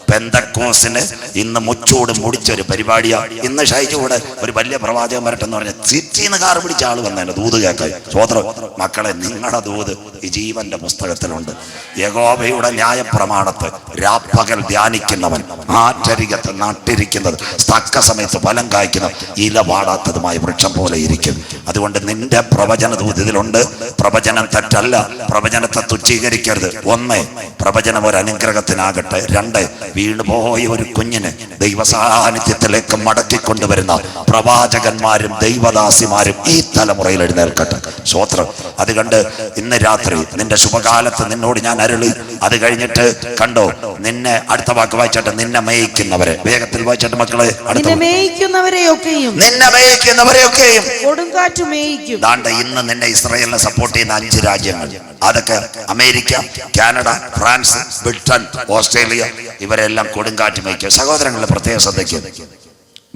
പെന്തക്കോസിന് ഇന്ന് മുച്ചൂട് മുടിച്ചൊരു പരിപാടിയാ. ഇന്ന് ഷൈജൂടെ ഒരു വലിയ പ്രവാചകൻ വരട്ടെന്ന് പറഞ്ഞ സിറ്റിന്ന് കാർ പിടിച്ച ആള് വന്നതിന്റെ ദൂത് കേൾക്കാൻ. സ്വോത്രം. മക്കളെ, നിങ്ങളുടെ ദൂത് ഈ ജീവന്റെ പുസ്തകത്തിലുണ്ട്. യഹോവയുടെ ന്യായപ്രമാണത്തെ രാപ്പകൽ ധ്യാനിക്കുന്നവൻ ആറ്റരികത്ത് നട്ടിരിക്കുന്നത് തക്ക സമയത്ത് ഫലം കായ്ക്കുന്ന ഇല പാടാത്തതുമായ വൃക്ഷം പോലെ ഇരിക്കും. അതുകൊണ്ട് നിന്റെ പ്രവചന ദൂത് ഇതിലുണ്ട്. പ്രവചനം തെറ്റല്ല, പ്രവചനത്തെ തുച്ഛീകരിക്കരുത്. 1, പ്രവചനം ഒരു അനുഗ്രഹത്തിനാകട്ടെ. 2, വീണുപോയ ഒരു കുഞ്ഞിനെ ദൈവസാന്നിധ്യത്തിലേക്ക് മടക്കിക്കൊണ്ടുവരുന്ന പ്രവാചകന്മാരും ദൈവദാസിമാരും ഈ തലമുറയിൽ എഴുന്നേൽക്കട്ടെ. സ്വോത്രം. അതുകൊണ്ട് ഇന്ന് രാത്രി നിന്റെ ശുഭകാലത്ത് നിന്നോട് ഞാൻ അരുളി. അത് കഴിഞ്ഞിട്ട് കണ്ടോ, നിന്നെ അടുത്ത വാക്ക് വായിച്ചോട്ടെ, നിന്നെ മേയിക്കുന്നവരെ. വേഗത്തിൽ വായിച്ചോട്ടെ മക്കളെ. നിന്നെ മേയിക്കുന്നവരെയൊക്കെയും കൊടുങ്കാറ്റ് മേയിക്കും. ദാണ്ട ഇന്ന് നിന്നെ ഇസ്രായേലിനെ സപ്പോർട്ട് ചെയ്യുന്ന 5 രാജ്യങ്ങൾ, അതൊക്കെ America, Canada, France, Britain, Australia, ഇവരെല്ലാം കൊടുങ്കാറ്റ് മേയ്ക്കും. സഹോദരങ്ങളുടെ പ്രത്യേക ശ്രദ്ധയ്ക്ക്,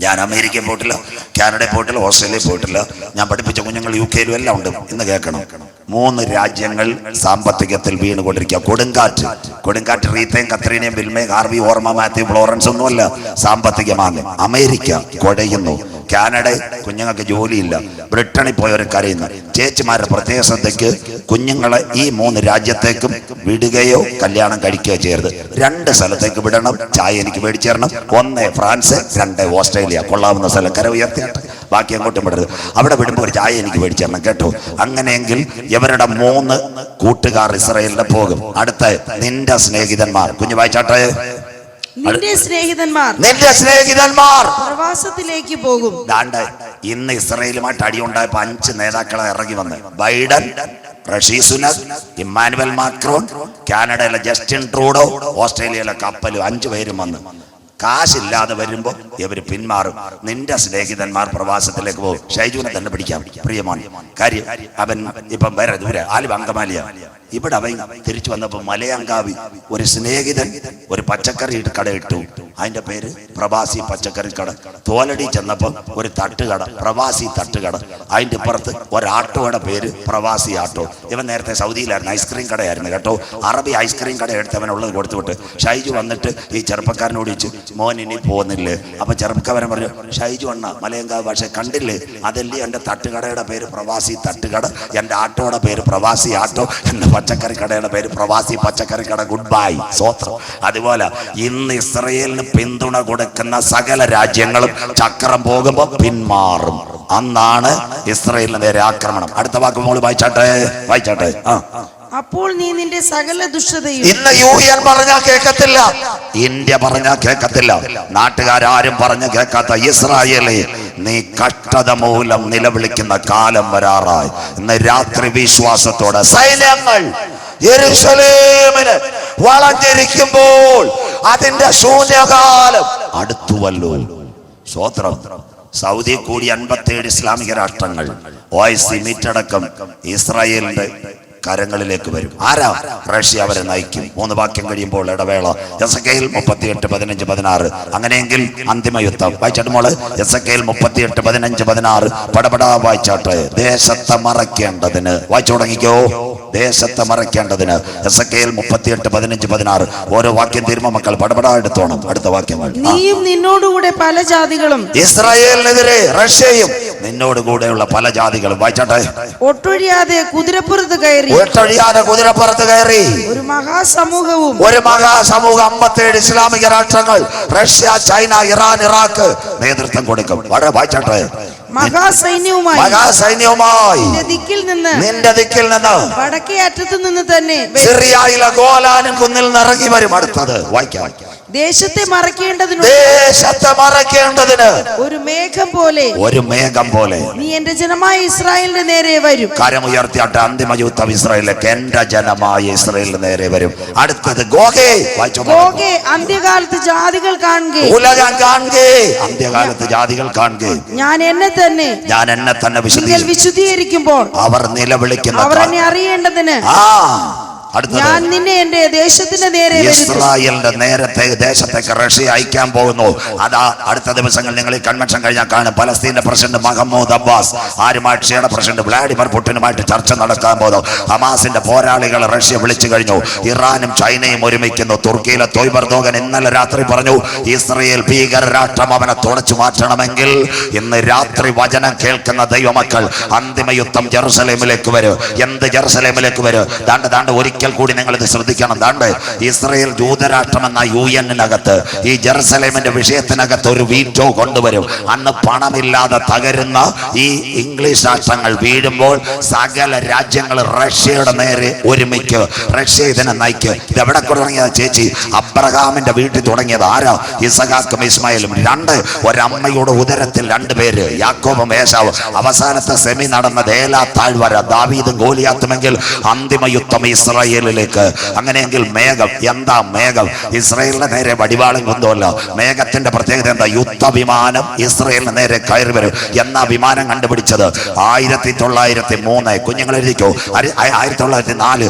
ഞാൻ അമേരിക്കയിൽ പോയിട്ടില്ല, കാനഡയിൽ പോയിട്ടില്ല, ഓസ്ട്രേലിയയിൽ പോയിട്ടില്ല. ഞാൻ പഠിപ്പിച്ച കുഞ്ഞുങ്ങൾ UK-യിലും എല്ലാം ഉണ്ട്. ഇന്ന് കേൾക്കണം, 3 രാജ്യങ്ങൾ സാമ്പത്തികത്തിൽ വീണുകൊണ്ടിരിക്കുക. കൊടുങ്കാറ്റ് റീത്തയും കത്രീനയും ബിൽമയും ഹാർവി, ഓർമ്മ, മാത്യു, ഫ്ലോറൻസ് ഒന്നുമല്ല, സാമ്പത്തികമാണ്. അമേരിക്ക കുഴയുന്നു, കാനഡ കുഞ്ഞുങ്ങൾക്ക് ജോലിയില്ല, ബ്രിട്ടനിൽ പോയവർ കരയുന്നു. ചേച്ചിമാരുടെ പ്രത്യേക ശ്രദ്ധയ്ക്ക്, കുഞ്ഞുങ്ങളെ ഈ 3 രാജ്യത്തേക്കും വിടുകയോ കല്യാണം കഴിക്കുകയോ ചെയ്യരുത്. 2 സ്ഥലത്തേക്ക് വിടണം. ചായ എനിക്ക് മേടിച്ചു തരണം. 1 ഫ്രാൻസ്, 2 ഓസ്ട്രേലിയ. കൊള്ളാവുന്ന സ്ഥലം, കര ഉയർത്തിയാട്ടെ, ബാക്കി അങ്ങോട്ടും വിടരുത്. അവിടെ വിടുമ്പോൾ ഒരു ചായ എനിക്ക് മേടിച്ചു തരണം കേട്ടോ. അങ്ങനെയെങ്കിൽ ഇവരുടെ 3 കൂട്ടുകാർ ഇസ്രായേലിൽ പോകും. അടുത്ത നിന്റെ സ്നേഹിതന്മാർ, കുഞ്ഞു വായിച്ചാട്ടെ. നിന്റെ സ്നേഹിതന്മാർ പ്രവാസത്തിലേക്ക് പോകും. ഇന്ന് ഇസ്രായേലുമായിട്ട് അടിയുണ്ടായപ്പോ 5 നേതാക്കളെ ഇറങ്ങി വന്ന്, ബൈഡൻ, ഋഷി സുനക്, ഇമ്മാനുവൽ മാക്രോൺ, കാനഡയിലെ ജസ്റ്റിൻ ട്രൂഡോ, ഓസ്ട്രേലിയയിലെ കപ്പലും 5 പേരും വന്ന് കാശില്ലാതെ വരുമ്പോ ഇവര് പിന്മാറും. നിന്റെ സ്നേഹിതന്മാർ പ്രവാസത്തിലേക്ക് പോകും. ഷൈജുവിനെ തന്നെ പിടിക്കാം പ്രിയമാണ്. കാര്യം അവൻ ഇപ്പം വേറെ ദൂരെ ആലുവ അങ്കമാലിയ. ഇവിടെ അവൻ തിരിച്ചു വന്നപ്പോ മലയങ്കാവി ഒരു സ്നേഹിതൻ ഒരു പച്ചക്കറി കട ഇട്ടു. അതിന്റെ പേര് പ്രവാസി പച്ചക്കറി കട. തോലടി ചെന്നപ്പോ ഒരു തട്ടുകട, പ്രവാസി തട്ടുകട. അതിന്റെ ഇപ്പുറത്ത് ഒരാട്ടോയുടെ പേര് പ്രവാസി ആട്ടോ. ഇവൻ നേരത്തെ സൗദിയിലായിരുന്നു, ഐസ്ക്രീം കടയായിരുന്നു കേട്ടോ. അറബി ഐസ്ക്രീം കട എടുത്ത് അവനുള്ളത് കൊടുത്തുവിട്ട് ഷൈജു വന്നിട്ട് ഈ ചെറുപ്പക്കാരനോട് ചോദിച്ചു, മോൻ ഇനി പോകുന്നില്ലേ? അപ്പൊ ചെറുപ്പക്കാരൻ പറഞ്ഞു, ഷൈജു അണ്ണ മലയങ്കാവ് പക്ഷെ കണ്ടില്ലേ, അതല്ലേ എന്റെ തട്ടുകടയുടെ പേര് പ്രവാസി തട്ടുകട, എന്റെ ആട്ടോയുടെ പേര് പ്രവാസി ആട്ടോ, എന്റെ പച്ചക്കറി കടയുടെ പേര് പ്രവാസി പച്ചക്കറി കട. ഗുഡ് ബൈ, സ്വോത്രം. അതുപോലെ ഇന്ന് ഇസ്രയേലിന് പിന്തുണ കൊടുക്കുന്ന സകല രാജ്യങ്ങളും ചക്രം പോകുമ്പോ പിന്മാറും. അന്നാണ് ഇസ്രയേലിന് നേരെ ആക്രമണം. അടുത്ത വാക്ക് മോള് വായിച്ചാട്ടെ. അപ്പോൾ നീ നിന്റെ സകല ദുഷ്ടതയും. ഇന്ന് UN പറഞ്ഞാൽ കേൾക്കത്തില്ല, ഇന്ത്യ പറഞ്ഞാൽ കേൾക്കത്തില്ല, നാട്ടുകാരും പറഞ്ഞ് കേൾക്കാത്ത ഇസ്രായേലേ, നീ കഷ്ടത മൂലം നിലവിളിക്കുന്ന കാലം വരാറായി. ഇന്ന് രാത്രി വിശ്വാസത്തോടെ സൈന്യങ്ങൾ യെരൂശലേമിന് വളഞ്ഞിരിക്കുമ്പോൾ അതിന്റെ ശൂന്യകാലം അടുത്തുവല്ലോ. സ്വോത്രം. സൗദി കൂടി 57 ഇസ്ലാമിക രാഷ്ട്രങ്ങൾ OIC മീറ്റടക്കം ഇസ്രായേലിന്റെ കരങ്ങളിലേക്ക് വരും. ആരാ? റഷ്യ അവരെ നയിക്കും. 3 വാക്യം കഴിയുമ്പോൾ ഇടവേള. എസെക്കിയേൽ 38:15-16. അങ്ങനെയെങ്കിൽ അന്തിമ യുദ്ധം. വായിച്ചാട്ട് മോള്. എസെക്കിയേൽ 38:15-16 പടപടാ വായിച്ചാട്ടെ. ദേശത്തെ മറയ്ക്കേണ്ടതിന്. വായിച്ചു തുടങ്ങിക്കോ. ദേശത്തെ മറയ്ക്കേണ്ടതിന്. എസെക്കിയേൽ 38:15-16. ഓരോ വാക്യം തീരുമ്പോ മക്കൾ പടപടാ എടുത്തോണം. അടുത്ത വാക്യങ്ങൾ. നീയും നിന്നോടുകൂടെ പല ജാതികളും. ഇസ്രായേലിനെതിരെ റഷ്യയും നിന്നോടുകൂടെയുള്ള പല ജാതികളും. വായിച്ചാട്ടെ. ഒട്ടൊഴിയാതെ കുതിരപ്പുറത്ത് കയറി. ഒരു മഹാസമൂഹവും 57 ഇസ്ലാമിക രാഷ്ട്രങ്ങൾ, റഷ്യ, ചൈന, ഇറാൻ, ഇറാഖ് നേതൃത്വം കൊടുക്കും. വായിച്ചാട്ടെ. മഹാസൈന്യവുമായി നിന്റെ ദിക്കിൽ നിന്ന് വടക്കേ അറ്റത്തു നിന്ന് തന്നെ സിറിയയിലെ ഗോലാനും കുന്നിൽ നിറങ്ങി വരും. അടുത്തത് വായിക്കാം. ദേശത്തെ മറയ്ക്കേണ്ടതിന് ഒരു മേഘം പോലെ നീ എന്റെ ജനമായ ഇസ്രായേലിന്റെ നേരെ വരും. കരമുയർത്തിയാട്ടെ. അന്തിമ യുദ്ധം ഇസ്രായേലിലേക്ക്. എന്റെ ജനമായ ഇസ്രായേലിന്റെ നേരെ വരും. അടുത്തത് ഗോഗേ. അന്ത്യകാലത്ത് ജാതികൾ കാണുക. ഉലകം കാണുക. അന്ത്യകാലത്ത് ജാതികൾ കാണുക. ഞാൻ എന്നെ തന്നെ വിശുദ്ധീകരിക്കുമ്പോൾ അവർ നിലവിളിക്കുന്ന അവർ എന്നെ അറിയേണ്ടതിന് ഞാൻ നിന്നെ എന്റെ ദേശത്തിന്റെ നേരെ ഇസ്രായേലിന്റെ നേരത്തെ ദേശത്തേക്ക് റഷ്യ അയക്കാൻ പോകുന്നു. അതാ അടുത്ത ദിവസങ്ങൾ നിങ്ങൾ ഈ കൺവെൻഷൻ കഴിഞ്ഞാൽ കാണും. പലസ്തീന്റെ പ്രസിഡന്റ് മഹമ്മൂദ് അബ്ബാസ്, റഷ്യയുടെ പ്രസിഡന്റ് വ്ളാഡിമിർ പുടിനുമായിട്ട് ചർച്ച നടക്കാൻ പോകുന്നു. ഹമാസിന്റെ പോരാളികൾ റഷ്യ വിളിച്ചു കഴിഞ്ഞു. ഇറാനും ചൈനയും ഒരുമിക്കുന്നു. തുർക്കിയിലെ തൊയ്ബ് എർദോഗൻ ഇന്നലെ രാത്രി പറഞ്ഞു, ഇസ്രായേൽ ഭീകര രാഷ്ട്രം അവനെ തുടച്ചു മാറ്റണമെങ്കിൽ ഇന്ന് രാത്രി വചനം കേൾക്കുന്ന ദൈവമക്കൾ അന്തിമ യുദ്ധം ജെറുസലേമിലേക്ക് വരും. എന്ത് ജെറുസലേമിലേക്ക് വരും? ദാണ്ട് ഒരിക്കൽ കൂടി നിങ്ങൾ ഇത് ശ്രദ്ധിക്കണം. ദാണ്ട് ഇസ്രായേൽ ജൂതരാഷ്ട്രം എന്ന UN-നകത്ത് ഈ ജെറുസലേമിന്റെ വിഷയത്തിനകത്ത് ഒരു വീറ്റോ കൊണ്ടുവരും. അന്ന് പണമില്ലാതെ തകരുന്ന ഈ ഇംഗ്ലീഷ് രാഷ്ട്രങ്ങൾ വീഴുമ്പോൾ സകല രാജ്യങ്ങൾ റഷ്യയുടെ നേരെ ഒരുമിക്ക്. റഷ്യ ഇതിനെ നയിക്ക്. ഇത് എവിടെ തുടങ്ങിയത് ചേച്ചി? അബ്രഹാമിന്റെ വീട്ടിൽ തുടങ്ങിയത്. ആരാ? ഇസഹാക്കും ഇസ്മായിലും. ഒരമ്മയുടെ ഉദരത്തിൽ 2 പേര്, യാക്കോബും ഏശാവും. അവസാനത്തെ സെമി നടന്ന ദേലാ താഴ്വര, ദാവീദും ഗോലിയാത്തുമെങ്കിൽ അന്തിമ യുദ്ധം ഇസ്രായേലിലേക്ക്. അങ്ങനെയെങ്കിൽ മേഘം. എന്താ മേഘം? ഇസ്രായേലിന് നേരെ വടിവാളും കൊണ്ടുമല്ല. മേഘത്തിന്റെ പ്രത്യേകത എന്താ? യുദ്ധവിമാനം ഇസ്രായേലിന് നേരെ കയറി വരും. എന്നാ വിമാനം കണ്ടുപിടിച്ചത്? 1903. കുഞ്ഞുങ്ങൾ എഴുതിക്കോ. 1904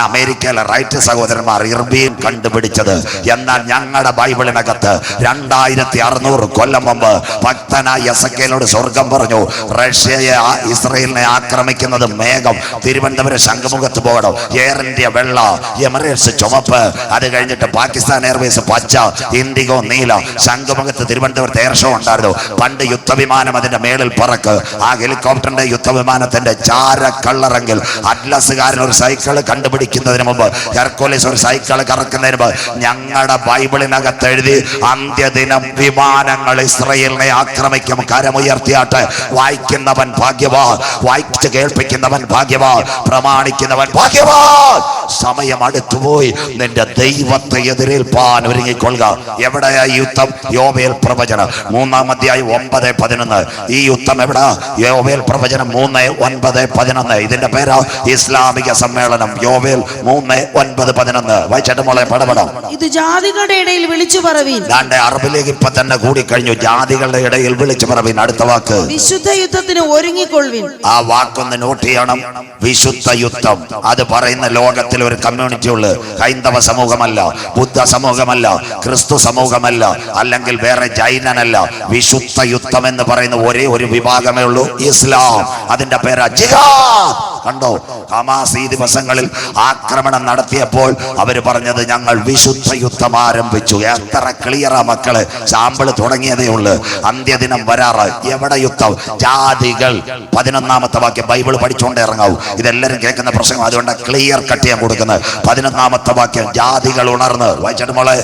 അമേരിക്കയിലെ റൈറ്റ് സഹോദരന്മാർ ഇർബീൻ കണ്ടുപിടിച്ചത്. എന്നാൽ ഞങ്ങളുടെ ബൈബിളിനകത്ത് 2600 കൊല്ലം മുമ്പ് ഭക്തനായ എസെക്കിയേലോട് സ്വർഗം പറഞ്ഞു, റഷ്യയെ ഇസ്രായേലിനെ ആക്രമിക്കുന്നത് മേഘം. തിരുവനന്തപുരം ശംഖുമുഖത്ത് പോകണം. എയർ ഇന്ത്യ വെള്ള, എമിറേറ്റ്സ് ചുമപ്പ്, അത് കഴിഞ്ഞിട്ട് പാകിസ്ഥാൻ എയർവേസ് പച്ച, ഇൻഡിഗോ നീല. ശംഖുമുഖത്ത് തിരുവനന്തപുരത്ത് എയർ ഷോ ഉണ്ടായിരുന്നു. പണ്ട് യുദ്ധവിമാനം അതിന്റെ മേളിൽ പറക്ക്. ആ ഹെലികോപ്റ്ററിന്റെ യുദ്ധവിമാനത്തിന്റെ ചാരക്കള്ളറെങ്കിൽ അറ്റ്ലസുകാരൻ ഒരു സൈക്കിൾ കണ്ടുപിടിക്കുന്നതിന് മുമ്പ്, ഹെർക്കുലീസ് ഒരു സൈക്കിൾ കറക്കുന്നതിന് മുമ്പ് ഞങ്ങളുടെ ബൈബിളിനകത്ത് എഴുതി, അന്ത്യദിനം വിമാനങ്ങൾ ഇസ്രായേലിനെ ആക്രമിക്കും. കരമുയർത്തിയാട്ടെ. വായിക്കുന്നവൻ ഭാഗ്യവാൻ, വായിച്ച് കേൾപ്പിക്കുന്നവൻ ഭാഗ്യവാൻ, പ്രമാണിക്കുന്നവൻ ഭാഗ്യവാൻ. സമയം അടുത്തുപോയി. നിന്റെ ദൈവത്തെ എതിരേൽപ്പാൻ ഒരുങ്ങിക്കൊള്ളുക. എവിടെയാ ഈ യുദ്ധം? യോവേൽ പ്രവചനം 3-ാം അധ്യായം 9-11. ഈ യുദ്ധം എവിടാ? യോവേൽ പ്രവചനം 3:9-11. ഇതിന്റെ പേരാ ഇസ്ലാമിക സമ്മേളനം. യോവേൽ 3:9-11. വായിച്ചിട്ട് മോളെ പടപടം. ഇത് ജാതികളുടെ ഇടയിൽ വിളിച്ചു പറവീൻ. അറബിലേക്ക് ഇപ്പൊ തന്നെ കൂടിക്കഴിഞ്ഞു. ജാതികളുടെ ഇടയിൽ വിളിച്ചു പറവീൻ. അടുത്ത വാക്ക് വിശുദ്ധ യുദ്ധത്തിന് ഒരുങ്ങിക്കൊള്ളുവിൻ. ആ വാക്കൊന്ന് നോട്ട് ചെയ്യണം. വിശുദ്ധ യുദ്ധം. അത് പറയുന്ന ലോകത്തിൽ ഒരു കമ്മ്യൂണിറ്റി ഉള്ളു. ഹൈന്ദവ സമൂഹമല്ല, ബുദ്ധ സമൂഹമല്ല, ക്രിസ്തു സമൂഹമല്ല, അല്ലെങ്കിൽ വേറെ ജൈനനല്ല. വിശുദ്ധ യുദ്ധം എന്ന് പറയുന്ന ഒരേ ഒരു വിഭാഗമേ ഉള്ളൂ, ഇസ്ലാം. അതിന്റെ പേരാ ജിഹാദ്. കണ്ടോ, ഹമാസ് ഈ ദിവസങ്ങളിൽ ആക്രമണം നടത്തിയപ്പോൾ അവര് പറഞ്ഞത് ഞങ്ങൾ വിശുദ്ധ യുദ്ധം ആരംഭിച്ചു. എത്ര ക്ലിയറാ മക്കള്. സാമ്പിള് തുടങ്ങിയതേ ഉള്ളു. അന്ത്യദിനം വരാറ്. എവിടെ യുദ്ധം? ജാതികൾ. 11-ാമത്തെ വാക്യം. ബൈബിൾ പഠിച്ചുകൊണ്ട് ഇറങ്ങാവൂ. ഇതെല്ലാരും കേൾക്കുന്ന പ്രസംഗം, അതുകൊണ്ട് ക്ലിയർ കട്ട് ചെയ്യാൻ കൊടുക്കുന്നത്. 11-ാമത്തെ വാക്യം. ജാതികൾ ഉണർന്ന്. വായിച്ചിട്ട് മോളെ.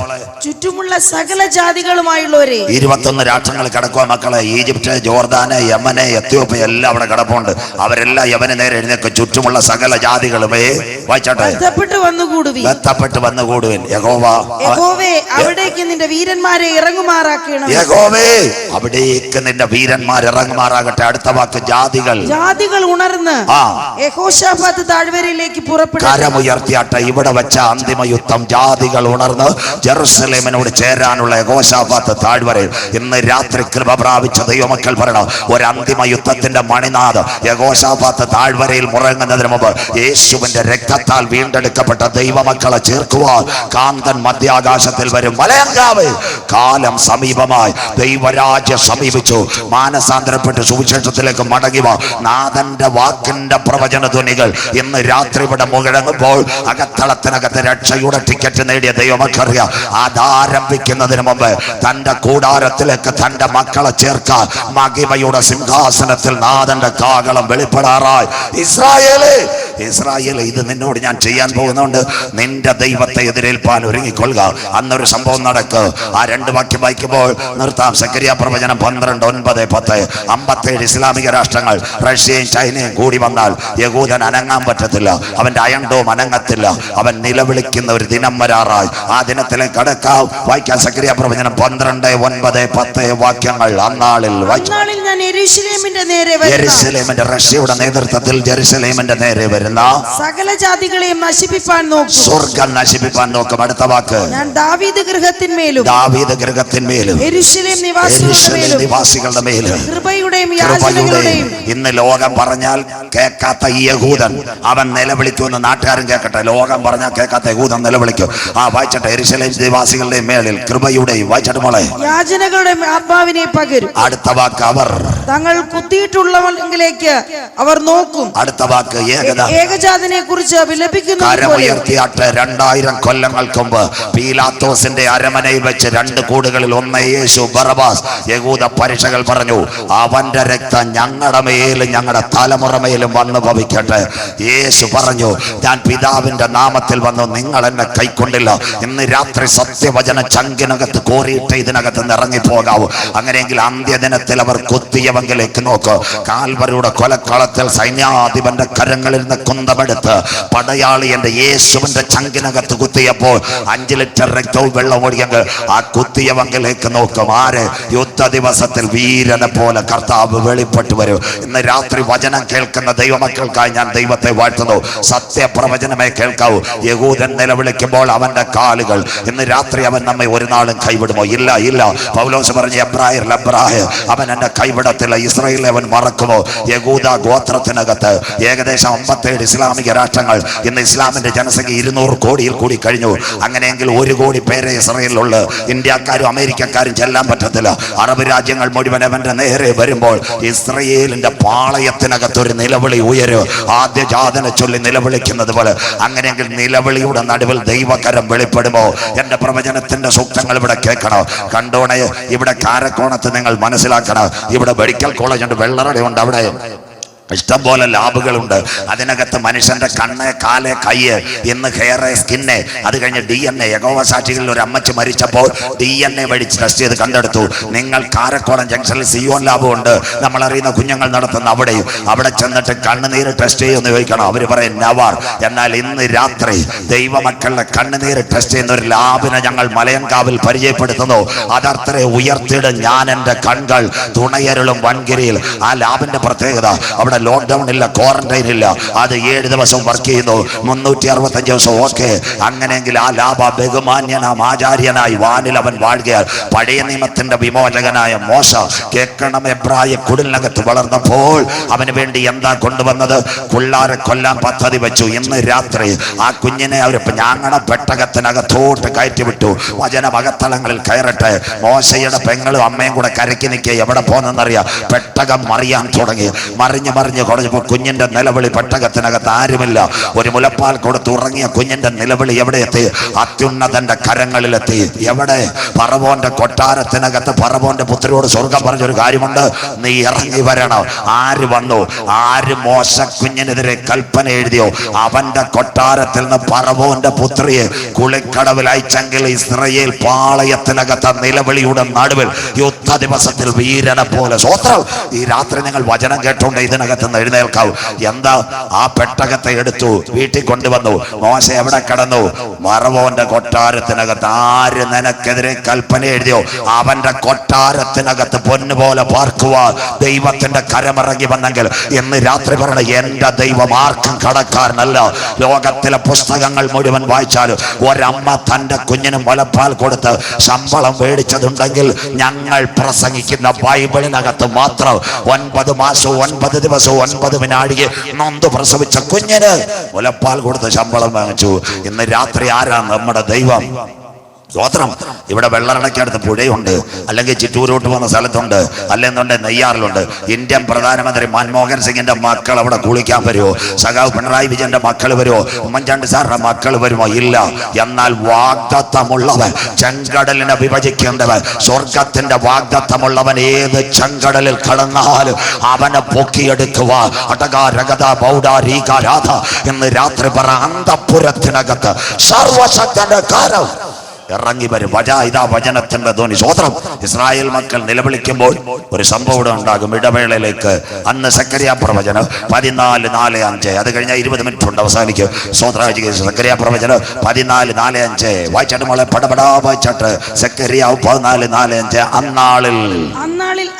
ചുറ്റുമുള്ള സകല ജാതികളുമായുള്ളവരെ. 21 രാഷ്ട്രങ്ങൾ കിടക്കുക മക്കളെ. ഈജിപ്റ്റ്, ജോർദാന്, യമന്, എത്യോപ്യ എല്ലാം അവിടെ കിടപ്പുണ്ട്. അവരെല്ലാം യവന് നേരെ എഴുന്നേക്കും. ചുറ്റുമുള്ള സകല ജാതികളുമേ വായിച്ചോട്ടെ. ബന്ധപ്പെട്ട് വന്നുകൂടുവിൻ. യഹോവേ അവിടേക്ക് നിന്റെ വീരന്മാരെ ഇറങ്ങുമാറാക്കണം. യഹോവേ അവിടേക്ക് നിന്റെ വീരന്മാർ ഇറങ്ങുമാറാകട്ടെ. അടുത്ത വാക്ക്. ജാതികൾ ഉണർന്ന് യഹോശാഫാത്ത് താഴ്വരയിലേക്ക് പുറപ്പെട്ടു. കരമുയർത്തിയാട്ടെ. ഇവിടെ വെച്ച അന്തിമ യുദ്ധം. ജാതികൾ ഉണർന്ന് ജെറുസലേമിനോട് ചേരാനുള്ള യഹോശാഫാത്ത് താഴ്വരയിൽ ഇന്ന് രാത്രി കൃപ പ്രാപിച്ച ദൈവമക്കൾ പറയണം. ഒരു അന്തിമ യുദ്ധത്തിന്റെ മണിനാഥ് യഹോശാഫാത്ത് താഴ്വരയിൽ മുറങ്ങുന്നതിന് മുമ്പ് യേശുവിന്റെ രക്തത്താൽ വീണ്ടെടുക്കപ്പെട്ട ദൈവമക്കളെ ചേർക്കുവാൻ കാന്തൻ മധ്യാകാശത്തിൽ വരും. മലയങ്കാവ്. കാലം സമീപമായി. ദൈവരാജ്യം സമീപിച്ചു. മാനസാന്തരപ്പെട്ട് സുവിശേഷത്തിലേക്ക് മടങ്ങി വാ. നാഥന്റെ വാക്കിന്റെ പ്രവചന ധ്വനികൾ ഇന്ന് രാത്രി ഇവിടെ മുഴങ്ങുമ്പോൾ അകത്തളത്തിനകത്ത് രക്ഷയുടെ ടിക്കറ്റ് നേടിയ ദൈവമക്കറിയാം. അതാരംഭിക്കുന്നതിന് മുമ്പ് തന്റെ കൂടാരത്തിലേക്ക് തന്റെ മക്കളെ ചേർക്കാൻ മഹിമയുടെ സിംഹാസനത്തിൽ നാഥന്റെ കാഹളം വെളിപ്പെടാറായി. ഇസ്രായേലേ ഇത് നിന്നോട് ഞാൻ ചെയ്യാൻ പോകുന്നുണ്ട്. നിന്റെ ദൈവത്തെ എതിരേൽപ്പാൻ ഒരുങ്ങിക്കൊള്ളുക. അന്നൊരു സംഭവം നടക്ക്. ആ 2 വാക്യം വായിക്കുമ്പോൾ നിർത്താം. സെക്കറിയ പ്രവചനം 12:9-10. 57 ഇസ്ലാമിക രാഷ്ട്രങ്ങൾ, റഷ്യയും ചൈനയും കൂടി വന്നാൽ യഹൂദൻ അനങ്ങാൻ പറ്റത്തില്ല. അവന്റെ അയണ്ടവും അനങ്ങത്തില്ല. അവൻ നിലവിളിക്കുന്ന ഒരു ദിനം വരാറായി. ആ ദിനത്തിലേക്ക് കടക്കാം. വായിക്കാൻ സെക്കറിയ പ്രവചനം 12:9-10 വാക്യങ്ങൾ. അന്നാളിൽ ഞാൻ യെരൂശലേമിന്റെ നേരെ യെരൂശലേമിന്റെ റഷ്യയുടെ നേതൃത്വത്തിൽ ജെറുസലേമിന്റെ നേരെ വരുന്ന സകല ജാതികളെയും നശിപ്പിപ്പാൻ നോക്കും. സ്വർഗ്ഗം നശിപ്പിപ്പാൻ നോക്കും. അടുത്ത വാക്ക്. ഞാൻ ദാവീദ് ഗൃഹത്തിന്മേലും യെരൂശലേം നിവാസികളുടെ മേലും കൃപയുടെയും ഇന്ന് ലോകം പറഞ്ഞാൽ കേൾക്കാത്ത ഈ യഹൂദൻ അവൻ നിലവിളിക്കുമെന്ന് നാട്ടുകാരൻ കേൾക്കട്ടെ. ലോകം പറഞ്ഞാൽ കേൾക്കാത്ത യഹൂദൻ നിലവിളിക്കും. ആ വായിച്ചട്ടെ. യെരൂശലേം നിവാസികളുടെ മേലിൽ കൃപയുടെയും. വായിച്ചട്ടെ മോളെ. യാചനകളുടെ ആത്മാവിനെ പകരും. അടുത്ത വാക്ക്. അവർ തങ്ങൾ കുത്തിയിട്ടുള്ളവരിലേക്ക് അവർ നോക്കും. അടുത്ത വാക്ക്. ഏകജാതനെ കുറിച്ച് വിലപിക്കുന്നു. 2000 കൊല്ലങ്ങൾക്ക് മുമ്പ് പീലാത്തോസിന്റെ അരമനയിൽ വെച്ച് 2 കൂടുകളിൽ ഒന്ന് യേശു, ബറബാസ്. യഹൂദ പരീക്ഷകൾ പറഞ്ഞു അവന്റെ രക്തം ഞങ്ങളുടെ മേലും ഞങ്ങളുടെ തലമുറ മേലും വന്നു ഭവിക്കട്ടെ. യേശു പറഞ്ഞു ഞാൻ പിതാവിന്റെ നാമത്തിൽ വന്നു, നിങ്ങൾ എന്നെ കൈക്കൊണ്ടില്ല. ഇന്ന് രാത്രി സത്യവചന ചങ്കിനകത്ത് കോറിയിട്ട് ഇതിനകത്ത് ഇറങ്ങിപ്പോകാവൂ. അങ്ങനെയെങ്കിൽ അന്ത്യദിനത്തിൽ അവർ കുത്തിയവങ്കിലേക്ക് നോക്ക്. കാൽവരിയുടെ കൊലക്കളത്തിൽ സൈന്യാധിപന്റെ കരങ്ങളിൽ നിന്ന് കുന്തമെടുത്ത് പടയാളി എന്റെ യേശുവിന്റെ ചങ്കിനകത്ത് കുത്തിയപ്പോൾ 5 ലിറ്റർ രക്തവും വെള്ളം ഒഴിയെങ്കിൽ ആ കുത്തിയവങ്കിലേക്ക് നോക്കും. ആര്? യുദ്ധ ദിവസത്തിൽ വീരനെ പോലെ കർത്താവ് വെളിപ്പെട്ടു വരും. ഇന്ന് രാത്രി വചനം കേൾക്കുന്ന ദൈവമക്കൾക്കായി ഞാൻ ദൈവത്തെ വാഴ്ത്തുന്നു. സത്യപ്രവചനമേ കേൾക്കാവൂ. യഹൂദൻ നിലവിളിക്കുമ്പോൾ അവന്റെ കാലുകൾ ഇന്ന് രാത്രി അവൻ നമ്മെ ഒരു നാളും കൈവിടുമോ? ഇല്ല, ഇല്ല. പൗലോസ് പറഞ്ഞ എബ്രായർ അവൻ എന്നെ കൈവിടത്തില്ല. ഇസ്രായേലിനെ അവൻ മറക്കുമോ? യഹൂദ ഗോത്രത്തിനകത്ത് ഏകദേശം 57 ഇസ്ലാമിക രാഷ്ട്രങ്ങൾ. ഇന്ന് ഇസ്ലാമിന്റെ ജനസംഖ്യ 200 കോടിയിൽ കൂടി കഴിഞ്ഞു. അങ്ങനെയെങ്കിൽ 1 കോടി പേരെ ഇസ്രായേലിലുള്ളു. ഇന്ത്യക്കാരും അമേരിക്കക്കാരും ചെല്ലാൻ പറ്റത്തില്ല. അറബ് രാജ്യങ്ങൾ മുഴുവൻ അവന്റെ നേരെ വരുമ്പോൾ ഇസ്രായേലിന്റെ പാളയത്തിനകത്ത് ഒരു നിലവിളി ഉയരും. ആദ്യ ജാതനെ ചൊല്ലി നിലവിളിക്കുന്നത് പോലെ. അങ്ങനെയെങ്കിൽ നിലവിളിയുടെ നടുവിൽ ദൈവകരം വെളിപ്പെടുമോ? എന്റെ പ്രവചനത്തിന്റെ സൂക്തങ്ങൾ ഇവിടെ കേൾക്കണം. കണ്ടോണേ, ഇവിടെ കാരക്കോണത്ത് നിങ്ങൾ മനസ്സിലാക്കണം. ഇവിടെ മെഡിക്കൽ കോളേജ് ഉണ്ട്, വെള്ളറട ഉണ്ട്. അവിടെ ഇഷ്ടംപോലെ ലാബുകളുണ്ട്. അതിനകത്ത് മനുഷ്യന്റെ കണ്ണ്, കാല്, കയ്യ്, ഇന്ന് ഹെയർ, സ്കിന്ന്, അത് കഴിഞ്ഞ് DNA. യഹോവ സാക്ഷികളിൽ ഒരു അമ്മച്ചി മരിച്ചപ്പോൾ DNA വഴി ടെസ്റ്റ് ചെയ്ത് കണ്ടെടുത്തു. നിങ്ങൾ കാരക്കോണം ജംഗ്ഷനിൽ സിയോൻ ലാബും ഉണ്ട്, നമ്മൾ അറിയുന്ന കുഞ്ഞുങ്ങൾ നടത്തുന്ന അവിടെയും. അവിടെ ചെന്നിട്ട് കണ്ണുനീര് ടെസ്റ്റ് ചെയ്യുമെന്ന് ചോദിക്കണം. അവർ പറയും നവാർ. എന്നാൽ ഇന്ന് രാത്രി ദൈവമക്കളുടെ കണ്ണുനീര് ടെസ്റ്റ് ചെയ്യുന്ന ഒരു ലാബിനെ ഞങ്ങൾ മലയൻകാവിൽ പരിചയപ്പെടുത്തുന്നു. അതത്ര ഉയർത്തിയിടും ഞാൻ എൻ്റെ കൺകൾ തുണയരുളും വൻകിരിയിൽ. ആ ലാബിന്റെ പ്രത്യേകത, അവിടെ ലോക്ക്ഡൌൺ ഇല്ല, ക്വാറന്റൈൻ ഇല്ല. അത് 7 ദിവസം വർക്ക് ചെയ്യുന്നു, 365 ദിവസം. ഓക്കെ, അങ്ങനെയെങ്കിൽ ആ ലാഭ ബഹുമാന്യനാം ആചാര്യനായി വാനിൽ അവൻ വാഴുകയാൽ. പഴയ നിയമത്തിന്റെ വിമോചകനായ മോശ കേൾക്കണം, എബ്രായ കുടിലിനകത്ത് വളർന്നപ്പോൾ അവന് വേണ്ടി എന്താ കൊണ്ടുവന്നത്? പിള്ളാരെ കൊല്ലാൻ പദ്ധതി വെച്ചു. ഇന്ന് രാത്രി ആ കുഞ്ഞിനെ അവർ ഞങ്ങളുടെ പെട്ടകത്തിനകത്തോട്ട് കയറ്റി വിട്ടു. വചനമകത്തളങ്ങളിൽ കയറട്ടെ. മോശയുടെ പെങ്ങളും അമ്മയും കൂടെ കരയ്ക്ക് നിൽക്കുക. എവിടെ പോകുന്നറിയാം? പെട്ടകം മറിയാൻ തുടങ്ങി. മറിഞ്ഞ് കുറഞ്ഞപ്പോൾ കുഞ്ഞിന്റെ നിലവിളി പെട്ടകത്തിനകത്ത് ആരുമില്ല. ഒരു മുലപ്പാൽ കൊടുത്ത് ഉറങ്ങിയ കുഞ്ഞിന്റെ നിലവിളി എവിടെ എത്തി? അത്യുന്നതന്റെ കരങ്ങളിലെത്തി. എവിടെ? ഫറവോന്റെ കൊട്ടാരത്തിനകത്ത് ഫറവോന്റെ പുത്രിയോട് സ്വർഗം പറഞ്ഞൊരു കാര്യമുണ്ട്, നീ ഇറങ്ങി വരണം. ആര് വന്നു? ആര് മോശ കുഞ്ഞിനെതിരെ കൽപ്പന എഴുതിയോ അവന്റെ കൊട്ടാരത്തിൽ നിന്ന് ഫറവോന്റെ പുത്രിയെ കുളിക്കടവിൽ അയച്ചെങ്കിൽ ഇസ്രായേൽ പാളയത്തിനകത്ത് നിലവിളിയുടെ നടുവിൽ യുദ്ധ ദിവസത്തിൽ വീരനെ പോലെ. സ്വോത്രം. ഈ രാത്രി നിങ്ങൾ വചനം കേട്ടോണ്ട് ഇതിനകത്ത് നിന്ന് എഴുന്നേൽക്കാവൂ. എന്താ? ആ പെട്ടകത്തെ എടുത്തു, വീട്ടിൽ കൊണ്ടുവന്നു. മോശ എവിടെ കിടന്നു? ഫറവോന്റെ കൊട്ടാരത്തിനകത്ത്. ആര് നിനക്കെതിരെ കൽപ്പന എഴുതിയോ അവന്റെ കൊട്ടാരത്തിനകത്ത് പൊന്നുപോലെ പാർക്കുവാൻ ദൈവത്തിന്റെ കരമിറങ്ങി വന്നെങ്കിൽ ഇന്ന് രാത്രി പറയണ, എന്റെ ദൈവം ആർക്കും കടക്കാരനല്ല. ലോകത്തിലെ പുസ്തകങ്ങൾ മുഴുവൻ വായിച്ചാലും ഒരമ്മ തന്റെ കുഞ്ഞിന് മുലപ്പാൽ കൊടുത്ത് ശമ്പളം മേടിച്ചതുണ്ടെങ്കിൽ ഞങ്ങൾ പ്രസംഗിക്കുന്ന ബൈബിളിനകത്ത് മാത്രം 9 മാസവും 9 ദിവസവും 9 വിനാഴിക നൊന്ത് പ്രസവിച്ച കുഞ്ഞിന് മുലപ്പാൽ കൊടുത്ത് ശമ്പളം വാങ്ങിച്ചു. ഇന്ന് രാത്രി ആരാണ്? നമ്മുടെ ദൈവം. സ്വോത്രം. ഇവിടെ വെള്ളറടയ്ക്കടുത്ത് പുഴയുണ്ട്, അല്ലെങ്കിൽ ചിറ്റൂരോട്ട് പോകുന്ന സ്ഥലത്തുണ്ട്, അല്ലെന്നുണ്ടെങ്കിൽ നെയ്യാറിലുണ്ട്. ഇന്ത്യൻ പ്രധാനമന്ത്രി മൻമോഹൻ സിംഗിന്റെ മക്കൾ അവിടെ കുളിക്കാൻ വരുമോ? സഖാവ് പിണറായി വിജയന്റെ മക്കൾ വരുമോ? ഉമ്മൻചാണ്ടി സാറിന്റെ മക്കൾ വരുമോ? ഇല്ല. എന്നാൽ വാഗ്ദത്തമുള്ളവൻ, ചെങ്കടലിനെ വിഭജിക്കേണ്ടവൻ, സ്വർഗത്തിന്റെ വാഗ്ദത്തമുള്ളവൻ ഏത് ചെങ്കടലിൽ കടന്നാലും അവനെ പൊക്കിയെടുക്കുവാൻ എന്ന് രാത്രി പറ. അന്തപുരത്തിനകത്ത് സർവശക്തന്റെ കാരം ഇറങ്ങി വരും. ഇതാ വചനത്തിന്റെ ധ്വനി. സ്വോത്രം. ഇസ്രായേൽ മക്കൾ നിലവിളിക്കുമ്പോൾ ഒരു സംഭവം ഉണ്ടാകും. ഇടവേളയിലേക്ക് അന്ന് സെക്കറിയ പ്രവചനം 14:4-5. അത് കഴിഞ്ഞാൽ 20 മിനിറ്റ് കൊണ്ട് അവസാനിക്കും. സ്വോത്രാജിക്ക് സെക്കറിയ പ്രവചനം 14:4-5 വായിച്ചാട്ട് മോളെ പടപടാ വായിച്ചാട്ട്. സെക്കറിയ 14:4-5. അന്നാളിൽ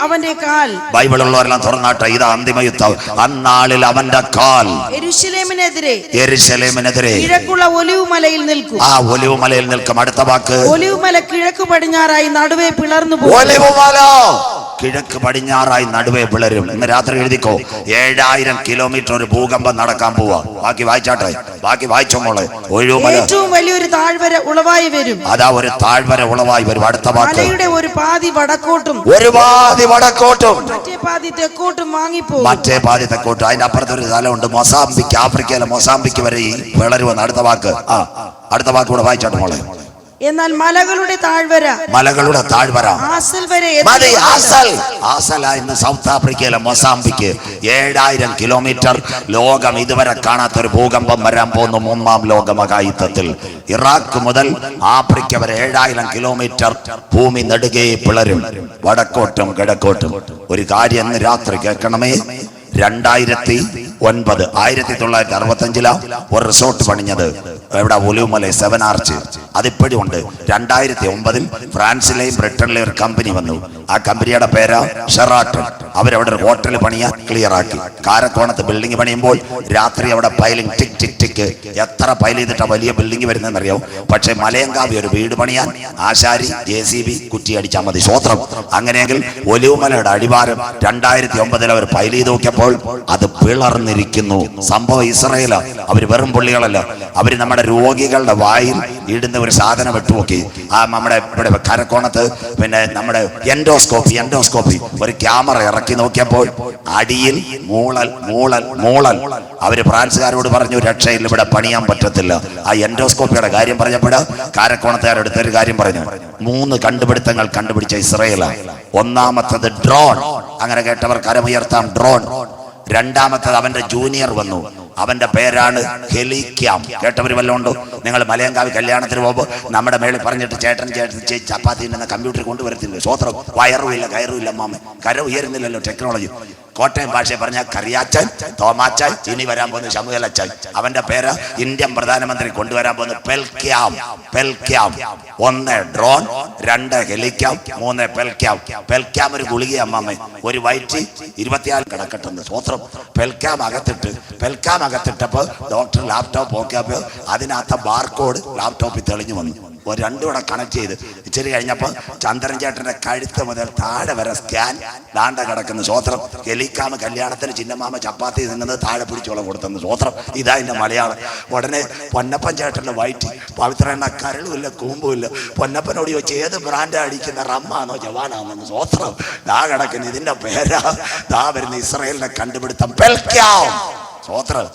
അവന്റെ കാൽ. ബൈബിളുള്ളവരെല്ലാം തുറന്നാട്ടെ. ഇതാ അന്തിമ യുദ്ധം. അന്നാളിൽ അവന്റെ കാൽ യെരൂശലേമിനെതിരെ കിഴക്കുള്ള ഒലിവ് മലയിൽ നിൽക്കും. ആ ഒലിവ് മലയിൽ നിൽക്കും. അടുത്ത ഒലിവ് മല കിഴക്ക് പടിഞ്ഞാറായി നടുവേ പിളർന്നു പോകും. ഒലിവ് മല കിഴക്ക് പടിഞ്ഞാറായി നടുവേ പിളരും. ഇന്ന് രാത്രി എഴുതിക്കോ. 7000 കിലോമീറ്റർ ഒരു ഭൂകമ്പം നടക്കാൻ പോവാ. ബാക്കി വായിച്ചാട്ടെ. ബാക്കി വായിച്ചോ മോളെ. ഏറ്റവും വലിയൊരു താഴ്വര ഉളവായി വരും. അതാ ഒരു താഴ്വര ഉളവായി വരും. അടുത്ത വാക്ക്. മലയുടെ ഒരു പാതി വടക്കോട്ടും ഒരു പാതി വടക്കോട്ടും മറ്റേ പാതി തെക്കോട്ടും വാങ്ങിപ്പോകും. മറ്റേ പാതി തെക്കോട്ടും. അതിന്റെ അപ്പുറത്തൊരു സ്ഥലമുണ്ട്, മൊസാംബിക്ക്. ആഫ്രിക്കയിലെ മൊസാംബിക്ക് വരെ ഈ പിളരുവെന്ന്. അടുത്ത വാക്ക്. അടുത്ത വാക്ക് കൂടെ വായിച്ചാട്ടെ മോളെ. എന്നാൽ മലകളുടെ താഴ്വര ആസൽ വരെ ഇന്ന് സൗത്ത് ആഫ്രിക്കയിലെ മൊസാംബിക്ക് 7000 കിലോമീറ്റർ. ലോകം ഇതുവരെ കാണാത്തൊരു ഭൂകമ്പം വരാൻ പോകുന്നു 3-ാം ലോക മഹായുദ്ധത്തിൽ. ഇറാഖ് മുതൽ ആഫ്രിക്ക വരെ 7000 കിലോമീറ്റർ ഭൂമി നെടുകെ പിളരും, വടക്കോട്ടും കിഴക്കോട്ടും. ഒരു കാര്യം ഇന്ന് രാത്രി കേൾക്കണമേ. 2009 1965 ഒരു റിസോർട്ട് പണിഞ്ഞത് എവിടെ? ഒലിവുമല 7 ആർച്ച്. അതിപ്പോഴും ഉണ്ട്. 2009 ഫ്രാൻസിലെയും ബ്രിട്ടനിലെയും ഒരു കമ്പനി വന്നു. ആ കമ്പനിയുടെ പേര് ഷെറാട്ടൺ. അവരവിടെ ഒരു ഹോട്ടൽ പണിയാൻ ക്ലിയർ ആക്കി. കാരക്കോണത്ത് ബിൽഡിംഗ് പണിയുമ്പോൾ രാത്രി അവിടെ പൈലിംഗ് ടിക് ടിക് ടിക്ക്. എത്ര പൈൽ ചെയ്തിട്ടാ വലിയ ബിൽഡിംഗ് വരുന്നതെന്നറിയാവും. പക്ഷെ മലയങ്കാവി ഒരു വീട് പണിയാൻ ആശാരി JCB കുറ്റി അടിച്ചാൽ മതി. സ്വോത്രം. അങ്ങനെയെങ്കിൽ ഒലിവുമലയുടെ അടിവാരം 2009 അവർ പൈൽ ചെയ്ത് നോക്കിയപ്പോൾ അത് പിളർന്നിരിക്കുന്നു. സംഭവം ഇസ്രായേല. അവർ വെറും പുള്ളികളല്ല. അവർ നമ്മുടെ രോഗികളുടെ വായിൽ ഇടുന്ന ഒരു സാധനം വിട്ടുനോക്കി. ആ നമ്മുടെ ഇവിടെ കരക്കോണത്ത് പിന്നെ നമ്മുടെ എൻഡോസ്കോപ്പി ഒരു ക്യാമറ ഇറക്കി നോക്കിയപ്പോൾ അടിയിൽ മൂളൽ. അവര് ഫ്രാൻസുകാരോട് പറഞ്ഞു, രക്ഷയിൽ ഇവിടെ പണിയാൻ പറ്റത്തില്ല. ആ എൻഡോസ്കോപ്പിയുടെ കാര്യം പറഞ്ഞപ്പോഴാ കാരക്കോണത്തുകാരെടുത്തൊരു കാര്യം പറഞ്ഞു. 3 കണ്ടുപിടുത്തങ്ങൾ കണ്ടുപിടിച്ച ഇസ്രായേല. ഒന്നാമത്തത് ഡ്രോൺ. അങ്ങനെ കേട്ടവർ കരമുയർത്താം. ഡ്രോൺ. രണ്ടാമത്തത് അവന്റെ ജൂനിയർ വന്നു. അവന്റെ പേരാണ് ഹെലിക്യാം. കേട്ടവർ വല്ലതും ഉണ്ടോ? നിങ്ങൾ മലയങ്കാവ് കല്യാണത്തിന് പോകുമ്പോൾ നമ്മുടെ മേളിൽ പറഞ്ഞിട്ട് ചേട്ടൻ ചപ്പാത്തി എന്ന കമ്പ്യൂട്ടർ കൊണ്ടുവരത്തില്ല. സ്വോത്രം. വയറും ഇല്ല കയറും ഇല്ല മാമ. കര ഉയരുന്നില്ലല്ലോ ടെക്നോളജി. കോട്ടയം ഭാഷയെ പറഞ്ഞാൽ കറിയാച്ചാൻ, തോമാച്ചാൻ, ഇനി വരാൻ പോകുന്ന ശമുവേൽ അച്ചാൻ. അവന്റെ പേര് ഇന്ത്യൻ പ്രധാനമന്ത്രി കൊണ്ടുവരാൻ പോകുന്ന പെൽക്യാം. പെൽക്യാം. 1 ഡ്രോൺ, 2 ഹെലിക്യാം, 3 പെൽക്യാം. പെൽക്യാം ഒരു ഗുളിക അമ്മാമ്മ. ഒരു വയറ്റി 24 കിടക്കട്ടെന്ന്. സ്വോത്രം. പെൽക്യാം അകത്തിട്ടപ്പോൾ ഡോക്ടർ ലാപ്ടോപ്പ് നോക്കിയപ്പോൾ അതിനകത്ത് ബാർകോഡ് ലാപ്ടോപ്പിൽ തെളിഞ്ഞു വന്നു. ഒരു രണ്ടും കൂടെ കണക്ട് ചെയ്ത് ഇച്ചിരി കഴിഞ്ഞപ്പോൾ ചന്ദ്രൻ ചേട്ടന്റെ കഴുത്ത് മുതൽ താഴെ വരെ സ്കാൻ ദാണ്ട കിടക്കുന്ന. സ്വോത്രം. ഹെലിക്കാമ കല്യാണത്തിന് ചിന്നമാമ ചപ്പാത്തി നിന്നത് താഴെ പിടിച്ചോളം കൊടുത്തെന്ന്. സ്വോത്രം. ഇതാ എന്റെ മലയാളം. ഉടനെ പൊന്നപ്പൻ ചേട്ടന്റെ വയറ്റി പവിത്രണ്ണ കരളുമില്ല കൂമ്പുമില്ല. പൊന്നപ്പനോട് ചോദിച്ചു ഏത് ബ്രാൻഡാ അടിക്കുന്ന, റമ്മാണോ ജവാനാണെന്ന്. സ്വോത്രം. ദാ കിടക്കുന്ന ഇതിന്റെ പേരാ ദാ വരുന്ന ഇസ്രായേലിനെ കണ്ടുപിടുത്തം പെൽക്യാം. സ്വോത്രം.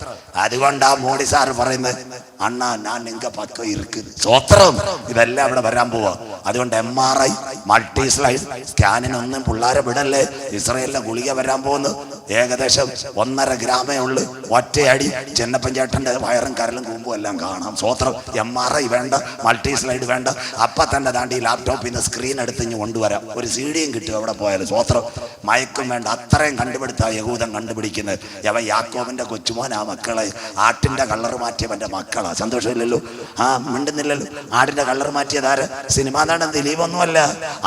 അതുകൊണ്ടാ മോഡി സാറ് പറയുന്നത് അണ്ണാ ഞാൻ നിങ്ങ പക്കം ഇരിക്കുന്നു. സ്വോത്രം. ഇതെല്ലാം ഇവിടെ വരാൻ പോവാ. അതുകൊണ്ട് MRI, മൾട്ടി സ്ലൈഡ് സ്കാനിനൊന്നും പിള്ളേരെ വിടല്ലേ. ഇസ്രായേലിലെ ഗുളിക വരാൻ പോകുന്നു. ഏകദേശം 1.5 ഗ്രാമേ ഉള്ളു. ഒറ്റയടി ചെന്നപ്പൻ ചേട്ടന്റെ വയറും കരലും കൂമ്പും എല്ലാം കാണാം. സ്വോത്രം. MRI വേണ്ട, മൾട്ടി സ്ലൈഡ് വേണ്ട. അപ്പൊ തന്നെ താണ്ടി ലാപ്ടോപ്പിൽ നിന്ന് സ്ക്രീൻ എടുത്ത് ഇഞ്ഞ് കൊണ്ടുവരാം. ഒരു CD-യും കിട്ടും എവിടെ പോയാലും. സ്വോത്രം. മയക്കും വേണ്ട. അത്രയും കണ്ടുപിടുത്ത യഹൂദൻ കണ്ടുപിടിക്കുന്നത്. അവൻ യാക്കോബിന്റെ കൊച്ചുമോൻ ആ മക്കളെ ആട്ടിന്റെ കളർ മാറ്റിയവന്റെ മക്കളാ. സന്തോഷമില്ലല്ലോ? മിണ്ടുന്നില്ലല്ലോ. ആടിന്റെ കളർ മാറ്റിയതാര്? സിനിമാ നടൻ ദിലീപൊന്നുമല്ല.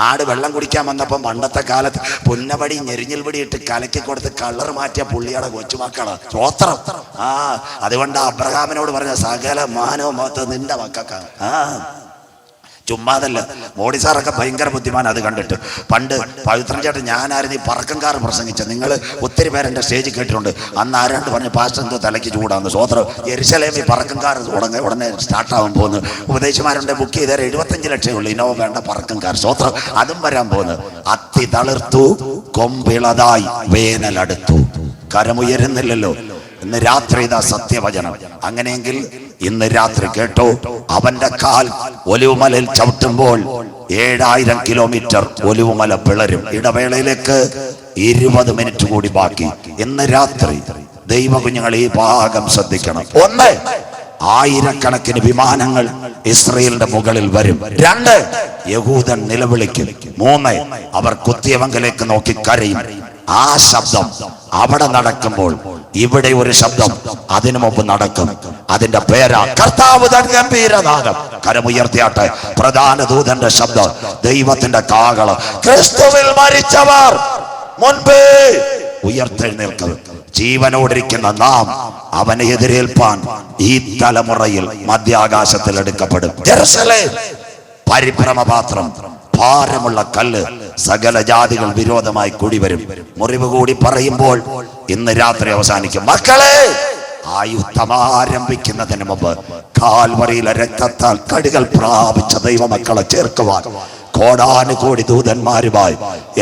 ആട് വെള്ളം കുടിക്കാൻ വന്നപ്പം പണ്ടത്തെ കാലത്ത് പുന്നപടി ഞെരിഞ്ഞിൽ പടി ഇട്ട് കലക്കി കൊടുത്ത് കളർ മാറ്റിയ പുള്ളിയുടെ കൊച്ചുമക്കളാ. സ്വോത്രം. അതുകൊണ്ട് അബ്രഹാമിനോട് പറഞ്ഞ സകല മാനവും മൊത്തം നിന്റെ മക്കൾക്കാണ്. ചുമ്മാതല്ല. മോഡി സാറൊക്കെ ഭയങ്കര ബുദ്ധിമാൻ. അത് കണ്ടിട്ട് പണ്ട് പവിത്രൻ ചേട്ടൻ ഞാനായിരുന്നു ഈ പറക്കംകാർ പ്രസംഗിച്ചത്. നിങ്ങൾ ഒത്തിരി പേരെൻ്റെ സ്റ്റേജിൽ കേട്ടിട്ടുണ്ട്. അന്ന് ആരാണ്ട് പറഞ്ഞു പാസ്റ്റർ എന്തോ തലയ്ക്ക് ചൂടാന്ന്. സ്വോത്രം. യെരുശലേമിൽ പറക്കംകാർ ഉടനെ സ്റ്റാർട്ടാവാൻ പോകുന്നു. ഉപദേശമാരുണ്ട്. ബുക്ക് ചെയ്താൽ 75 ലക്ഷമേ ഉള്ളൂ. ഇനോവ വേണ്ട, പറക്കംകാർ. സ്വോത്രം. അതും വരാൻ പോകുന്നു. അത്തി തളിർത്തു, കൊമ്പിളതായി, വേനലടുത്തു. കരമുയരുന്നില്ലല്ലോ. ഇന്ന് രാത്രി ഇതാ സത്യവചനം. അങ്ങനെയെങ്കിൽ ഇന്ന് രാത്രി കേട്ടോ, അവന്റെ കാൽ ഒലിവുമലയിൽ ചവിട്ടുമ്പോൾ 7000 കിലോമീറ്റർ ഒലിവുമല പിളരും. ഇടവേളയിലേക്ക് 20 മിനിറ്റ് കൂടി ബാക്കി. ഇന്ന് രാത്രി ദൈവ കുഞ്ഞുങ്ങൾ ഈ ഭാഗം ശ്രദ്ധിക്കണം. 1, ആയിരക്കണക്കിന് വിമാനങ്ങൾ ഇസ്രയേലിന്റെ മുകളിൽ വരും. 2, യഹൂദൻ നിലവിളിക്കും. 3, അവർ കുത്തിയവങ്കലേക്ക് നോക്കി കരയും. ആ ശബ്ദം അവിടെ നടക്കുമ്പോൾ ഇവിടെ ഒരു ശബ്ദം അതിനു മുമ്പ് നടക്കും. അതിന്റെ പേരാ കർത്താവ് തൻ ഗംഭീരനാദം. കരമുയർത്തിയാട്ടെ. പ്രധാന ദൂതന്റെ ശബ്ദം, ദൈവത്തിന്റെ കാഹളം. ക്രിസ്തുവിൽ മരിച്ചവർ മുൻപേ ഉയർത്തെഴുന്നേൽക്കും. ജീവനോടിരിക്കുന്ന നാം അവനെ എതിരേൽപ്പാൻ ഈ തലമുറയിൽ മധ്യാകാശത്തിൽ എടുക്കപ്പെടും. ജെറുസലേം പരിഭ്രമപാത്രം, ഭാരമുള്ള കല്ല്. സകല ജാതികൾ വിരോധമായി കൂടി വരും. മുറിവ് കൂടി പറയുമ്പോൾ ഇന്ന് രാത്രി അവസാനിക്കും. മക്കളെ, ആ യുദ്ധം ആരംഭിക്കുന്നതിന് മുമ്പ് കാൽവറിയിലെ രക്തത്താൽ കടികൾ പ്രാപിച്ച ദൈവമക്കളെ ചേർക്കുവാൻ കോടാനുകോടി ദൂതന്മാരുമായി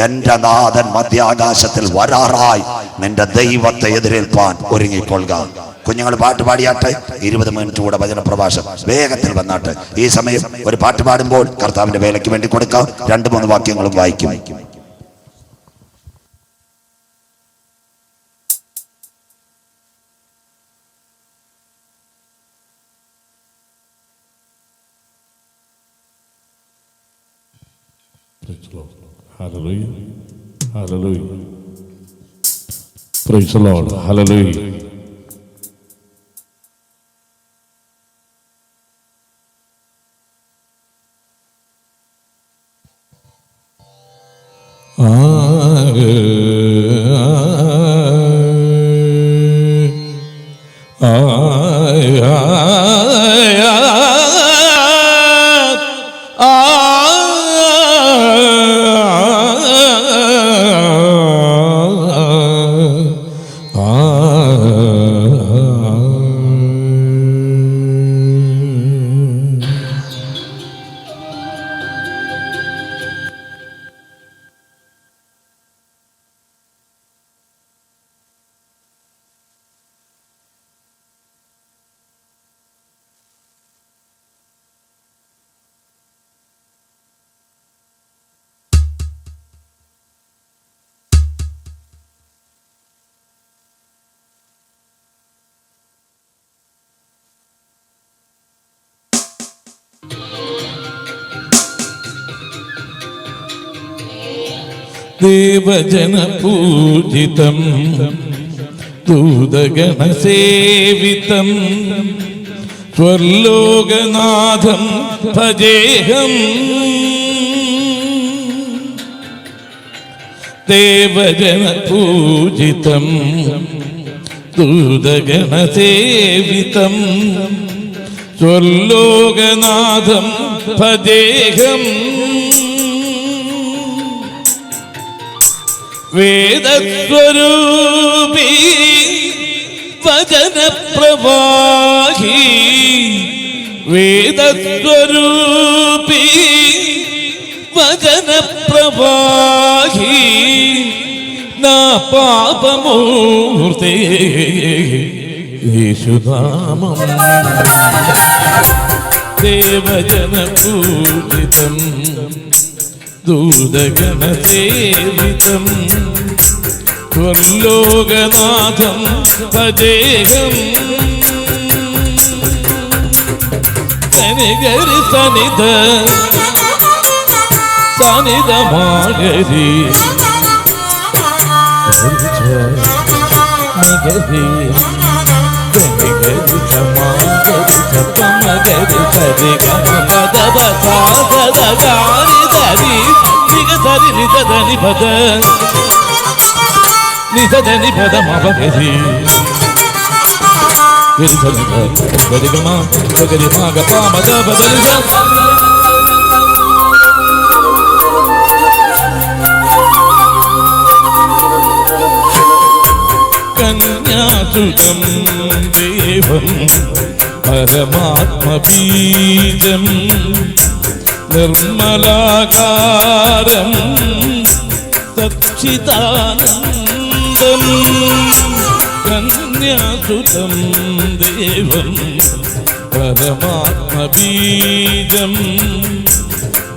എന്റെ നാഥൻ മധ്യാകാശത്തിൽ വരാറായി. നിന്റെ ദൈവത്തെ എതിരേൽപ്പാൻ ഒരുങ്ങിക്കൊള്ളുക. കുഞ്ഞുങ്ങൾ പാട്ട് പാടിയാട്ടെ. 20 മിനിറ്റ് കൂടെ വചന പ്രഭാഷണം വേഗത്തിൽ വന്നാട്ടെ. ഈ സമയം ഒരു പാട്ട് പാടുമ്പോൾ കർത്താവിന്റെ വേലയ്ക്ക് വേണ്ടി കൊടുക്കാം. 2-3 വാക്യങ്ങളും വായിക്കും. Hallelujah. Hallelujah. Praise the Lord. Hallelujah. ദേവജനപൂജിതം ദൂതഗണസേവിതം സ്വർലോകനാഥം ഭജേഹം. ദേവജനപൂജിതം ദൂതഗണസേവിതം സ്വർലോകനാഥം ഭജേഹം. വേദസ്വരൂപി വചനപ്രവാഹി വേദസ്വരൂപി വചനപ്രവാഹി നാ പാപമൂർത്തേ യേശുനാമം. ദേവജനപൂജിതം ദൂതഗണസേവിതം സ്വർലോകനാഥം ഭജേഹം. സനിഗരി സനിധ സനിധമാഗരി മഗരി സനിഗരി സമാഗരി സപമഗരി സരിഗമ പദവ സാധന ഗാരി ധരി നിഗസരി നിധനി പദ നിധനി പദ മപഗരി ഗരി സനിധ ഗരിഗമ ഗരി മാഗ പാമദ ബദരി കന്യാസുതം ദേവം പരമാത്മബീജം നിർമ്മലാകാരം സച്ചിദാനന്ദം. കന്യാസുതം ദേവം പരമാത്മബീജം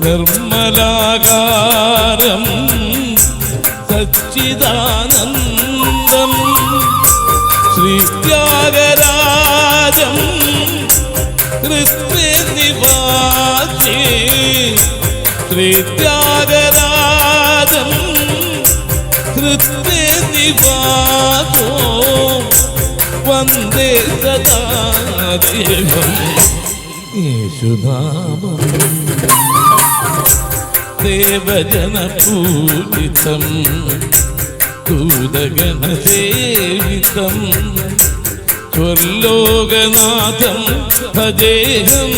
നിർമ്മലാകാരം സച്ചിദാനന്ദം. ശ്രീത്യാഗരാജം ഹൃദയനിവാസി ശ്രീത്യാഗരാജം ഹൃദയനിവാസോ വന്ദേ സദാ ദേവം യേശുനാമം. ദേവജനപൂജിതം ദൂതഗണസേവിതം സ്വർലോകനാഥം ഭജേഹം.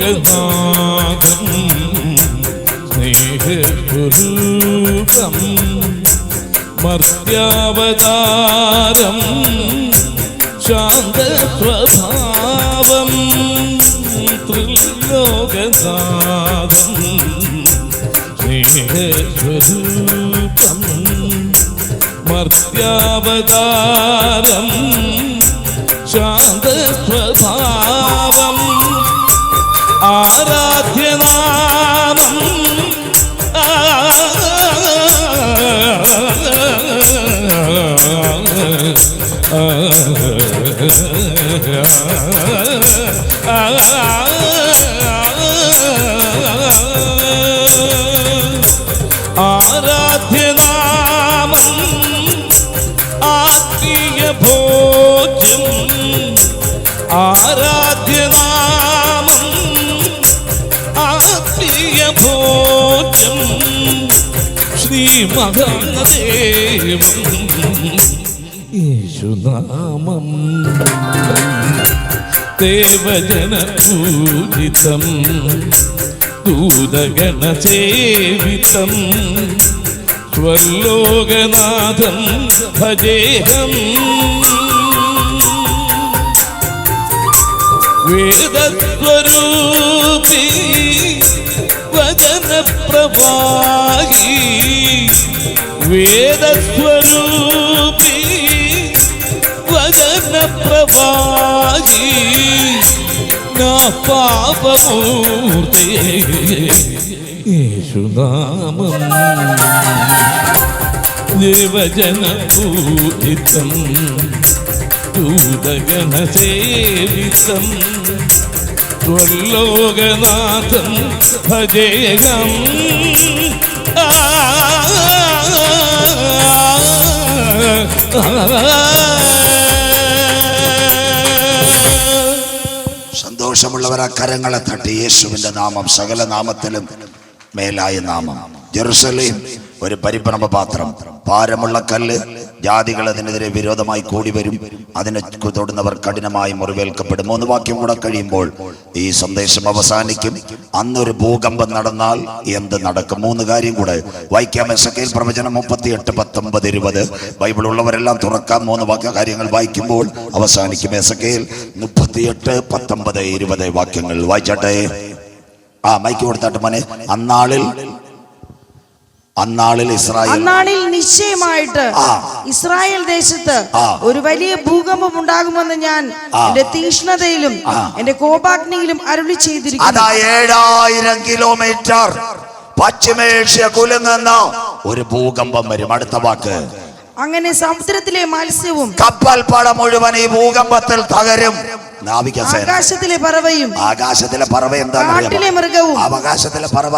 ത്രിലോകനാഥം സ്നേഹസ്വരൂപം മർത്യാവതാരം ശാന്തസ്വഭാവം. ത്രിലോകനാഥം സ്നേഹസ്വരൂപം മർത്യാവതാരം ശാന്തസ്വഭാവം. ആരാധ്യനാമം ആരാധ്യനാമം ആത്മീയ ഭോജ്യം. ആരാധ്യനാമം ആത്മീയ ഭോജ്യം. ശ്രീമഹാദേവം യേശുനാമം. ദേവജനപൂജിതം ദൂതഗണസേവിതം സ്വർലോകനാഥം ഭജേഹം. വേദസ്വരൂപി വചനപ്രവാഹി വേദസ്വരൂപി വചനപ്രവാഹി നാ പാപമൂർത്തേ യേശുനാമം നിർവചനപൂരിതം ദൂതഗണസേവിതം ത്വല്ലോകനാഥം ഭജേഹം സന്തോഷമുള്ളവർ ആ കരങ്ങളെ തട്ടി. യേശുവിന്റെ നാമം സകല നാമത്തിലും മേലായ നാമം. ജെറുസലേം ഒരു പരിഭ്രമ പാത്രം, ഭാരമുള്ള കല്ല്. ജാതികൾ അതിനെതിരെ വിരോധമായി കൂടി വരും, അതിനെ തൊടുന്നവർ കഠിനമായി മുറിവേൽക്കപ്പെടും. 3 വാക്യം കൂടെ കഴിയുമ്പോൾ ഈ സന്ദേശം അവസാനിക്കും. അന്നൊരു ഭൂകമ്പം നടന്നാൽ എന്ത് നടക്കും? 3 കാര്യം കൂടെ വായിക്കാം. എസെക്കിയേൽ പ്രവചനം 38, 19, 20. ബൈബിൾ ഉള്ളവരെല്ലാം തുറക്കാം. 3 കാര്യങ്ങൾ വായിക്കുമ്പോൾ അവസാനിക്കും. എസെക്കിയേൽ 38, 19, 20 വാക്യങ്ങൾ വായിച്ചട്ടെ. മൈക്ക് കൊടുത്താട്ട് മോനെ. അന്നാളിൽ നിശ്ചയമായിട്ട് ഇസ്രായേൽ ദേശത്ത് ഒരു വലിയ ഭൂകമ്പം ഉണ്ടാകുമെന്ന് ഞാൻ എന്റെ തീഷ്ണതയിലും എന്റെ കോപാഗ്നിയിലും അരുളി ചെയ്തിരിക്കുന്നു. 7000 കിലോമീറ്റർ പശ്ചിമേഷ്യ കുലുങ്ങുന്ന ഒരു ഭൂകമ്പം വരും. അടുത്ത വാക്ക്. അങ്ങനെ സമുദ്രത്തിലെ മത്സ്യവും കപ്പൽപ്പട മുഴുവൻ ഈ ഭൂകമ്പത്തിൽ തകരും. ആകാശത്തിലെ പറവയും കാട്ടിലെ മൃഗവും. ആകാശത്തിലെ പറവ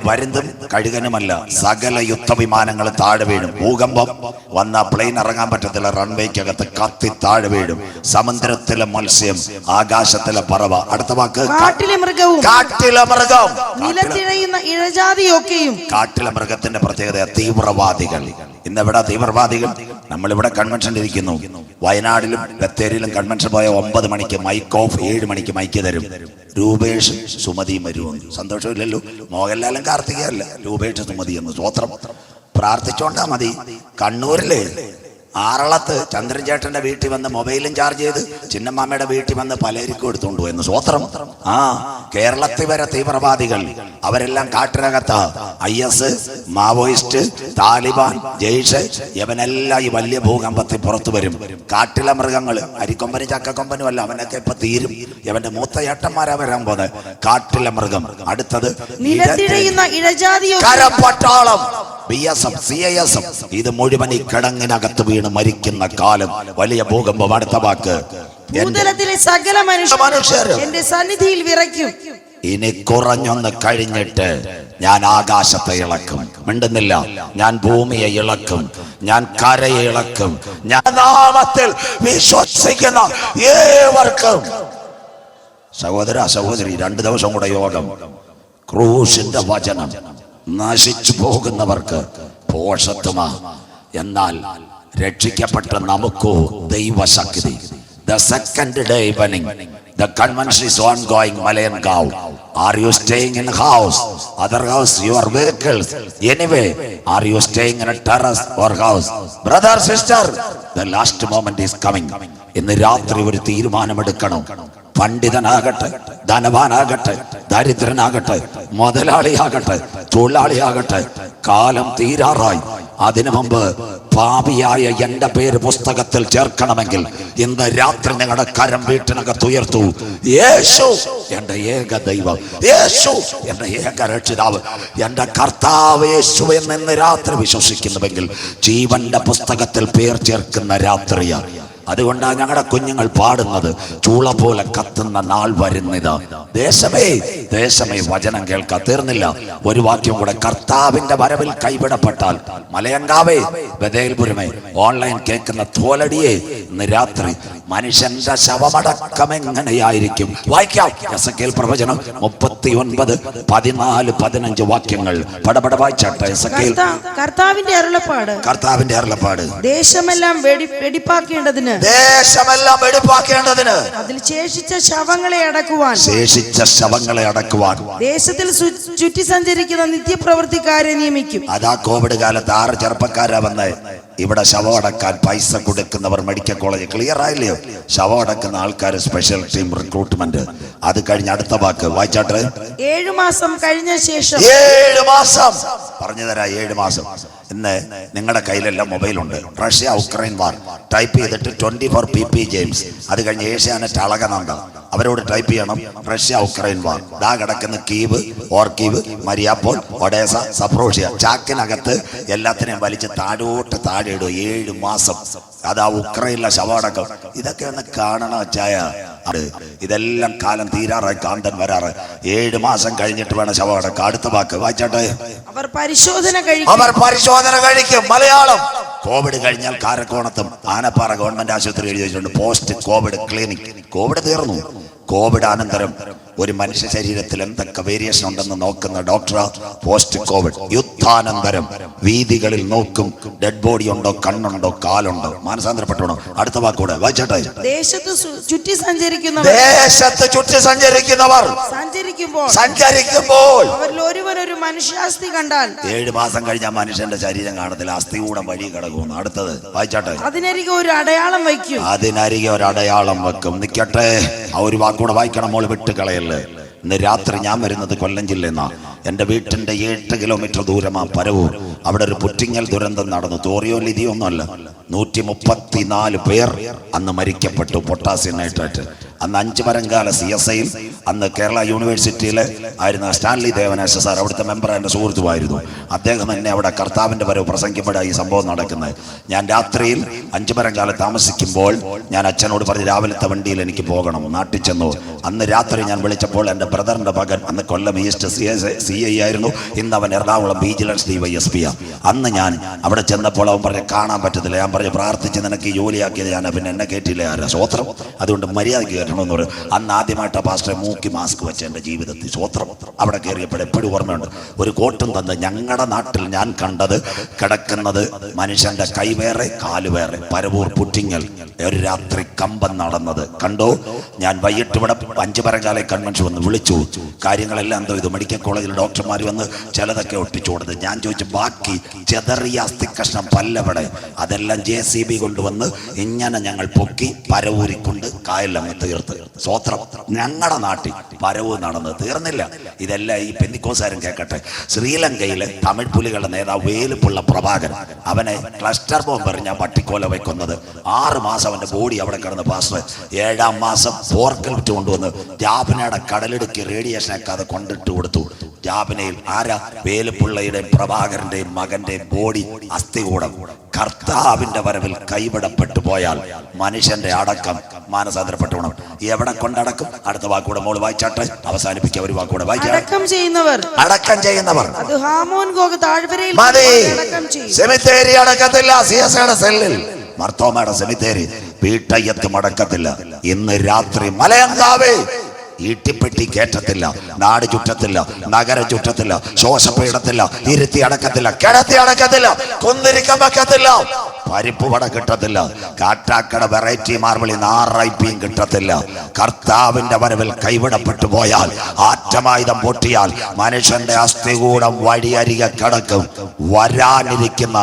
പരുന്തും കഴുകനുമല്ല, സകല യുദ്ധവിമാനങ്ങൾ താഴെ വീഴും. ഭൂകമ്പം വന്ന പ്ലെയിൻ ഇറങ്ങാൻ പറ്റത്തില്ല, റൺവേക്കകത്ത് കത്തി താഴെ വീഴും. സമുദ്രത്തിലെ മത്സ്യം, ആകാശത്തിലെ പറവ. അടുത്ത വാക്ക്. കാട്ടിലെ മൃഗം. നിലത്തിഴയുന്ന ഇഴജാതിയൊക്കെയും. കാട്ടിലെ മൃഗത്തിന്റെ പ്രത്യേകത തീവ്രവാദികൾ. ഇന്നെവിടെ തീവ്രവാദികൾ? നമ്മളിവിടെ കൺവെൻഷൻ ഇരിക്കുന്നു. വയനാടിലും ബത്തേരിയിലും കൺവെൻഷൻ പോയ 9 മണിക്ക് മൈക്ക് ഓഫ്, 7 മണിക്ക് മൈക്ക് തരും. രൂപേഷ് സുമതിയും വരുമെന്ന്. സന്തോഷമില്ലല്ലോ. മോഹൻലാലും കാർത്തികയല്ല, രൂപേഷ് സുമതി എന്ന്. സ്വോത്രം പ്രാർത്ഥിച്ചോണ്ടാ മതി. കണ്ണൂരിലെ ആറളത്ത് ചന്ദ്രൻ ചേട്ടന്റെ വീട്ടിൽ വന്ന് മൊബൈലും ചാർജ് ചെയ്ത് ചിന്നമ്മാമ്മയുടെ വീട്ടിൽ വന്ന് പലരിക്കും എടുത്തുകൊണ്ട് പോയെന്ന്. സ്വോത്രം. കേരളത്തിൽ വരെ തീവ്രവാദികൾ, അവരെല്ലാം കാട്ടിനകത്ത. IS, മാവോയിസ്റ്റ്, താലിബാൻ, ജയ്ഷ്, ഇവനെല്ലാം ഈ വലിയ ഭൂകമ്പത്തിൽ പുറത്തു വരും. കാട്ടിലെ മൃഗങ്ങൾ, അരിക്കൊമ്പനും ചക്കക്കൊമ്പനും അല്ല, അവനൊക്കെ ഇപ്പൊ തീരും. ഇവന്റെ മൂത്ത ഏട്ടന്മാരാ വരാൻ പോകുന്നത്. കാട്ടിലെ മൃഗം. അടുത്തത് കരപ്പട്ടാളം, BSF, CISF. ഇത് മുഴുവൻ ഈ കിടങ്ങിനകത്ത് വീണ് മരിക്കുന്ന കാലം. വലിയ ഭൂകമ്പം. അടുത്ത വാക്ക്. ഭൂതലത്തിലെ സകല മനുഷ്യരും എന്റെ സന്നിധിയിൽ വിറയ്ക്കും. ഇനി കുറഞ്ഞൊന്ന് കഴിഞ്ഞിട്ട് ഞാൻ ആകാശത്തെ ഇളക്കും. മിണ്ടുന്നില്ല. ഞാൻ ഭൂമിയെ ഇളക്കും, ഞാൻ കരയെ ഇളക്കും. ഞാൻ നാമത്തിൽ വിശ്വസിക്കുന്ന ഏവർക്കും. സഹോദര സഹോദരി, 2 ദിവസം കൂടെ യോഗം. ക്രൂശിന്റെ വചനം നശിച്ചു പോകുന്നവർക്ക് പോഷത്വമാ, എന്നാൽ രക്ഷിക്കപ്പെട്ട നമുക്കോ ദൈവശക്തി. The second day evening, the convention is ongoing. Malayangaon. Are you staying in a house? Other house, your vehicles. Anyway, are you staying in a terrace or house? Brother, sister, the last moment is coming. ഇന്ന് രാത്രി ഒരു തീരുമാനമെടുക്കണം. പണ്ഡിതനാകട്ടെ, ധനവാനാകട്ടെ, ദരിദ്രനാകട്ടെ, മുതലാളിയാകട്ടെ, തൊഴിലാളിയാകട്ടെ, കാലം തീരാറായി. അതിനു മുമ്പ് പാപിയായ എന്റെ പേര് പുസ്തകത്തിൽ ചേർക്കണമെങ്കിൽ ഇന്ന് രാത്രി നിങ്ങളുടെ കരം വീട്ടിനകത്ത് ഉയർത്തു. യേശു എന്റെ ഏക ദൈവം, യേശു എന്റെ ഏക രക്ഷിതാവ്, എന്റെ കർത്താവ് യേശു എന്ന് ഇന്ന് രാത്രി വിശ്വസിക്കുന്നുവെങ്കിൽ ജീവന്റെ പുസ്തകത്തിൽ പേർ ചേർക്കുന്ന രാത്രിയാണ്. അതുകൊണ്ടാണ് ഞങ്ങളുടെ കുഞ്ഞുങ്ങൾ പാടുന്നത്, ചൂള പോലെ കത്തുന്ന നാൾ വരുന്നിതാ. ദേശമേ ദേശമേ വചനം കേൾക്കാൻ. തീർന്നില്ല, ഒരു വാക്യം കൂടെ. കർത്താവിന്റെ വരവിൽ കൈവിടപ്പെട്ടാൽ, മലയങ്കാവേ, ബദേൽപുരമേ, ഓൺലൈൻ കേൾക്കുന്ന തോലടിയെ, ഇന്ന് രാത്രി മനുഷ്യന്റെ ശവമടക്കം എങ്ങനെയായിരിക്കും? വായിക്കാം. എസെക്കിയേൽ പ്രവചനം 39, 14, 15 വാക്യങ്ങൾ പടപട വായിച്ചാട്ടെ. എസെക്കിയേൽ. കർത്താവിന്റെ അരുളപ്പാട്. ദേശമെല്ലാം വെടിപ്പാക്കേണ്ടതിന് അതിൽ ശേഷിച്ച ശവങ്ങളെ അടക്കുവാൻ ദേശത്തിൽ ചുറ്റി സഞ്ചരിക്കുന്ന നിത്യപ്രവൃത്തിക്കാരെ നിയമിക്കും. അതാ കോവിഡ് കാലത്ത് 6 ചെറുപ്പക്കാരാ വന്ന് ഇവിടെ ശവമടക്കാൻ പൈസ കൊടുക്കുന്നവർ മെഡിക്കൽ കോളേജ്. ക്ലിയർ ആയില്ലയോ? ശവമടക്കുന്ന ആൾക്കാർ സ്പെഷ്യൽ ടീം റിക്രൂട്ട്മെന്റ്. അത് കഴിഞ്ഞ് അടുത്ത വാക്ക് വായിച്ചാട്ടെ. 7 മാസം കഴിഞ്ഞ ശേഷം 7 മാസം പറഞ്ഞു തരാം. 7 മാസം. ഇന്ന് നിങ്ങളുടെ കയ്യിലെല്ലാം മൊബൈലുണ്ട്. റഷ്യ ഉക്രൈൻ വാർ ടൈപ്പ് ചെയ്തിട്ട് 24 PP ജെയിംസ്, അത് കഴിഞ്ഞ് ഏഷ്യാനെറ്റ് അളകനന്ദ, അവരോട് ടൈപ്പ് ചെയ്യണം റഷ്യ ഉക്രൈൻ വാർ. ദാ കിടക്കുന്ന കീവ്, ഓർക്കീവ്, മരിയാപ്പോൾ, ഒഡേസ, സപ്രോഷ്യ, ചാക്കിനകത്ത് എല്ലാത്തിനെയും വലിച്ച് താഴോട്ട് താഴെ ഇടും. 7 മാസം. അതാ ഉക്രൈനിലെ ശവമടക്കം. ഇതൊക്കെ ഒന്ന് കാണണം അച്ചായ. ഇതെല്ലാം കാലം തീരാറായി, കാന്തൻ വരാറ്. 7 മാസം കഴിഞ്ഞിട്ട് വേണം ശവമടക്കം. അടുത്ത വാക്ക് വായിച്ചാട്ടെ. അവർ പരിശോധന കഴിക്കും. മലയാളം. കോവിഡ് കഴിഞ്ഞാൽ കാരക്കോണത്തും ആനപ്പാറ ഗവൺമെന്റ് ആശുപത്രി എഴുതി വെച്ചിട്ടുണ്ട് പോസ്റ്റ് കോവിഡ് ക്ലിനിക്. കോവിഡ് തീർന്നു. കോവിഡ് അനന്തരം ഒരു മനുഷ്യ ശരീരത്തിൽ എന്തൊക്കെ വേരിയേഷൻ ഉണ്ടെന്ന് നോക്കുന്ന ഡോക്ടർ പോസ്റ്റ് കോവിഡ്. യുദ്ധാനന്തരം വീതികളിൽ നോക്കും, ഡെഡ് ബോഡി ഉണ്ടോ, കണ്ണുണ്ടോ, കാലുണ്ടോ, മാനസാന്തരപ്പെട്ടോ. അടുത്ത വാക്കൂടെ വായിച്ചോട്ടെ. ദേശത്ത് ചുറ്റി സഞ്ചരിക്കുന്നവർ സഞ്ചരിക്കുമ്പോൾ അവരിൽ ഒരുവൻ ഒരു മനുഷ്യാസ്ഥി കണ്ടാൽ 7 മാസം കഴിഞ്ഞാൽ മനുഷ്യന്റെ ശരീരം കാണത്തില്ല, അസ്ഥികൂടം വഴി കിടക്കുന്നു. അടുത്തത് വായിച്ചാട്ടെ. അതിനരികെ ഒരു അടയാളം വെക്കും. നിക്കട്ടെ, ആ ഒരു വാക്കൂടെ വായിക്കണം. മോള് വിട്ട് കളയല്ലേ. ഇന്ന് രാത്രി ഞാൻ വരുന്നത് കൊല്ലം ജില്ലയെന്നാ. എൻ്റെ വീട്ടിൻ്റെ 8 കിലോമീറ്റർ ദൂരമാ പരവൂർ. അവിടെ ഒരു പുറ്റിങ്ങൽ ദുരന്തം നടന്നു. തോറിയോ ലിതിയൊന്നുമല്ല. 134 പേർ അന്ന് മരിക്കപ്പെട്ടു. Potassium nitrate. അന്ന് 5 മരങ്കാല CSIയിൽ അന്ന് കേരള യൂണിവേഴ്സിറ്റിയിലെ ആയിരുന്ന സ്റ്റാൻലി ദേവനേശ സാർ, അവിടുത്തെ മെമ്പർ, എൻ്റെ സുഹൃത്തുമായിരുന്നു. അദ്ദേഹം എന്നെ അവിടെ കർത്താവിൻ്റെ വരവ് പ്രസംഗിക്കുമ്പോഴാണ് ഈ സംഭവം നടക്കുന്നത്. ഞാൻ രാത്രിയിൽ 5 മരങ്കാലം താമസിക്കുമ്പോൾ ഞാൻ അച്ഛനോട് പറഞ്ഞ് രാവിലത്തെ വണ്ടിയിൽ എനിക്ക് പോകണം, നാട്ടിൽ ചെന്നു. അന്ന് രാത്രി ഞാൻ വിളിച്ചപ്പോൾ എൻ്റെ ബ്രദറിൻ്റെ മകൻ, അന്ന് കൊല്ലം ഈസ്റ്റ് CI ആയിരുന്നു, ഇന്ന് അവൻ എറണാകുളം വിജിലൻസ് DYSP. അന്ന് ഞാൻ അവിടെ ചെന്നപ്പോൾ അവൻ പറഞ്ഞ് കാണാൻ പറ്റത്തില്ല. ഞാൻ പറഞ്ഞ് പ്രാർത്ഥിച്ച് നിനക്ക് ഈ ജോലിയാക്കിയത് ഞാൻ, പിന്നെ എന്നെ കേട്ടില്ല ആരാ സ്വോത്രം, അതുകൊണ്ട് മര്യാദയ്ക്ക് കയറ്റണമെന്ന് പറയും. അന്ന് ആദ്യമായിട്ട് ആ പാസ്റ്ററെ മൂക്കി മാസ്ക് വെച്ച എൻ്റെ ജീവിതത്തിൽ സ്വോത്രം. അവിടെ കയറിയപ്പോൾ എപ്പോഴും ഓർമ്മയുണ്ട്, ഒരു കോട്ടും തന്ന്. ഞങ്ങളുടെ നാട്ടിൽ ഞാൻ കണ്ടത് കിടക്കുന്നത് മനുഷ്യന്റെ കൈ വേറെ കാല് വേറെ. പരവൂർ പുറ്റിങ്ങൽ ഒരു രാത്രി കമ്പം നടന്നത് കണ്ടോ. ഞാൻ വൈകിട്ട് ഇവിടെ 5 മരങ്കാലെ കൺവെൻഷൻ വന്ന് വിളിച്ചു. കാര്യങ്ങളെല്ലാം എന്തോ ഇത് മെഡിക്കൽ കോളേജിൽ ഡോക്ടർമാർ വന്ന് ചിലതൊക്കെ ഒട്ടിച്ചു കൊടുത്ത്. ഞാൻ ചോദിച്ചു ബാക്കി ചെതറിയ അസ്ഥി കഷ്ണം പല്ലവിടെ, അതെല്ലാം JCB കൊണ്ടുവന്ന് ഇങ്ങനെ ഞങ്ങൾ പൊക്കി പരവൂരിക്കൊണ്ട് കായലങ്ങ് തീർത്ത്. സ്വോത്രം. ഞങ്ങളുടെ നാട്ടിൽ പരവൂർ നടന്ന് തീർന്നില്ല. ഇതെല്ലാം ഈ പെന്തിക്കോസാരും കേൾക്കട്ടെ. ശ്രീലങ്കയിലെ തമിഴ് പുലികളുടെ നേതാവ് വേലുപ്പുള്ള പ്രഭാകരൻ, അവനെ ക്ലസ്റ്റർ ബോംബ് എറിഞ്ഞ പട്ടിക്കോല വയ്ക്കുന്നത്. 6 മാസം അവന്റെ ബോഡി അവിടെ കിടന്ന് പാസ്റ്റർ. 7-ാം മാസം ഫോർക്കൽറ്റ് കൊണ്ടുവന്ന് ജാബിനയുടെ കടലിടുക്കി റേഡിയേഷനൊക്കെ അത് കൊണ്ടിട്ട് കൊടുത്തു. ജാബിനയിൽ ആരാ? വേലുപ്പുള്ളയുടെയും പ്രഭാകരന്റെയും മകന്റെയും ബോഡി അസ്ഥികൂടം. കർത്താവിന്റെ വരവിൽ കൈവിടപ്പെട്ടു പോയാൽ മനുഷ്യന്റെ അടക്കം മാനസാന്തരപ്പെട്ടോണം. എവിടെ കൊണ്ടടക്കും? അടുത്ത വാക്കൂടെ മോള് വായിച്ചാട്ടെ. അവസാനിപ്പിക്കുക. ഒരു വാക്കൂടെ വായിക്കാം. അടക്കം ചെയ്യുന്നവർ അത് ഹാമോൻ ഗോഗ് താഴ്വരയിൽ സെമിത്തേരി അടക്കത്തില്ല. CSIയുടെ സെല്ലിൽ മർത്തോമയുടെ സെമിത്തേരി വീട്ടയ്യത്തും അടക്കത്തില്ല. ഇന്ന് രാത്രി മലയങ്കാവേ ഈട്ടിപ്പെട്ടി കയറ്റത്തില്ല, നാട് ചുറ്റത്തില്ല, നഗരം ചുറ്റത്തില്ല, ശോശപ്പയിടത്തില്ല, ഇരുത്തി അടക്കത്തില്ല, കിടത്തി അടക്കത്തില്ല, കൊന്നിരിക്കാൻ വെക്കത്തില്ല, പരിപ്പ് വട കിട്ടത്തില്ല, കാറ്റാക്കട വെറൈറ്റി മാർബിളി RIPയും കിട്ടത്തില്ല. കർത്താവിന്റെ വരവിൽ കൈവിടപ്പെട്ടു പോയാൽ, ആറ്റമായുധം പൊട്ടിയാൽ മനുഷ്യന്റെ അസ്ഥികൂടം വഴിയരികെ കിടക്കും. വരാനിരിക്കുന്ന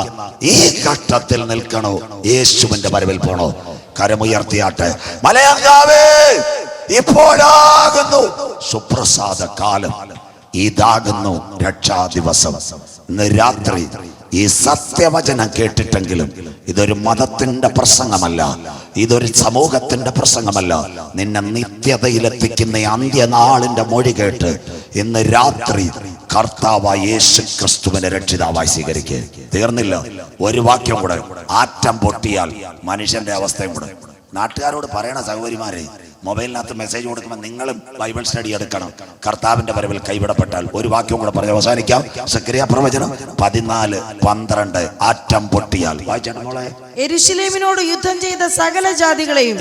ഈ ഘട്ടത്തിൽ നിൽക്കണോ? യേശുവിന്റെ വരവിൽ പോണോ? കരമുയർത്തിയാട്ടെ. മലയങ്കാവേ, ഇപ്പോഴാകുന്നു സുപ്രസാദ കാലം, ഇതാകുന്നു രക്ഷാ ദിവസം. ഇന്ന് രാത്രി ഈ സത്യവചനം കേട്ടിട്ടെങ്കിലും, ഇതൊരു മതത്തിന്റെ പ്രസംഗമല്ല, ഇതൊരു സമൂഹത്തിന്റെ പ്രസംഗമല്ല, നിന്നെ നിത്യതയിലെത്തിക്കുന്ന അന്ത്യനാളിന്റെ മൊഴി കേട്ട് ഇന്ന് രാത്രി കർത്താവായ യേശു ക്രിസ്തുവിനെ രക്ഷിതാവായി സ്വീകരിക്കുക. തീർന്നില്ല, ഒരു വാക്യം കൂടെ. ആറ്റം പൊട്ടിയാൽ മനുഷ്യന്റെ അവസ്ഥയും കൂടെ. നാട്ടുകാരോട് പറയണ സഹോദരിമാരെ, മൊബൈലിനകത്ത് മെസ്സേജ് കൊടുക്കുമ്പോൾ നിങ്ങളും ബൈബിൾ സ്റ്റഡി എടുക്കണം. കർത്താവിന്റെ വരവിൽ കൈവിടപ്പെട്ടാൽ. ഒരു വാക്യം കൂടെ പറഞ്ഞ് അവസാനിക്കാം. സക്കറിയ പ്രവചനം 14:12. ആറ്റം പൊട്ടിയാൽ. വായിച്ചാട്ടെ മോളെ. യെരൂശലേമിനോട് യുദ്ധം ചെയ്ത സകല ജാതികളെയും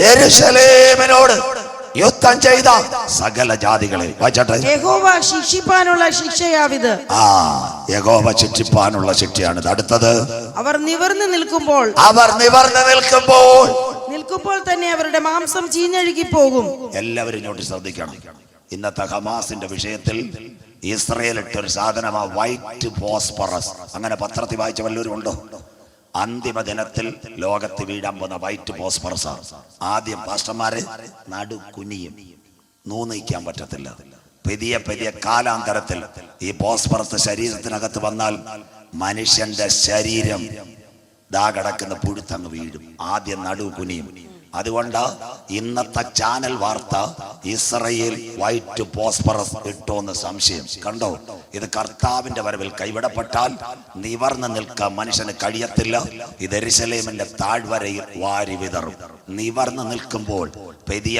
സകല ജാതികളെ. വായിച്ചാട്ടെ. യഹോവ ശിക്ഷിപ്പാനുള്ള ശിക്ഷയാവിത്. യഹോവ ശിക്ഷിപ്പാനുള്ള ശിക്ഷയാണിത്. അടുത്തത്. അവർ നിവർന്ന് നിൽക്കുമ്പോൾ തന്നെ അവരുടെ മാംസം ചീഞ്ഞഴുകി പോകും. എല്ലാവരും ഇങ്ങോട്ട് ശ്രദ്ധിക്കണം. ഇന്നത്തെ ഹമാസിന്റെ വിഷയത്തിൽ ഇസ്രയേൽ ഇട്ടൊരു സാധനമാ വൈറ്റ് ഫോസ്ഫറസ്. അങ്ങനെ പത്രത്തിൽ വായിച്ച വല്ലവരും ഉണ്ടോ? അന്തിമ ദിനത്തിൽ ലോകത്ത് വീഴാൻ പോകുന്ന വൈറ്റ് ഫോസ്ഫറസ്. ആദ്യം പാസ്റ്റർമാരെ നടു കുനിയും, നൂന്നിക്കാൻ പറ്റത്തില്ല. പെതിയ കാലാന്തരത്തിൽ ഈ ഫോസ്ഫറസ് ശരീരത്തിനകത്ത് വന്നാൽ മനുഷ്യന്റെ ശരീരം കിടക്കുന്ന പുഴുത്തങ്ങ് വീഴും. ആദ്യം നടു കുനിയും. അതുകൊണ്ട് ഇന്നത്തെ ചാനൽ വാർത്ത ഇസ്രയേൽ വൈറ്റ് ഫോസ്ഫറസ് ഇട്ടോന്ന് സംശയം. കണ്ടോ? ഇത് കർത്താവിന്റെ വരവിൽ കൈവിടപ്പെട്ടാൽ നിവർന്ന് നിൽക്കാൻ മനുഷ്യന് കഴിയത്തില്ല. ഇത് യെരൂശലേമിന്റെ താഴ്വരയിൽ വാരി വിതറും. നിവർന്ന് നിൽക്കുമ്പോൾ പെതിയ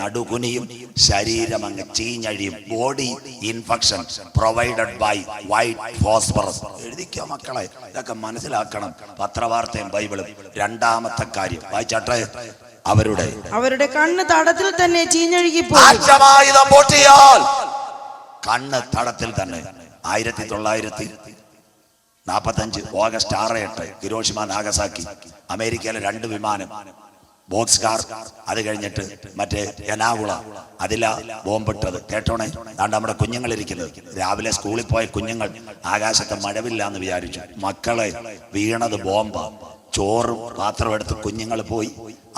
നടുകുനിയും, ശരീരം അങ്ങ് ചീഞ്ഞഴിയും. Body infection provided by white phosphorus. എഴുതിക്കോ മക്കളെ, ഇതൊക്കെ മനസ്സിലാക്കണം. പത്രവാർത്തയും ബൈബിളും. രണ്ടാമത്തെ കാര്യം വായിച്ചാട്ടെ. അവരുടെ കണ്ണ് തടത്തിൽ തന്നെ ചീഞ്ഞഴുകിപ്പോയി. കണ്ണ് തടത്തിൽ തന്നെ. 1945 ഓഗസ്റ്റ് 6-8 ഹിരോഷിമ നാഗസാക്കി. അമേരിക്കയിലെ 2 വിമാനം, ബോക്സ് കാർ. അത് കഴിഞ്ഞിട്ട് മറ്റേ എനാഗുള, അതിലാ ബോംബിട്ടത്. കേട്ടോണേ, അതാണ്ട് നമ്മുടെ കുഞ്ഞുങ്ങളിരിക്കുന്നത്. രാവിലെ സ്കൂളിൽ പോയ കുഞ്ഞുങ്ങൾ ആകാശത്ത് മഴവില്ല എന്ന് വിചാരിച്ചു. മക്കളെ, വീണത് ബോംബ. ചോറും പാത്രം എടുത്ത് കുഞ്ഞുങ്ങൾ പോയി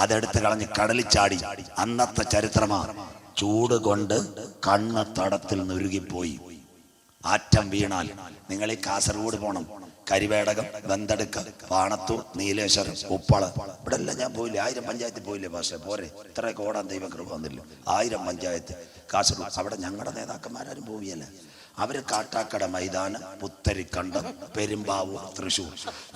അതെടുത്ത് കളഞ്ഞ് കടലിൽ ചാടി. അന്നത്തെ ചരിത്രമാണ്. ചൂട് കൊണ്ട് കണ്ണ് തടത്തിൽ നുരുകിപ്പോയി. ആറ്റം വീണാൽ നിങ്ങൾ ഈ കാസർഗോഡ് പോണം. കരിവേടകം, ബന്തടുക്ക, പാണത്തൂർ, നീലേശ്വരം, ഉപ്പള, ഇവിടെ എല്ലാം ഞാൻ പോയില്ലേ. 1000 പഞ്ചായത്തിൽ പോയില്ലേ? പക്ഷേ പോരെ, ഇത്രയൊക്കെ ഓടാൻ ദൈവകൃപ വന്നില്ല. 1000 പഞ്ചായത്ത് കാസർഗോഡ്. അവിടെ ഞങ്ങളുടെ നേതാക്കന്മാരും പോവിയല്ല. അവർ കാട്ടാക്കട മൈതാനം, പുത്തരിക്കണ്ടം, പെരുമ്പാവൂർ, തൃശ്ശൂർ,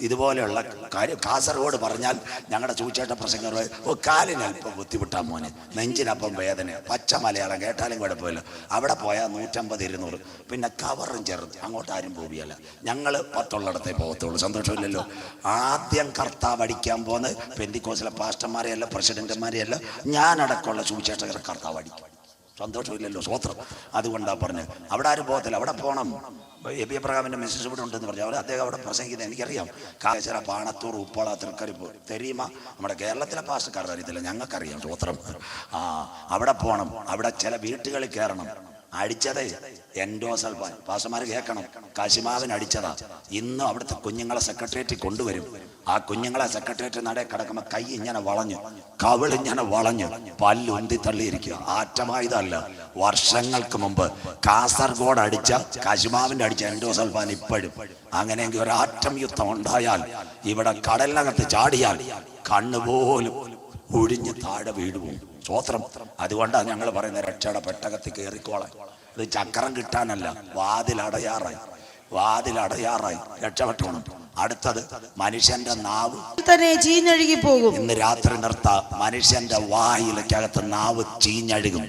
ഇതുപോലെയുള്ള കാര്യം. കാസർഗോഡ് പറഞ്ഞാൽ ഞങ്ങളുടെ ചൂച്ചേട്ട പ്രസംഗം, ഓ കാലിനൽപ്പം ബുദ്ധിമുട്ടാ മോനെ, നെഞ്ചിനപ്പം വേദന. പച്ച മലയാളം കേട്ടാലും കുഴപ്പമില്ല. അവിടെ പോയാൽ 150-200. പിന്നെ കവറും ചേർന്ന് അങ്ങോട്ട് ആരും പോവിയല്ല. ഞങ്ങൾ 10 പോകത്തുള്ളൂ. സന്തോഷമില്ലല്ലോ. ആദ്യം കർത്താവ് അടിക്കാൻ പോകുന്നത് പെന്തിക്കോസിലെ പാസ്റ്റർമാരെയല്ല, പ്രസിഡന്റുമാരെയല്ല, ഞാനടക്കമുള്ള സുവിശേഷകരെ കർത്താവ് അടിക്കും. സന്തോഷമില്ലല്ലോ. സ്വോത്രം. അതുകൊണ്ടാണ് പറഞ്ഞത്. അവിടെ ആരും പോകത്തില്ല. അവിടെ പോകണം. എബി എബ്രഹാമിന്റെ മെസ്സേജ് ഇവിടെ ഉണ്ടെന്ന് പറഞ്ഞു. അദ്ദേഹം അവിടെ പ്രസംഗിക്കുന്നത് എനിക്കറിയാം. കാശര, പാണത്തൂർ, ഉപ്പള, തൃക്കരിപ്പ്, തെരീമ. നമ്മുടെ കേരളത്തിലെ പാസ്റ്റർക്കാരുടെ അറിയത്തില്ല, ഞങ്ങൾക്കറിയാം. സ്വോത്രം. അവിടെ പോകണം. അവിടെ ചില വീട്ടുകളിൽ കയറണം. അടിച്ചതേ എൻഡോസൾഫാൻ. പാസ്റ്റർമാർ കേൾക്കണം, കശിമാവിന് അടിച്ചതാ. ഇന്നും അവിടുത്തെ കുഞ്ഞുങ്ങളെ സെക്രട്ടേറിയറ്റിൽ കൊണ്ടുവരും. ആ കുഞ്ഞുങ്ങളെ സെക്രട്ടേറിയറ്റ് നടയെ കിടക്കുമ്പോൾ കൈ ഇങ്ങനെ വളഞ്ഞു, കവിളിങ്ങനെ വളഞ്ഞു, പല്ല് ഉന്തി തള്ളിയിരിക്കുക. ആറ്റമായതല്ല. വർഷങ്ങൾക്ക് മുമ്പ് കാസർഗോഡ് അടിച്ച, കശിമാവിന്റെ അടിച്ച എൻഡോസൾഫാൻ ഇപ്പോഴും. അങ്ങനെയെങ്കിൽ ഒരു ആറ്റം യുദ്ധം ഉണ്ടായാൽ, ഇവിടെ കടലിനകത്ത് ചാടിയാൽ കണ്ണുപോലും ഒഴിഞ്ഞ് താഴെ വീഴുവും. സ്വോത്രം. അതുകൊണ്ടാണ് ഞങ്ങൾ പറയുന്നത്, രക്ഷയുടെ പെട്ടകത്തിൽ കയറിക്കോളാൻ. ഇത് ചക്രം കിട്ടാനല്ല, വാതിലടയാറായി രക്ഷപ്പെട്ടോണം. അടുത്തത് മനുഷ്യന്റെ നാവ് തന്നെ ചീഞ്ഞഴുകി പോകും. ഇന്ന് രാത്രി നിർത്താം. മനുഷ്യന്റെ വായിലേക്കകത്ത് നാവ് ചീഞ്ഞഴുകും.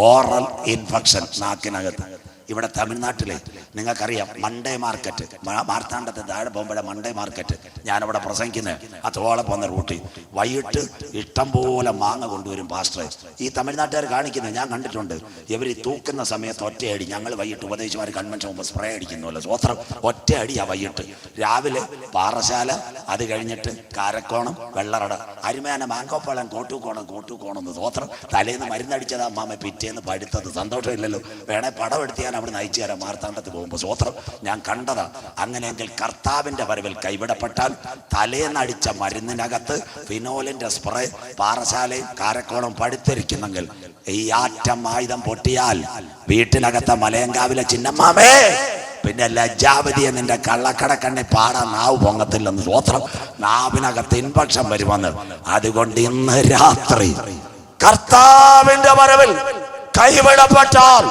Oral infection നാക്കിനകത്ത്. ഇവിടെ തമിഴ്നാട്ടിലെ നിങ്ങൾക്കറിയാം, മൺഡേ മാർക്കറ്റ്, മാർത്താണ്ഡത്തെ താഴെ പോകുമ്പോഴേ മൺഡേ മാർക്കറ്റ്. ഞാനവിടെ പ്രസംഗിക്കുന്നത് ആ തോളെ പോകുന്ന റൂട്ടിൽ. വൈകിട്ട് ഇഷ്ടം പോലെ മാങ്ങ കൊണ്ടുവരും പാസ്റ്ററെ. ഈ തമിഴ്നാട്ടുകാർ കാണിക്കുന്നത് ഞാൻ കണ്ടിട്ടുണ്ട്. ഇവർ തൂക്കുന്ന സമയത്ത് ഒറ്റയടി. ഞങ്ങൾ വൈകിട്ട് ഉപദേശിമാർ കൺവെൻഷൻ മുമ്പ് സ്പ്രേ അടിക്കുന്നുമല്ലോ. സ്വോത്രം. ഒറ്റയടിയാ വൈകിട്ട്. രാവിലെ പാറശാല, അത് കഴിഞ്ഞിട്ട് കാരക്കോണം, വെള്ളറട, അരുമേന, മാങ്കോപ്പളം, കോട്ടൂക്കോണം എന്ന്. സ്വോത്രം. തലേന്ന് മരുന്നടിച്ചതാ അമ്മാമ്മ, പിറ്റേന്ന് പഴുത്തത്. സന്തോഷമില്ലല്ലോ. വേണേ പടം എടുത്തിയാൽ അവിടെ നയിച്ചു തരാം. മാർത്താണ്ഡത്ത് പോകുമ്പോൾ. സ്വോത്രം. ഞാൻ കണ്ടതാ. അങ്ങനെയെങ്കിൽ കർത്താവിന്റെ വരവിൽ കൈവിടപ്പെട്ടാൽ തലേന്നടിച്ച മരുന്നിനകത്ത് ഫിനോലിന്റെ സ്പ്രേ പാറശാലയും കാരക്കോണം പഴുത്തിരിക്കുന്നെങ്കിൽ ഈ ആറ്റം ആയുധം പൊട്ടിയാൽ വീട്ടിനകത്തെ മലയങ്കാവിലെ ചിന്നമ്മാമേ, പിന്നെ ലജ്ജാവതിയെ നിന്റെ കള്ളക്കടക്കണ്ണി പാടാൻ നാവ് പൊങ്ങത്തില്ലെന്ന്. സ്വോത്രം. നാവിനകത്ത് ഇൻഫെക്ഷൻ വരുമെന്ന്. അതുകൊണ്ട് ഇന്ന് രാത്രി കർത്താവിന്റെ വരവിൽ കൈവിടപ്പെട്ടാൽ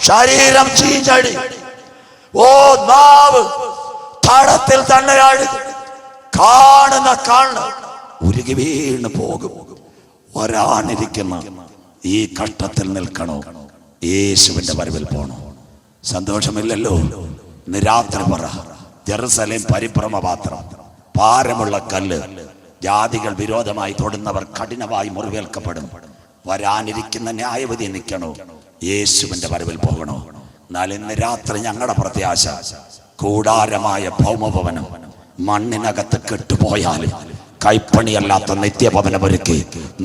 ശരീരം ചീഞ്ഞടി. ഓ നാവ് തടത്തിൽ തന്നെയാണ്. കാണുന്ന കണ്ണ് ഉരുകി വീണ് പോകും. വരാനിരിക്കുന്ന ഈ കഷ്ടത്തിൽ നിൽക്കണോ? യേശുവിന്റെ വരവിൽ പോണോ? സന്തോഷമില്ലല്ലോ. ഇന്ന് രാത്രി പറ, ജെറുസലേം പരിഭ്രമപാത്രം, ഭാരമുള്ള കല്ല്. ജാതികൾ വിരോധമായി തൊടുന്നവർ കഠിനമായി മുറിവേൽക്കപ്പെടും. വരാനിരിക്കുന്ന ന്യായവിധി നിൽക്കണോ? യേശുവിന്റെ വരവിൽ പോകണോ? എന്നാൽ ഇന്ന് രാത്രി ഞങ്ങളുടെ പ്രത്യാശ, കൂടാരമായ ഭൗമഭവനം മണ്ണിനകത്ത് കെട്ടുപോയാലും കൈപ്പണിയല്ലാത്ത നിത്യഭവനം ഒരുക്കി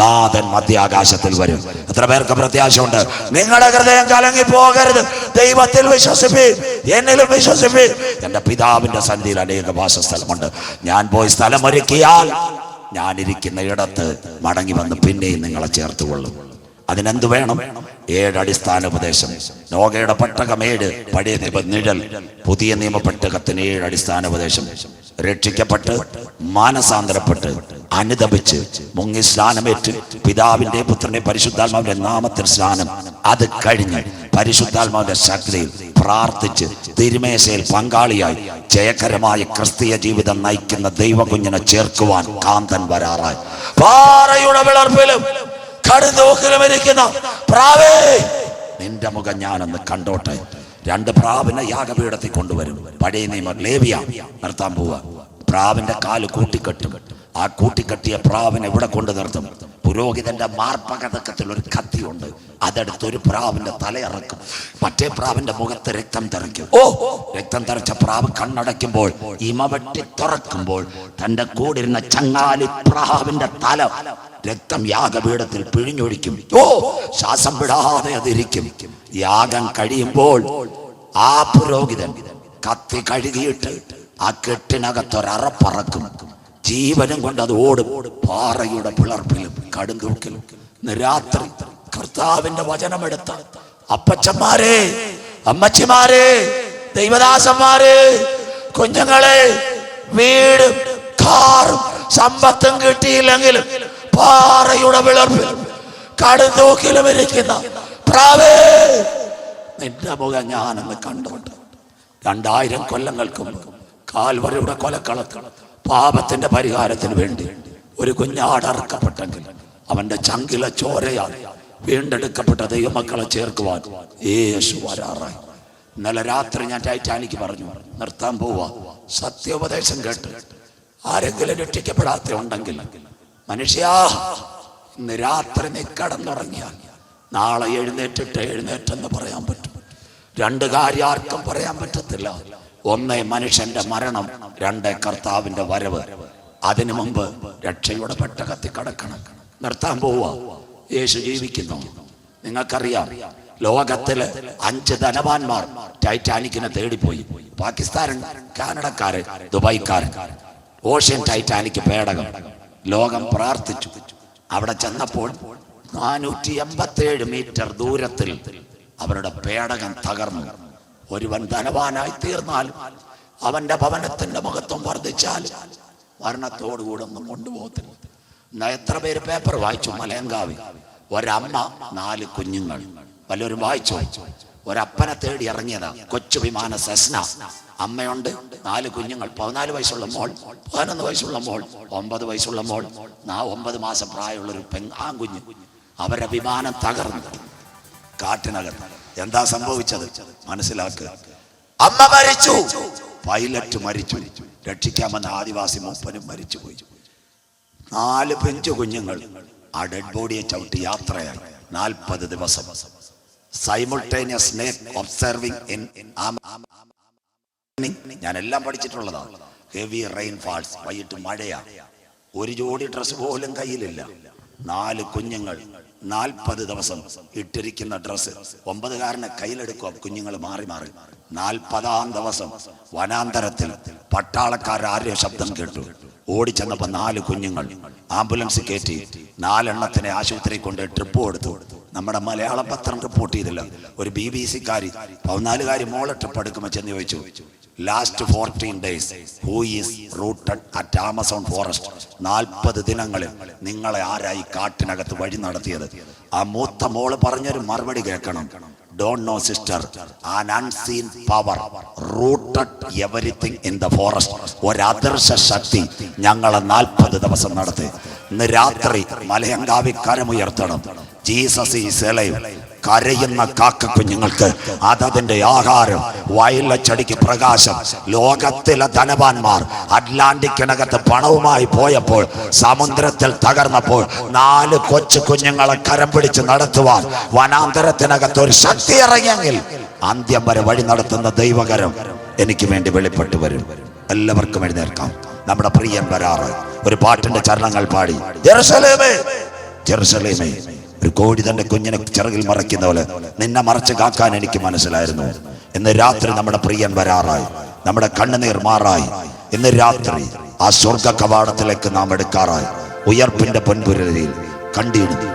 നാഥൻ മധ്യാകാശത്തിൽ വരും. എത്ര പേർക്ക് പ്രത്യാശ ഉണ്ട്? നിങ്ങളുടെ ഹൃദയം കലങ്ങി പോകരുത്. ദൈവത്തിൽ വിശ്വസിപ്പീൻ. എന്നിലും വിശ്വസിപ്പീൻ. എന്റെ പിതാവിന്റെ സന്നിധിയിൽ അനേക വാസസ്ഥലമുണ്ട്. ഞാൻ പോയി സ്ഥലമൊരുക്കിയാൽ ഞാനിരിക്കുന്ന ഇടത്ത് മടങ്ങി വന്ന് പിന്നെയും നിങ്ങളെ ചേർത്തുകൊള്ളും. അതിനെന്ത് വേണം? 7 അടിസ്ഥാന ഉപദേശം. നോഗയുടെ പെട്ടകം 7, പഴയ നിയമ നിഴൽ, പുതിയ നിയമ പെട്ടകത്തിന് 7 അടിസ്ഥാന ഉപദേശം. രക്ഷിക്കപ്പെട്ട് മാനസാന്തരപ്പെട്ട് അനുദപിച്ച് മുങ്ങി സ്നാനമേറ്റ് പിതാവിന്റെ പുത്രന്റെ പരിശുദ്ധാത്മാവിന്റെ നാമത്തിൽ സ്നാനം, അത് കഴിഞ്ഞ് പരിശുദ്ധാത്മാവിന്റെ ശക്തിയിൽ പ്രാർത്ഥിച്ച് തിരുമേശയിൽ പങ്കാളിയായി ജയകരമായ ക്രിസ്തീയ ജീവിതം നയിക്കുന്ന ദൈവകുഞ്ഞിനെ ചേർക്കുവാൻ കാന്തൻ വരാറായി. പാറയുടെ വിളർപ്പിലും കടുതൂക്കിലും ഇരിക്കുന്ന പ്രാവേ, നിന്റെ മുഖം ഞാനൊന്ന് കണ്ടോട്ടെ. 2 പ്രാവിനെ യാഗപീഠത്തിൽ കൊണ്ടുവരും. പഴയ നിയമം ലേവ്യ നിർത്താൻ പോവുക. പ്രാവിന്റെ കാല് കൂട്ടിക്കെട്ടും. ആ കൂട്ടിക്കെട്ടിയ പ്രാവിനെ ഇവിടെ കൊണ്ടു നിർത്തും. പുരോഹിതന്റെ മാർപ്പകതക്കത്തിൽ ഒരു കത്തിയുണ്ട്. അതെടുത്ത് ഒരു പ്രാവിന്റെ തലയിറക്കും. മറ്റേ പ്രാവിന്റെ മുഖത്ത് രക്തം തെറിക്കും. രക്തം തെറിച്ച പ്രാവ് കണ്ണടയ്ക്കുമ്പോൾ ഇമ വെട്ടി തുറക്കുമ്പോൾ തന്റെ കൂടിരുന്ന ചങ്ങാലി പ്രാവിന്റെ തല രക്തം യാഗപീഠത്തിൽ പിഴിഞ്ഞൊഴിക്കും. ശ്വാസം വിടാതെ അതിരിക്കും. യാഗം കഴിയുമ്പോൾ ആ പുരോഹിതൻ കത്തി കഴുകിയിട്ട് ആ കെട്ടിനകത്തൊരറപ്പറക്കും. ജീവനും കൊണ്ട് അത് ഓടും. പാറയുടെ പിളർപ്പിലും കടുന്തൂക്കിലും. രാത്രി കർത്താവിന്റെ വചനമെടുത്ത അപ്പച്ചന്മാരെ, അമ്മച്ചിമാരെ, ദൈവദാസന്മാരെ, കുഞ്ഞുങ്ങളെ, വീടും കാറും സമ്പത്തും കിട്ടിയില്ലെങ്കിലും പാറയുടെ വിളർപ്പിലും കടുന്തൂക്കിലും ഇരിക്കുന്ന പ്രാവേ, നിന്റെ മുഖം ഞാനൊന്ന് കണ്ടോട്ടെ. 2000 കൊല്ലങ്ങൾക്ക് മുമ്പ് കാൽവരിയുടെ കൊലക്കളത്തിൽ പാപത്തിന്റെ പരിഹാരത്തിന് വേണ്ടി ഒരു കുഞ്ഞാടറക്കപ്പെട്ടെങ്കിൽ അവന്റെ ചങ്കിലെ ചോരയാൽ വീണ്ടെടുക്കപ്പെട്ട ദൈവമക്കളെ ചേർക്കുവാൻ യേശു വരാറായി. ഇന്നലെ രാത്രി ഞാൻ ടൈറ്റാനിക് പറഞ്ഞു നിർത്താൻ പോവാ. സത്യോപദേശം കേട്ട് ആരെങ്കിലും രക്ഷിക്കപ്പെടാത്ത ഉണ്ടെങ്കിൽ മനുഷ്യാ, ഇന്ന് രാത്രി നീ കടന്നുറങ്ങിയാൽ നാളെ എഴുന്നേറ്റെന്ന് പറയാൻ പറ്റും. 2 കാര്യം ആർക്കും പറയാൻ പറ്റത്തില്ല. 1 മനുഷ്യന്റെ മരണം, 2 കർത്താവിന്റെ വരവ്. അതിനു മുമ്പ് രക്ഷയുടെ പെട്ടകത്തിൽ കടക്കണം. നിർത്താൻ പോവുക. യേശു ജീവിക്കുന്നു. നിങ്ങൾക്കറിയാം, ലോകത്തില് 5 ധനവാന്മാർ ടൈറ്റാനിക്കിനെ തേടിപ്പോയി. പാകിസ്ഥാൻ, കാനഡക്കാര്, ദുബായ്ക്കാരൻ. ഓഷ്യൻ ടൈറ്റാനിക് പേടകം. ലോകം പ്രാർത്ഥിച്ചു. അവിടെ ചെന്നപ്പോൾ 487 മീറ്റർ ദൂരത്തിൽ അവരുടെ പേടകം തകർന്നു. ഒരുവൻ ധനവാനായി തീർന്നാലും അവന്റെ ഭവനത്തിന്റെ മഹത്വം വർദ്ധിച്ചാലും മരണത്തോടുകൂടെ ഒന്നും കൊണ്ടുപോകത്തില്ല. എത്ര പേര് പേപ്പർ വായിച്ചു? മലയങ്കാവി ഒരമ്മ 4 കുഞ്ഞുങ്ങൾ. വല്ലവരും വായിച്ചു? ഒരപ്പനെ തേടി ഇറങ്ങിയതാ. കൊച്ചു വിമാന സെസ്ന. അമ്മയുണ്ട്, 4 കുഞ്ഞുങ്ങൾ. 14 വയസ്സുള്ള മോൾ, 11 വയസ്സുള്ള മോൾ, 9 വയസ്സുള്ള മോൾ, 9 മാസം പ്രായമുള്ളൊരു ആൺകുഞ്ഞ്. അവരെ വിമാനം തകർന്നു കാട്ടിനകത്ത്. എന്താ സംഭവിച്ചത്? മനസ്സിലാക്കുക. അമ്മ മരിച്ചു, പൈലറ്റ് മരിച്ചു, രക്ഷിക്കാമെന്ന ആദിവാസി മൂപ്പനും മരിച്ചുപോയി. 4 പിഞ്ചു കുഞ്ഞുങ്ങൾ ആ ഡെഡ് ബോഡിയെ ചവിട്ടി യാത്രയായി. 40 ദിവസം സൈമുൾട്ടേനിയസ് ഒബ്സർവിംഗ് ഇൻ. ഞാൻ എല്ലാം പഠിച്ചിട്ടുള്ളതാണ്. ഹെവി റെയിൻ ഫാൾസ്, വൈകിട്ട് മഴയാ. ഒരു ജോഡി ഡ്രസ് പോലും കയ്യിലില്ല. 4 കുഞ്ഞുങ്ങൾ 40 ദിവസം ഇട്ടിരിക്കുന്ന ഡ്രസ്സ് 9കാരനെ കയ്യിലെടുക്കുക. കുഞ്ഞുങ്ങൾ മാറി മാറി. 40-ാം ദിവസം വനാന്തരത്തിൽ പട്ടാളക്കാരുടെ ശബ്ദം കേട്ടു. ഓടിച്ചെന്നപ്പോ 4 കുഞ്ഞുങ്ങൾ ആംബുലൻസ് കയറ്റി 4 എണ്ണത്തിനെ ആശുപത്രി കൊണ്ട് ട്രിപ്പ് കൊടുത്തു. നമ്മുടെ മലയാള പത്രം റിപ്പോർട്ട് ചെയ്തില്ല. ഒരു BBC-കാരി 14കാരി മോളെ ട്രിപ്പ് എടുക്കുമ്പോൾ ചെന്ന് ചോദിച്ചു, last 14 days who is rooted at Amazon forest? 40 ദിനങ്ങളിൽ നിങ്ങളെ ആരായി കാട്ടിനകത്ത് വഴി നടത്തിയത്? ആ മൂത്ത മോള് പറഞ്ഞൊരു മറുപടി കേൾക്കണം. Don't know sister, an unseen power rooted everything in the forest. ഒരദൃശ ശക്തി ഞങ്ങളെ 40 ദിവസം നടത്തി. ഇന്ന് രാത്രി മലയങ്കാവി കരമുയർത്തണം. Jesus is alive. കരയുന്ന കാക്കക്കുഞ്ഞുങ്ങൾക്ക് അതതിന്റെ ആഹാരം, വയലിലെ ചെടിക്ക് പ്രകാശം. ലോകത്തിലെ ധനവാന്മാർ അറ്റ്ലാന്റിക്കിനകത്ത് പണവുമായി പോയപ്പോൾ, സമുദ്രത്തിൽ തകർന്നപ്പോൾ 4 കൊച്ചു കുഞ്ഞുങ്ങളെ കരം പിടിച്ച് നടത്തുവാൻ വനാന്തരത്തിനകത്ത് ഒരു ശക്തി ഇറങ്ങിയെങ്കിൽ അന്ത്യം വരെ വഴി നടത്തുന്ന ദൈവകരം എനിക്ക് വേണ്ടി വെളിപ്പെട്ടു വരും. എല്ലാവർക്കും എഴുന്നേൽക്കാം. നമ്മുടെ പ്രിയൻ വരാറ് ഒരു പാട്ടിന്റെ ചരണങ്ങൾ പാടി, ജെറുസലേമേ ജെറുസലേമേ. ഒരു കോഴി തന്റെ കുഞ്ഞിനെ ചിറകിൽ മറയ്ക്കുന്ന പോലെ നിന്നെ മറച്ച് കാക്കാൻ എനിക്ക് മനസ്സിലായിരുന്നു. ഇന്ന് രാത്രി നമ്മുടെ പ്രിയൻ വരാറായി, നമ്മുടെ കണ്ണുനീർ മാറായി. ഇന്ന് രാത്രി ആ സ്വർഗ കവാടത്തിലേക്ക് നാം എടുക്കാറായി. ഉയർപ്പിന്റെ പൊൻപുരയിൽ കണ്ടിടുന്നു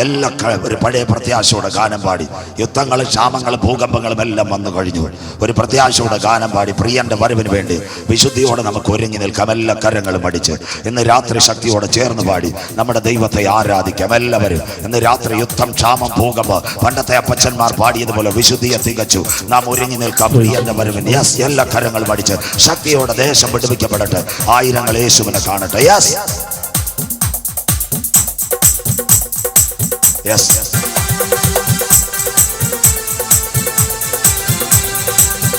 എല്ലാ ഒരു പഴയ പ്രത്യാശയുടെ ഗാനം പാടി. യുദ്ധങ്ങളും ക്ഷാമങ്ങളും ഭൂകമ്പങ്ങളും എല്ലാം വന്നു കഴിഞ്ഞു. ഒരു പ്രത്യാശയുടെ ഗാനം പാടി പ്രിയന്റെ വരവിന് വേണ്ടി വിശുദ്ധിയോടെ നമുക്ക് ഒരുങ്ങി നിൽക്കാം. എല്ലാ കരങ്ങളും അടിച്ച് ഇന്ന് രാത്രി ശക്തിയോടെ ചേർന്ന് പാടി നമ്മുടെ ദൈവത്തെ ആരാധിക്കാം എല്ലാവരും. ഇന്ന് രാത്രി യുദ്ധം, ക്ഷാമം, ഭൂകമ്പം പണ്ടത്തെ അപ്പച്ചന്മാർ പാടിയതുപോലെ വിശുദ്ധിയെ തികച്ചു നാം ഒരുങ്ങി നിൽക്കാം പ്രിയന്റെ വരവിന്. യെസ്, എല്ലാ കരങ്ങളും അടിച്ച് ശക്തിയോടെ ദേശം വിടുവിക്കപ്പെടട്ടെ. ആയിരങ്ങൾ യേശുവിനെ കാണട്ടെ. യെസ്, yes,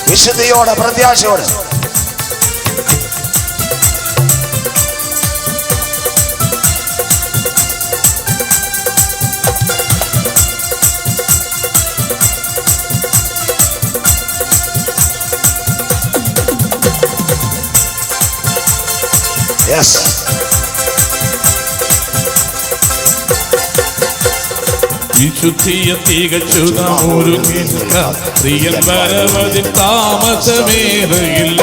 വിശുദ്ധിയോടെ പ്രത്യാശയോടെ yes. വിശുദ്ധിയെ തികച്ചു നാം ഒരുങ്ങി നിൽക്കാം. പ്രിയൻ വരവതിൽ താമസമേറെയില്ല.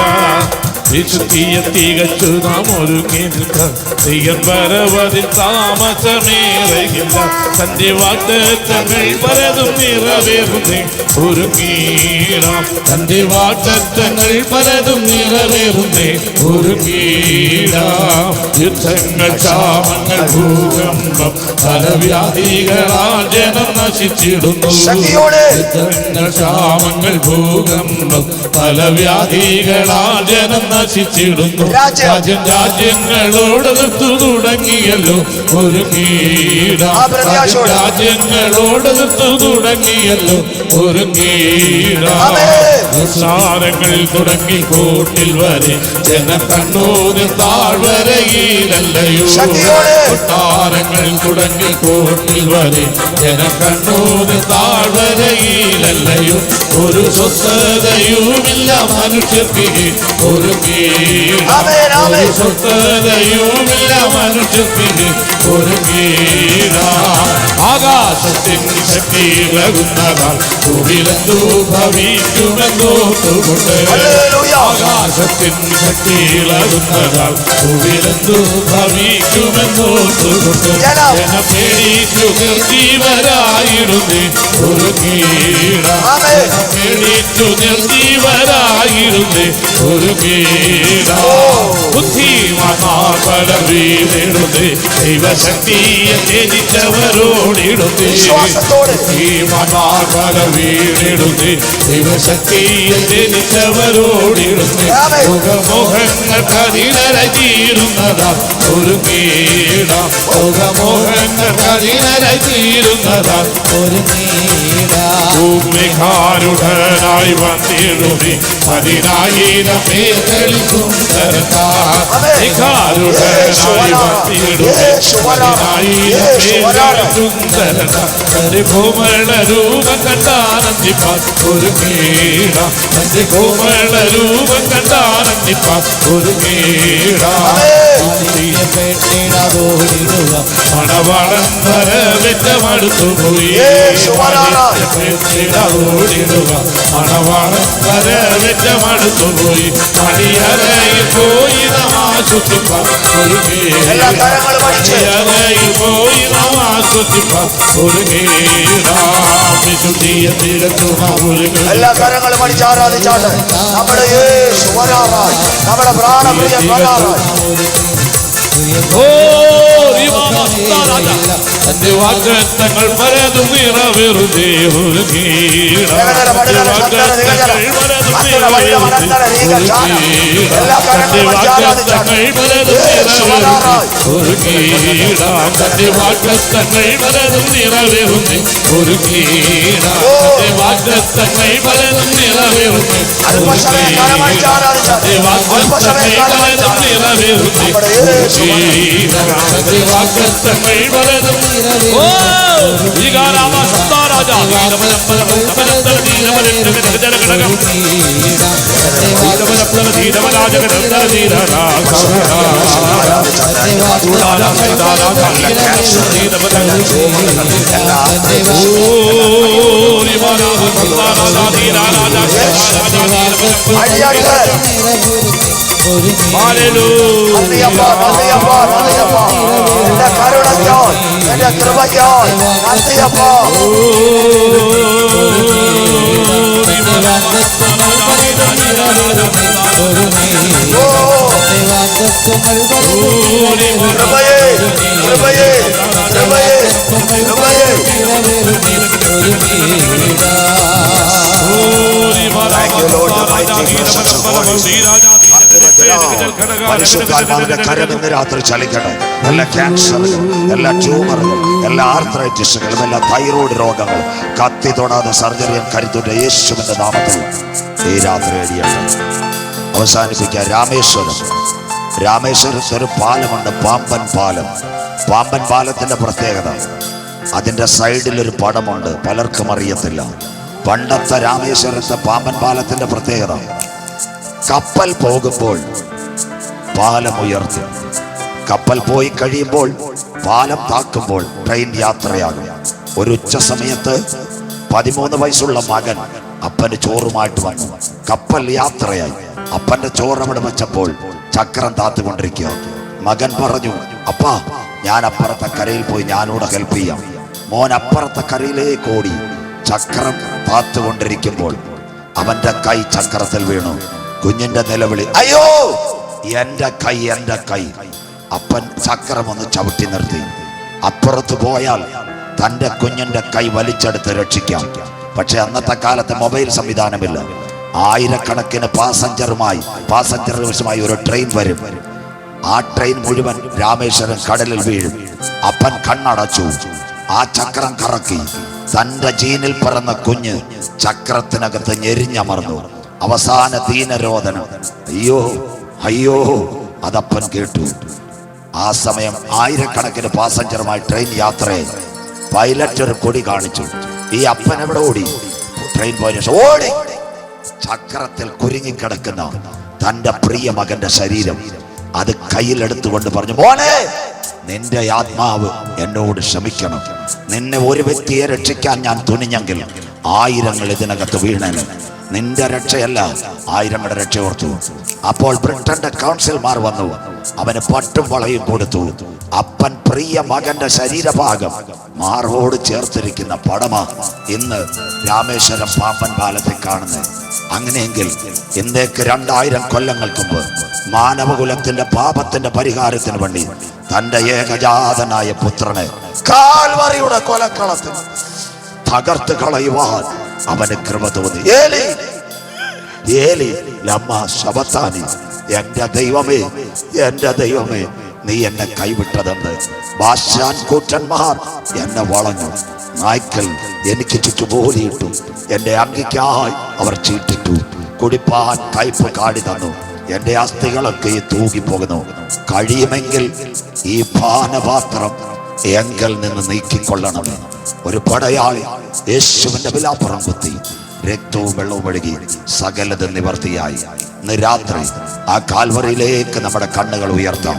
വിശുദ്ധിയെ തികച്ചു നാം ഒരുങ്ങി നിൽക്കാം. പ്രിയൻ വരവതിൽ താമസമേറെയില്ല. തന്റെ വാഗ്ദത്തങ്ങൾ പലതും നിറവേറുന്നേ ഒരുങ്ങീടാം. തന്റെ വാഗ്ദത്തങ്ങൾ പലതും നിറവേറുന്നേ ഒരുങ്ങീടാം. യുദ്ധങ്ങൾ, ക്ഷാമങ്ങൾ, ഭൂകമ്പം, പലവ്യാധികളാൽ ജനം നശിച്ചിടുന്നു. യുദ്ധങ്ങൾ, ക്ഷാമങ്ങൾ, ഭൂകമ്പം, പലവ്യാധികളാൽ ജനം നശിച്ചിടുന്നു. രാജ്യങ്ങളോട് നിർത്തു തുടങ്ങിയല്ലോ ഒരുങ്ങീടാം. രാജ്യങ്ങളോട് നിർത്തു തുടങ്ങിയല്ലോ ഒരുങ്ങീടാം. സാരങ്ങളിൽ തുടങ്ങി കോട്ടിൽ വരെ ജനം കണ്ണൂരിൽ താഴ്വരയിലല്ലയോ. കൊട്ടാരങ്ങളിൽ തുടങ്ങി കോട്ടിൽ വരെ ജനം കണ്ണൂരിൽ താഴ്വരയിലല്ലയോ. ഒരു സ്വസ്ഥതയുമില്ല മനുഷ്യർക്ക് ഒരുങ്ങീടാം. ഒരു സ്വസ്ഥതയുമില്ല മനുഷ്യർക്ക് ഒരുങ്ങീടാം. ആകാശത്തിൻ ശക്തി ഇളകുന്നതാൽ ഭൂമിയിലെന്തു ഭവിക്കുമെന്നോർത്തുകൊണ്ട്. ആകാശത്തിൻ ശക്തി ഇളകുന്നതാൽ ഭൂമിയിലെന്തു ഭവിക്കുമെന്നോർത്തുകൊണ്ട്. ജനം പേടിച്ചു നിർജീവരായിടുന്നേ ഒരുങ്ങീടാം. പേടിച്ചു നിർജീവരായിടുന്നേ ഒരുങ്ങീടാം. ബുദ്ധിമാന്മാർ പലർ വീണിടുന്നേ ദൈവശക്തിയെ ത്യജിച്ചവരോടിടുന്നേ. ബുദ്ധിമാന്മാർ പലർ വീണിടുന്നേ ദൈവശക്തിയെ ത്യജിച്ചവരോടിടുന്നേ. മുഖമോഹങ്ങൾ കഠിനരചീരുന്നതാ ഒരുങ്ങീടാം. മുഖമോഹങ്ങൾ കഠിനരചീരുന്നതാ ഒരുങ്ങീടാം. ഭൂമികാരുടനായി വന്നിടുന്നേ 10,000 പേർകളിൽ സുന്ദരനായി വന്നിടുന്നേ 10,000 പേർകളിൽ സുന്ദരനായി. കോമള രൂപം കണ്ടാനന്ദിപ്പാൻ ഒരുങ്ങീടാം. തന്റെ കോമള രൂപം കണ്ടാനന്ദിപ്പാൻ ഒരുങ്ങീടാം. മണവാളൻ വരവിറ്റമടുത്തുപോയി. മണവാളൻ വരവിറ്റമടുത്തുപോയി. മണിയറയിൽ പോയി നാം ആശ്വസിപ്പാൻ ഒരുങ്ങീടാം. മണിയറയിൽ പോയി നാം ആശ്വസിപ്പാൻ ഒരുങ്ങീടാം. വിശുദ്ധിയെ തികച്ചു നാം ഒരുങ്ങി. എല്ലാ കരങ്ങളും അടിച്ച് ആരാധിച്ചാണ് നമ്മുടെ യേശു വരാറായി. നമ്മുടെ പ്രാണപ്രിയൻ വരാറായി. തന്റെ വാഗ്ദത്തങ്ങൾ പലതും നിറവേറുന്നേ ഒരുങ്ങീടാം. തന്റെ വാഗ്ദത്തങ്ങൾ പലതും നിറവേറുന്നേ ഒരുങ്ങീടാം. തന്റെ വാഗ്ദത്തങ്ങൾ പലതും നിറവേറുന്നേ ഒരുങ്ങീടാം. തന്റെ വാഗ്ദത്തങ്ങൾ പലതും നിറവേറുന്നേ ഒരുങ്ങീടാം. തന്റെ വാഗ്ദത്തങ്ങൾ പലതും നിറവേറുന്നേ ഒരുങ്ങീടാം. തന്റെ വാഗ്ദത്തങ്ങൾ പലതും നിറവേറുന്നേ അഴിയട്ടെ. Hallelujah. നന്ദിയപ്പാ, നന്ദിയപ്പാ, നന്ദിയപ്പാ. എന്റെ കരുണയ്ക്കായി, എന്റെ കൃപയ്ക്കായി നന്ദിയപ്പാ. കൃപയേ, കൃപയേ, കൃപയേ, കൃപയേ. Thank you, Lord, the mighty presence of God. പരിശുദ്ധാത്മാവിന്റെ കരം ഇന്ന് രാത്രി ചലിക്കട്ടെ. എല്ലാ ക്യാൻസറുകളും, എല്ലാ ട്യൂമറുകളും, എല്ലാ ആർത്രൈറ്റിസുകളും, എല്ലാ തൈറോയ്ഡ് രോഗങ്ങളും കത്തി തൊടാതെ സർജറിയും കരുത്തുണ്ട് യേശുവിന്റെ നാമത്തിൽ ഈ രാത്രി എഴുതിയാണ് അവസാനിപ്പിക്കുക. രാമേശ്വരത്ത് ഒരു പാലമുണ്ട്, പാമ്പൻ പാലം. പാമ്പൻ പാലത്തിന്റെ പ്രത്യേകത, അതിന്റെ സൈഡിൽ ഒരു പടമുണ്ട്, പലർക്കും അറിയത്തില്ല. പണ്ടത്തെ രാമേശ്വരത്തെ പാമ്പൻ പാലത്തിന്റെ പ്രത്യേകത, കപ്പൽ പോകുമ്പോൾ പാലം ഉയർത്തും, കപ്പൽ പോയി കഴിയുമ്പോൾ പാലം താക്കുമ്പോൾ ട്രെയിൻ യാത്രയാകും. ഒരു ഉച്ച സമയത്ത് 13 വയസ്സുള്ള മകൻ അപ്പന് ചോറുമായിട്ട് വന്നു. കപ്പൽ യാത്രയായി. അപ്പന്റെ ചോറ് അവിടെ വെച്ചപ്പോൾ ചക്രം താത്തുകൊണ്ടിരിക്കുക. മകൻ പറഞ്ഞു, അപ്പാ ഞാൻ അപ്പുറത്തെ കരയിൽ പോയി ഞാനൂടെ ഹെൽപ്പ് ചെയ്യാം. മോൻ അപ്പുറത്തെ കരയിലേക്ക് ഓടി. ചക്രം താത്തുകൊണ്ടിരിക്കുമ്പോൾ അവന്റെ കൈ ചക്രത്തിൽ വീണു. കുഞ്ഞിന്റെ നിലവിളി, അയ്യോ എന്റെ കൈ, എന്റെ കൈ. അപ്പൻ ചക്രം ഒന്ന് ചവിട്ടി നിർത്തി. അപ്പുറത്ത് പോയാൽ തന്റെ കുഞ്ഞിന്റെ കൈ വലിച്ചെടുത്ത് രക്ഷിക്കാം. പക്ഷെ അന്നത്തെ കാലത്ത് മൊബൈൽ സംവിധാനമില്ല. ആയിരക്കണക്കിന് പാസഞ്ചറുമായി ഒരു ട്രെയിൻ വരും. ആ ട്രെയിൻ മുഴുവൻ രാമേശ്വരം കടലിൽ വീഴും. അപ്പൻ കണ്ണടച്ചു. ആ ചക്രം കറക്കി. തന്റെ ജീനിൽ പറന്ന കുഞ്ഞ് ചക്രത്തിനകത്ത് ഞെരിഞ്ഞമർന്നു. അവസാന ദീനരോധനം, അയ്യോ അയ്യോ, അതപ്പൻ കേട്ടു. ആ സമയം ആയിരക്കണക്കിന് പാസഞ്ചറുമായി ട്രെയിൻ യാത്രയായി. പൈലറ്റ് ഒരു കൊടി കാണിച്ചു. ഈ അപ്പൻ എവിടെ ഓടി? ട്രെയിൻ പോയ ഓടി. ചക്രത്തിൽ കുരുങ്ങിക്കിടക്കുന്ന തന്റെ പ്രിയ മകന്റെ ശരീരം അത് കയ്യിലെടുത്തുകൊണ്ട് പറഞ്ഞു, മോനെ നിന്റെ ആത്മാവ് എന്നോട് ക്ഷമിക്കണം. നിന്നെ ഒരു വ്യക്തിയെ രക്ഷിക്കാൻ ഞാൻ തുനിഞ്ഞെങ്കിൽ ആയിരങ്ങൾ ഇതിനകത്ത് വീണേന്. നിന്റെ രക്ഷയല്ല, ആയിരങ്ങളുടെ രക്ഷ ഓർത്തു. അപ്പോൾ ബ്രിട്ടന്റെ കൗൺസിൽമാർ വന്നു. അവന് പട്ടും വളയും കൊടുത്തു. അപ്പൻ പ്രിയ മകന്റെ ശരീരഭാഗം മാറോട് ചേർത്തിരിക്കുന്ന പടമ ഇന്ന് രാമേശ്വരം പാമ്പൻ പാലത്തിൽ കാണുന്നത്. അങ്ങനെയെങ്കിൽ ഇന്നേക്ക് 2000 കൊല്ലങ്ങൾക്ക് മുമ്പ് മാനവകുലത്തിന്റെ പാപത്തിന്റെ പരിഹാരത്തിന് വേണ്ടി തന്റെ ഏകജാതനായ പുത്രനെ കാൽവറിയുടെ കൊലക്കളത്തിൽ തകർത്ത് കളയുവാൻ അവന് കൃപ തോന്നി. ഏലി ഏലി ലമ്മ ശബത്താനി, എന്റെ ദൈവമേ, എന്റെ ദൈവമേ, നീ എന്നെ കൈവിട്ടതെന്ന് ബാശാൻ കൂറ്റന്മാർ എന്നെ വളഞ്ഞു. നായ്ക്കൾ എനിക്ക് ചുറ്റുപോലിയിട്ടു. എന്റെ അങ്കിക്കായി അവർ ചീട്ടിട്ടു. കുടിപ്പാൻ കയ്പ് കാടി തന്നു. എന്റെ അസ്ഥികളൊക്കെ തൂകിപ്പോകുന്നു. കഴിയുമെങ്കിൽ ഈ പാനപാത്രം എങ്കിൽ നിന്ന് നീക്കിക്കൊള്ളണമേ. ഒരു പടയാളി യേശുവിന്റെ വിലാപ്പുറം കുത്തി രക്തവും വെള്ളവും ഒഴുകി സകലത് നിവർത്തിയായി. ഇന്ന് രാത്രി ആ കാൽവറിയിലേക്ക് നമ്മുടെ കണ്ണുകൾ ഉയർത്താം.